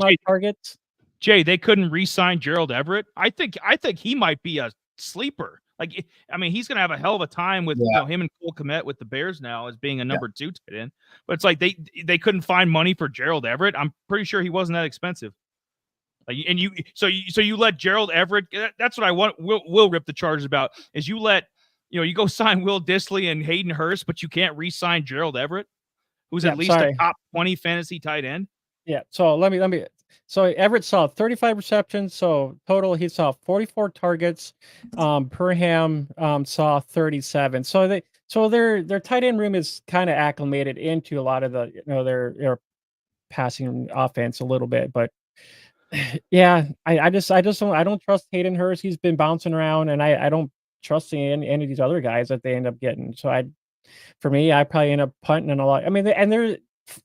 odd targets. Jay, they couldn't re-sign Gerald Everett. I think he might be a sleeper. Like, I mean, he's going to have a hell of a time with him and Cole Kmet with the Bears now as being a number 2 tight end. But it's like they couldn't find money for Gerald Everett. I'm pretty sure he wasn't that expensive. Like, and you let Gerald Everett. That's what I want. We'll rip the Chargers about is you let you go sign Will Dissly and Hayden Hurst, but you can't re-sign Gerald Everett, who's at least a top 20 fantasy tight end. Yeah. So let me. So Everett saw 35 receptions. So total, he saw 44 targets. Perham saw 37. So their tight end room is kind of acclimated into a lot of the their passing offense a little bit, but yeah, I don't trust Hayden Hurst. He's been bouncing around, and I don't trust any of these other guys that they end up getting. So I probably end up punting a lot. I mean,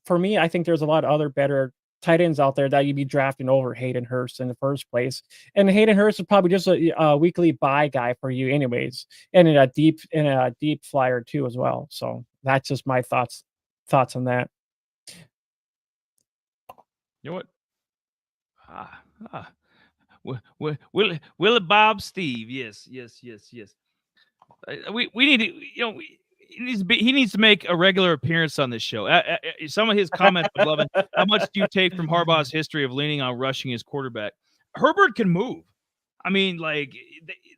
for me, I think there's a lot of other better tight ends out there that you'd be drafting over Hayden Hurst in the first place. And Hayden Hurst is probably just a weekly buy guy for you anyways, and in a deep flyer too as well. So that's just my thoughts on that. You know what? Will Bob Steve? Yes. We need to, he needs to make a regular appearance on this show. Some of his comments, I'm loving. How much do you take from Harbaugh's history of leaning on rushing his quarterback? Herbert can move. I mean, like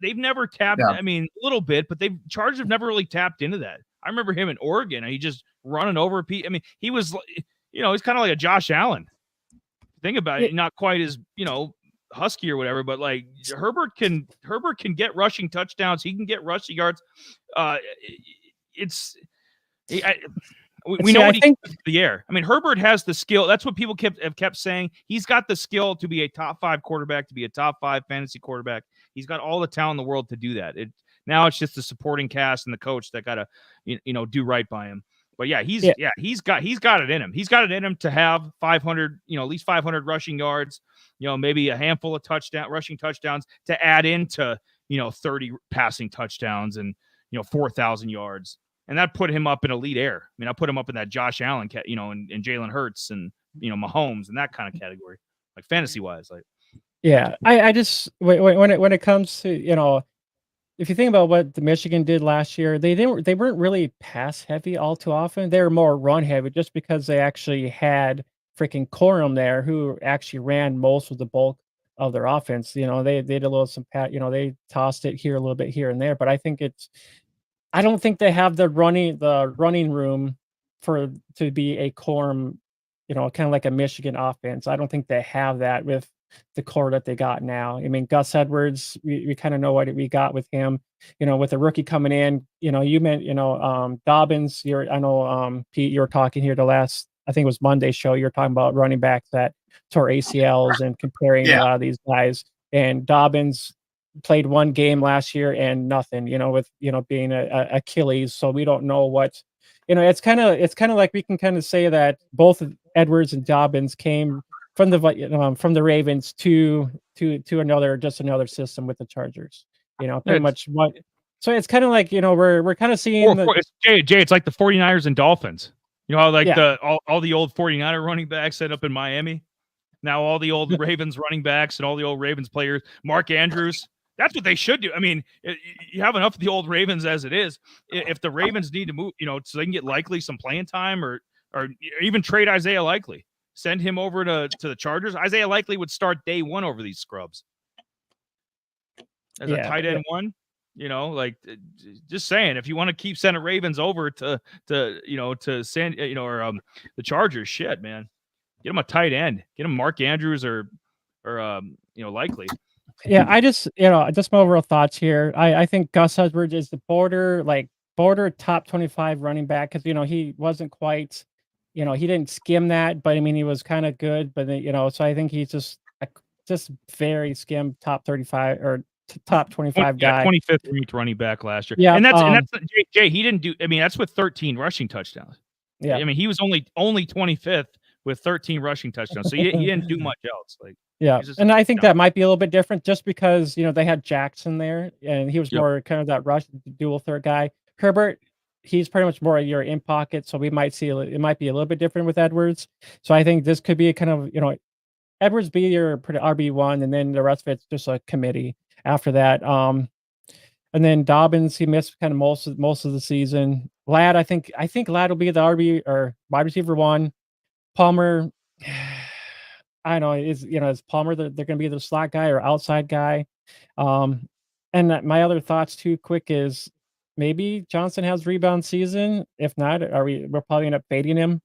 they've never tapped. Yeah. I mean, a little bit, but Chargers have never really tapped into that. I remember him in Oregon, and he just running over people. I mean, he was, he's kind of like a Josh Allen. Think about it, not quite as husky or whatever, but like Herbert can get rushing touchdowns. He can get rushing yards. We know what he can do the air. I mean, Herbert has the skill. That's what people have kept saying. He's got the skill to be a top 5 quarterback, to be a top 5 fantasy quarterback. He's got all the talent in the world to do that. Now it's just the supporting cast and the coach that got to do right by him. But yeah, he's got it in him. He's got it in him to have 500, at least 500 rushing yards, maybe a handful of rushing touchdowns to add into, 30 passing touchdowns and, 4,000 yards. And that put him up in elite air. I mean, I put him up in that Josh Allen, and Jalen Hurts and, Mahomes and that kind of category, like fantasy wise. Like, yeah, I just, when it comes to, if you think about what the Michigan did last year, they weren't really pass heavy all too often. They were more run heavy just because they actually had freaking Corum there who actually ran most of the bulk of their offense. They did a little they tossed it here a little bit here and there, but I don't think they have the running room to be a Corum, kind of like a Michigan offense. I don't think they have that with the core that they got now. I mean, Gus Edwards, we kind of know what we got with him, with a rookie coming in, you meant, Dobbins, Pete, you were talking here I think it was Monday's show. You're talking about running backs that tore ACLs and comparing a lot of these guys, and Dobbins played one game last year and nothing, with, being a Achilles. So we don't know what, it's kind of like we can kind of say that both Edwards and Dobbins came from the Ravens to another system with the Chargers. Pretty much what. So it's kind of like we're kind of seeing Jay. It's like the 49ers and Dolphins. You know how like Yeah. all the old 49er running backs set up in Miami. Now all the old Ravens running backs and all the old Ravens players, Mark Andrews. That's what they should do. I mean, you have enough of the old Ravens as it is. If the Ravens need to move, so they can get Likely some playing time, or even trade Isaiah Likely, send him over to the Chargers. Isaiah Likely would start day one over these scrubs as a tight end one. Just saying, if you want to keep sending Ravens over to send the Chargers, shit, man, get him a tight end, get him Mark Andrews or Likely. Yeah, I just my overall thoughts here. I think Gus Edwards is the border top 25 running back because he wasn't quite, he didn't skim that, but I mean he was kind of good, but so I think he's just very skim top 35 or top 25 guy. 25th ranked running back last year. Yeah, and that's Jay. He didn't do. I mean, that's with 13 rushing touchdowns. Yeah, I mean he was only 25th with 13 rushing touchdowns, so he didn't do much else. And I think that might be a little bit different just because they had Jackson there and he was more kind of that rush dual threat guy. Herbert, he's pretty much more your in pocket, so we might see it might be a little bit different with Edwards. So I think this could be a kind of Edwards be your RB1, and then the rest of it's just a committee after that. And then Dobbins, he missed kind of most of the season. Ladd, I think Ladd will be the RB or wide receiver 1. Palmer, I don't know, is Palmer they're going to be the slot guy or outside guy. And my other thoughts too quick is maybe Johnson has rebound season. If not, we're probably end up fading him.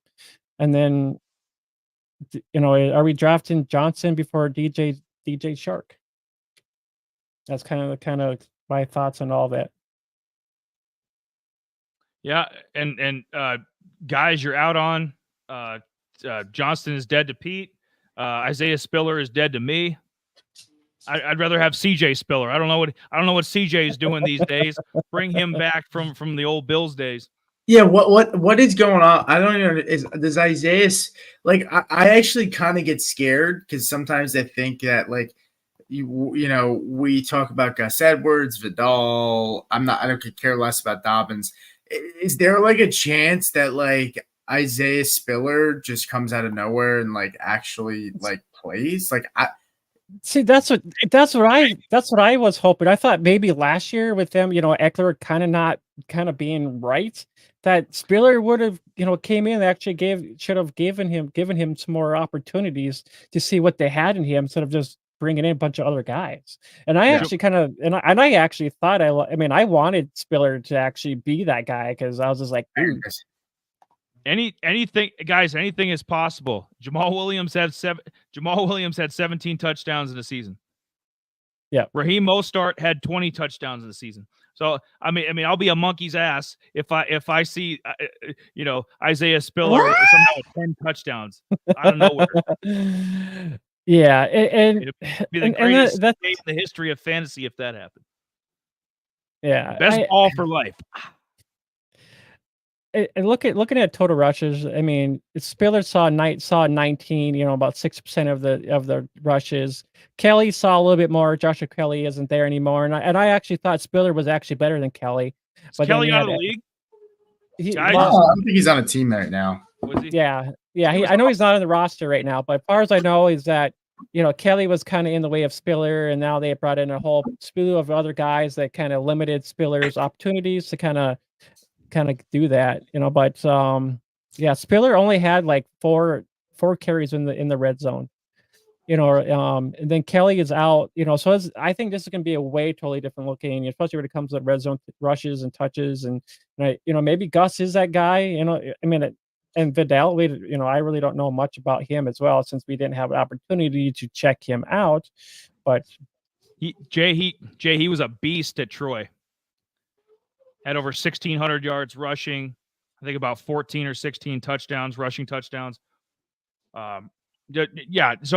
And then are we drafting Johnson before DJ Shark? That's kind of my thoughts on all that. Yeah, and guys, you're out on Johnston is dead to Pete. Isaiah Spiller is dead to me. I'd rather have CJ Spiller. I don't know what CJ is doing these days. Bring him back from the old Bills days. Yeah, what is going on? I don't know. Does Isaiah I actually kind of get scared because sometimes I think that we talk about Gus Edwards, Vidal. I don't care less about Dobbins. Is there a chance that Isaiah Spiller just comes out of nowhere and actually plays? See, that's what I was hoping. I thought maybe last year with them, Eckler kind of being right, that Spiller would have, came in and actually should have given him some more opportunities to see what they had in him instead of just bringing in a bunch of other guys. And I actually I actually thought I wanted Spiller to actually be that guy because I was just like, dude. Anything, guys, anything is possible. Jamal Williams had 17 touchdowns in the season. Yeah. Raheem Mostert had 20 touchdowns in the season. So I mean, I'll be a monkey's ass if I see Isaiah Spiller somehow with 10 touchdowns out of nowhere. Yeah, and it'd be the greatest game in the history of fantasy if that happened. Yeah, best ball for life. And looking at total rushes, I mean, Spiller saw 19, about 6% of the rushes. Kelly saw a little bit more. Joshua Kelly isn't there anymore, and I actually thought Spiller was actually better than Kelly. But Kelly out of the league? I don't think he's on a team right now. Yeah. I know he's not on the roster right now, but as far as I know, is that Kelly was kind of in the way of Spiller, and now they brought in a whole slew of other guys that kind of limited Spiller's opportunities to kind of do that, but Spiller only had four carries in the red zone, and then Kelly is out, so I think this is going to be a way totally different looking, especially when it comes to red zone rushes and touches, and maybe Gus is that guy, and Vidal, I really don't know much about him as well since we didn't have an opportunity to check him out, but he was a beast at Troy. Had over 1,600 yards rushing. I think about 14 or 16 touchdowns, rushing touchdowns. So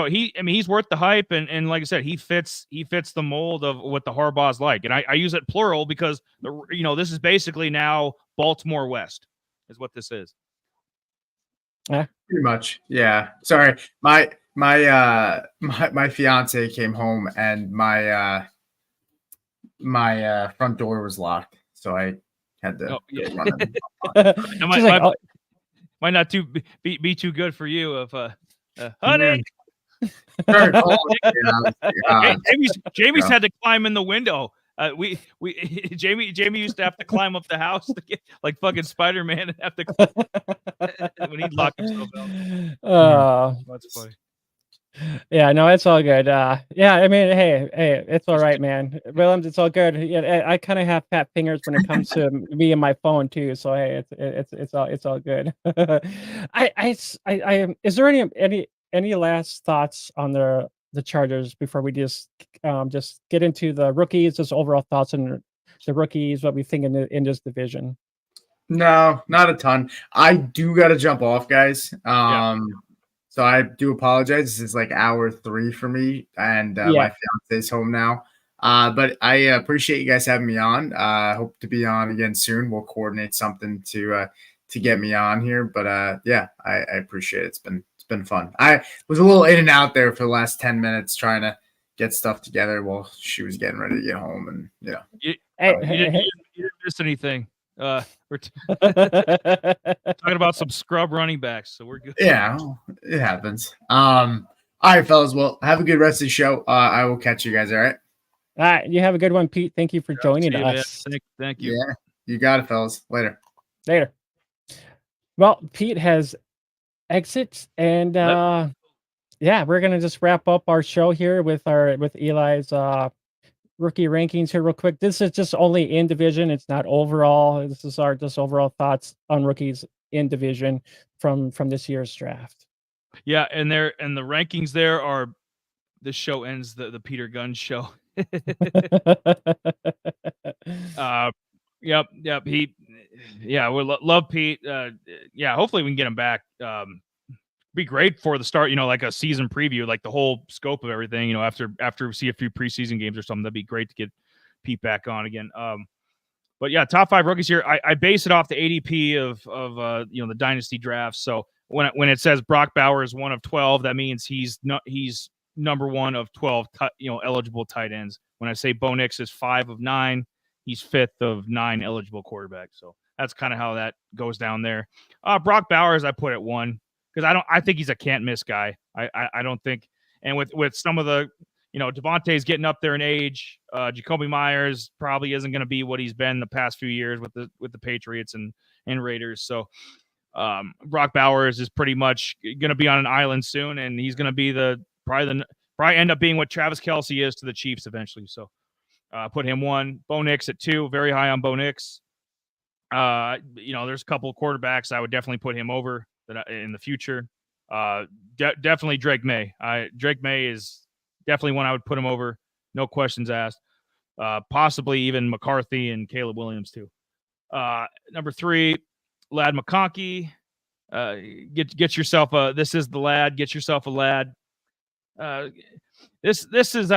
he's worth the hype, and like I said, he fits the mold of what the Harbaugh's like. And I use it plural because this is basically now Baltimore West is what this is. Yeah, pretty much. Yeah. Sorry, my my fiance came home and my front door was locked, so I had to Oh, yeah. run in. She's like, oh, might not be too good for you if honey. Very cold. Yeah, Jamie's had to climb in the window. We Jamie used to have to climb up the house to get, like fucking Spider-Man, and have to when he'd lock himself out. That's funny. Yeah, no, it's all good. Yeah, I mean, hey, it's all right, man. Williams, it's all good. Yeah, I kind of have fat fingers when it comes to me and my phone too. So hey, it's all good. Is there any last thoughts on the Chargers before we just get into the rookies? Just overall thoughts on the rookies, what we think in this division. No, not a ton. I do got to jump off, guys. So I do apologize. This is like hour 3 for me, and my fiance's home now. But I appreciate you guys having me on. I hope to be on again soon. We'll coordinate something to get me on here. But yeah, I appreciate it. It's been fun. I was a little in and out there for the last 10 minutes trying to get stuff together while she was getting ready to get home, and you didn't miss anything. We're talking about some scrub running backs, so we're good. Yeah, it happens. All right, fellas. Well, have a good rest of the show. I will catch you guys. All right. All right. You have a good one, Pete. Thank you for joining us. Thank you. Yeah, you got it, fellas. Later. Well, Pete has exits, and yeah, we're gonna just wrap up our show here with Eli's rookie rankings here real quick. This is just only in division. It's not overall. This is our just overall thoughts on rookies in division from this year's draft. Yeah, and the rankings there are, this show ends the Peter Gunn show. Yep. We love Pete. Yeah, hopefully we can get him back. Be great for the start, like a season preview, like the whole scope of everything, after we see a few preseason games or something. That'd be great to get Pete back on again. But yeah, top 5 rookies here. I base it off the ADP of the dynasty drafts. So when it says Brock Bowers is 1 of 12, that means he's number 1 of 12 eligible tight ends. When I say Bo Nix is 5 of 9, he's 5th of 9 eligible quarterbacks. So that's kind of how that goes down there. Brock Bowers, I put at 1. Because I think he's a can't miss guy. I don't think, and with some of the, Devontae's getting up there in age. Jacoby Myers probably isn't going to be what he's been the past few years with the Patriots and Raiders. So Brock Bowers is pretty much going to be on an island soon, and he's going to be probably end up being what Travis Kelce is to the Chiefs eventually. So put him 1. Bo Nix at 2. Very high on Bo Nix. There's a couple of quarterbacks I would definitely put him over in the future. Definitely Drake May. Drake May is definitely one I would put him over, no questions asked. Possibly even McCarthy and Caleb Williams too. Number 3, Lad McConkey. Get yourself a. This is the lad. Get yourself a lad. This is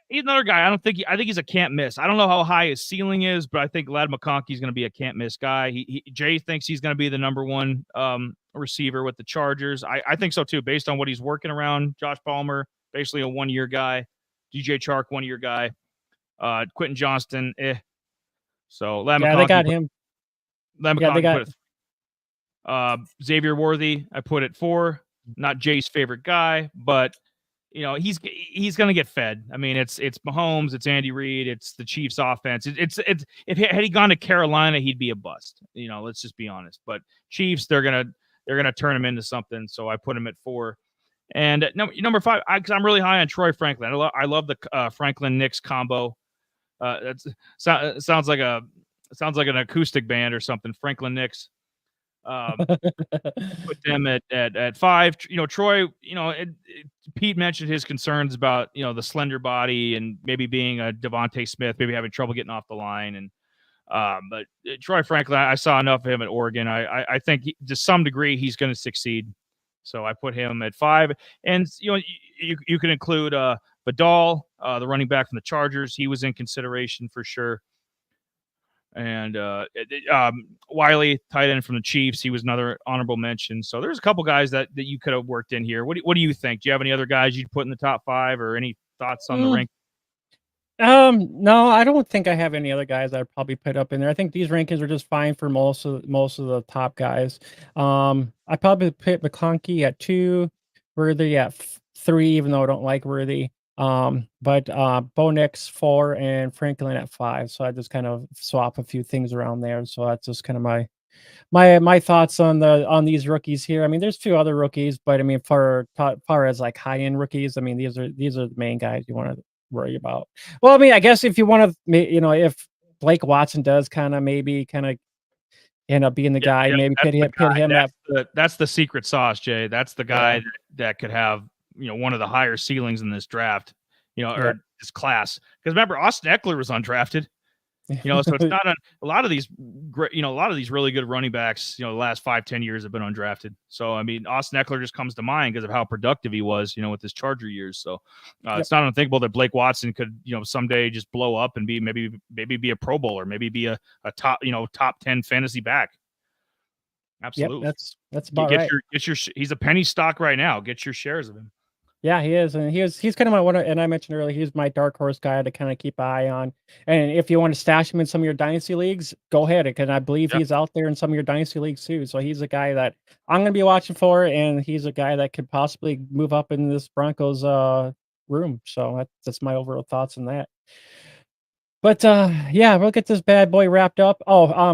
he's another guy. I think he's a can't miss. I don't know how high his ceiling is, but I think Lad McConkey is going to be a can't miss guy. Jay thinks he's going to be the number 1 receiver with the Chargers. I think so too, based on what he's working around. Josh Palmer, basically a 1-year guy. DJ Chark, 1-year guy. Quentin Johnston, So Lad McConkey, they got him. Lad McConkey Xavier Worthy, I put at 4. Not Jay's favorite guy, but he's going to get fed. I mean, it's Mahomes, it's Andy Reid, it's the Chiefs offense. If had he gone to Carolina, he'd be a bust. Let's just be honest. But Chiefs, they're gonna turn him into something. So I put him at 4. And number 5, because I'm really high on Troy Franklin. I love the Franklin Nix combo. Sounds like an acoustic band or something. Franklin Nix. Put them at 5. Troy, Pete mentioned his concerns about, the slender body and maybe being a Devontae Smith, maybe having trouble getting off the line. And but Troy Franklin, I saw enough of him at Oregon. I think to some degree he's going to succeed. So I put him at 5. And you can include Vidal, the running back from the Chargers. He was in consideration for sure. And Wiley, tight end from the Chiefs, he was another honorable mention. So there's a couple guys that you could have worked in here. What do you think? Do you have any other guys you'd put in the top 5 or any thoughts on the rank? No, I don't think I have any other guys I'd probably put up in there. I think these rankings are just fine for most of the top guys. I probably put McConkey at 2, Worthy at 3, even though I don't like Worthy. But Bo Nix 4 and Franklin at 5. So I just kind of swap a few things around there. So that's just kind of my thoughts on these rookies here. I mean, there's 2 other rookies, but I mean, far as like high end rookies, I mean, these are the main guys you want to worry about. Well, I mean, I guess if you want to, if Blake Watson does kind of end up being the guy, maybe pit him at. That's the secret sauce, Jay. That's the guy that could have one of the higher ceilings in this draft, or this class. Because remember, Austin Eckler was undrafted. So it's not a lot of these great, a lot of these really good running backs, the last 5-10 years have been undrafted. So, I mean, Austin Eckler just comes to mind because of how productive he was, with his Charger years. So it's not unthinkable that Blake Watson could, someday just blow up and be maybe be a Pro Bowler, maybe be a top, top 10 fantasy back. Absolutely. Yep, that's about right. He's a penny stock right now. Get your shares of him. Yeah, he is, and he's kind of my one. And I mentioned earlier, he's my dark horse guy to kind of keep an eye on. And if you want to stash him in some of your dynasty leagues, go ahead, because I believe he's out there in some of your dynasty leagues too. So he's a guy that I'm going to be watching for, and he's a guy that could possibly move up in this Broncos room. So that's my overall thoughts on that. But we'll get this bad boy wrapped up.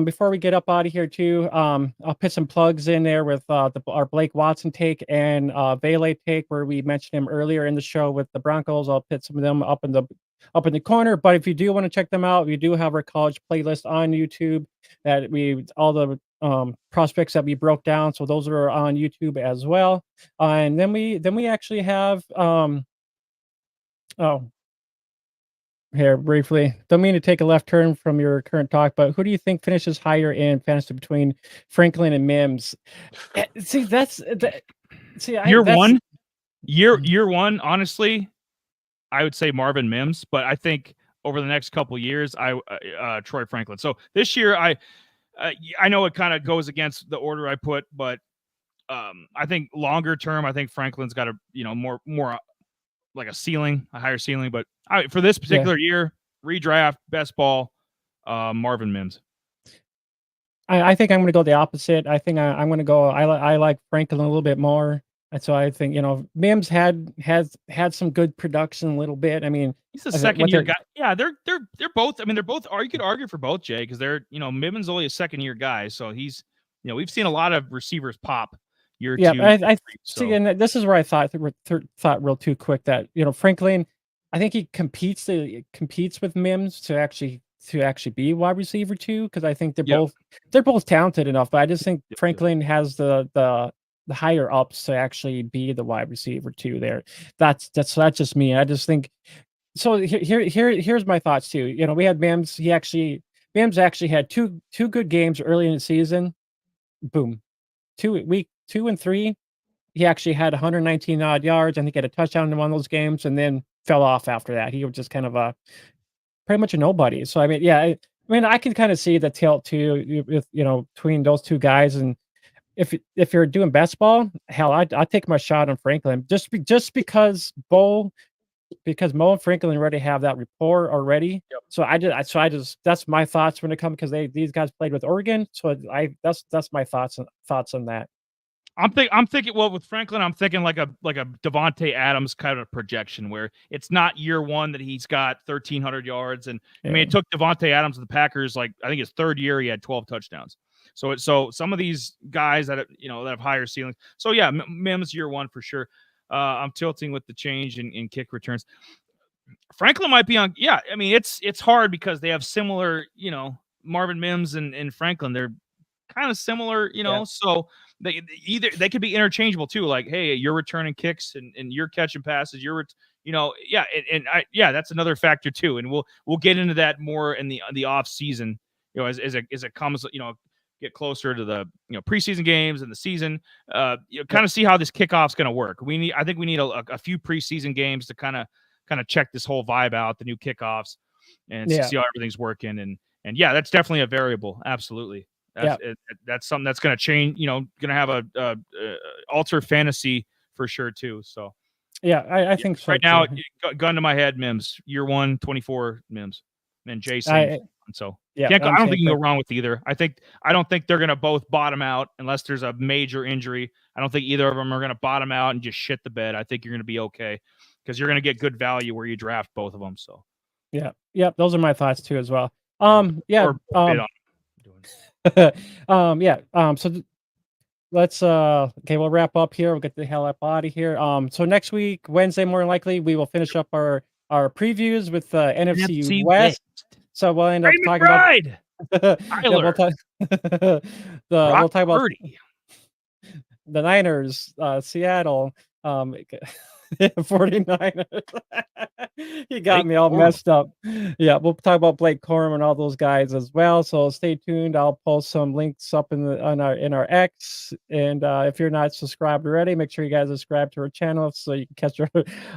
Before we get up out of here too, I'll put some plugs in there with our Blake Watson take and Vele take, where we mentioned him earlier in the show with the Broncos. I'll put some of them up in the corner. But if you do want to check them out, we do have our college playlist on YouTube that all the prospects that we broke down. So those are on YouTube as well. And then we actually have here briefly, don't mean to take a left turn from your current talk, but who do you think finishes higher in fantasy between Franklin and Mims? See, year one, honestly, I would say Marvin Mims, but I think over the next couple of years, Troy Franklin. So this year, I know it kind of goes against the order I put, but I think longer term, I think Franklin's got a more like a higher ceiling. But for this particular year, redraft, best ball, Marvin Mims. I think I'm going to go the opposite. I think I'm going to go. I like Franklin a little bit more, and so I think Mims has some good production a little bit. I mean, he's a second year guy. Yeah, they're both. I mean, they're both. Or you could argue for both, Jay, because they're Mims only a second year guy, so he's we've seen a lot of receivers pop. Year two, I see, and this is where I thought real too quick that Franklin, I think he competes with Mims to actually be wide receiver too, because I think they're both talented enough, but I just think Franklin has the higher ups to actually be the wide receiver too. There, that's just me. I just think so. Here's my thoughts too. We had Mims. Mims actually had two good games early in the season. Boom, week 2 and 3, he actually had 119 odd yards. I think he had a touchdown in one of those games, and then fell off after that. He was just kind of pretty much a nobody. So I mean, I can kind of see the tilt too, with between those two guys. And if you're doing best ball, hell, I'd take my shot on Franklin just because Mo and Franklin already have that rapport already. Yep. So I just that's my thoughts when it comes, because these guys played with Oregon. So that's my thoughts on that. I'm thinking with Franklin, I'm thinking like a Devontae Adams kind of projection, where it's not year one that he's got 1,300 yards. And I mean, it took Devontae Adams to the Packers, I think his third year, he had 12 touchdowns. So some of these guys that have higher ceilings. So yeah, Mims year one for sure. I'm tilting with the change in kick returns. Franklin might be on. Yeah, I mean, it's hard because they have similar, Marvin Mims and Franklin. They're kind of similar, so they could be interchangeable too. Like, hey, you're returning kicks and you're catching passes. That's another factor too. And we'll get into that more in the off season, as it comes, get closer to the preseason games and the season. Kind of see how this kickoff's going to work. I think we need a few preseason games to kind of check this whole vibe out, the new kickoffs, and see how everything's working. And yeah, that's definitely a variable. Absolutely. That's something that's going to change, going to have a alter fantasy for sure too. So yeah, I think so right now, too. gun to my head, Mims, year 1, 24 Mims, and Jason. So yeah, I don't think you can thing. go wrong with either. I don't think they're going to both bottom out unless there's a major injury. I don't think either of them are going to bottom out and just shit the bed. I think you're going to be okay because you're going to get good value where you draft both of them. So yeah, those are my thoughts too as well. So let's okay, we'll wrap up here. We'll get the hell up out of here. So next week, Wednesday, more than likely, we will finish up our previews with NFC West. So we'll end up talking about we'll talk about the Niners, Seattle, 49ers. You got me all messed up. Yeah, we'll talk about Blake Corum and all those guys as well. So stay tuned. I'll post some links up in our X. And if you're not subscribed already, make sure you guys subscribe to our channel so you can catch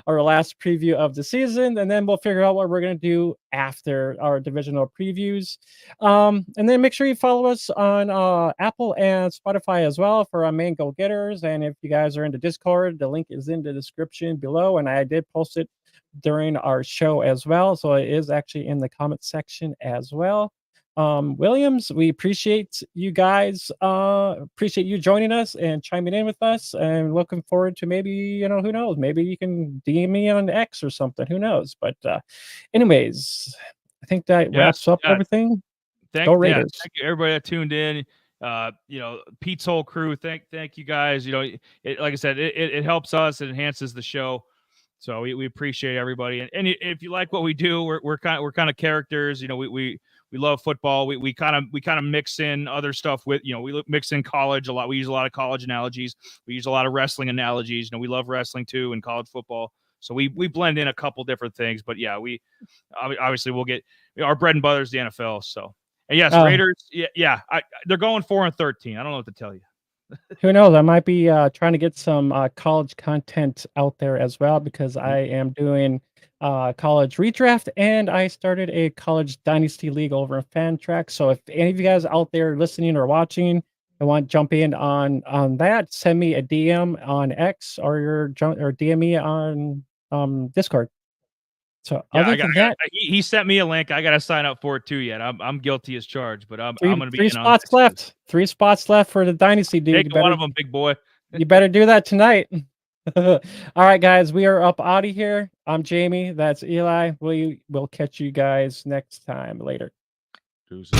our last preview of the season. And then we'll figure out what we're gonna do after our divisional previews. And then make sure you follow us on Apple and Spotify as well for our main go-getters. And if you guys are into Discord, the link is in the description below, and I did post it during our show as well, so it is actually in the comment section as well. Williams, we appreciate you guys, appreciate you joining us and chiming in with us, and looking forward to maybe, who knows, maybe you can DM me on X or something, who knows. But anyways, I think that wraps up everything. Go Raiders. Thank you everybody that tuned in. Pete's whole crew, thank you guys. Like I said, it helps us, it enhances the show. So we appreciate everybody, and if you like what we do, we're kind of characters. We love football. We kind of mix in other stuff with we mix in college a lot. We use a lot of college analogies. We use a lot of wrestling analogies. We love wrestling too and college football. So we blend in a couple different things. But yeah, we obviously we'll get our bread and butter is the NFL. So and yes, Raiders. Yeah, they're going 4-13. I don't know what to tell you. Who knows? I might be trying to get some college content out there as well, because I am doing college redraft, and I started a college dynasty league over in Fantrax. So if any of you guys out there listening or watching and want to jump in on that, send me a DM on X or DM me on Discord. So he sent me a link. I got to sign up for it too yet. I'm guilty as charged, but I'm going to be 3 spots left. 3 spots left for the dynasty, dude. Take one of them, big boy. You better do that tonight. All right, guys, we are up out of here. I'm Jamie. That's Eli. We'll catch you guys next time. Later. Deuces.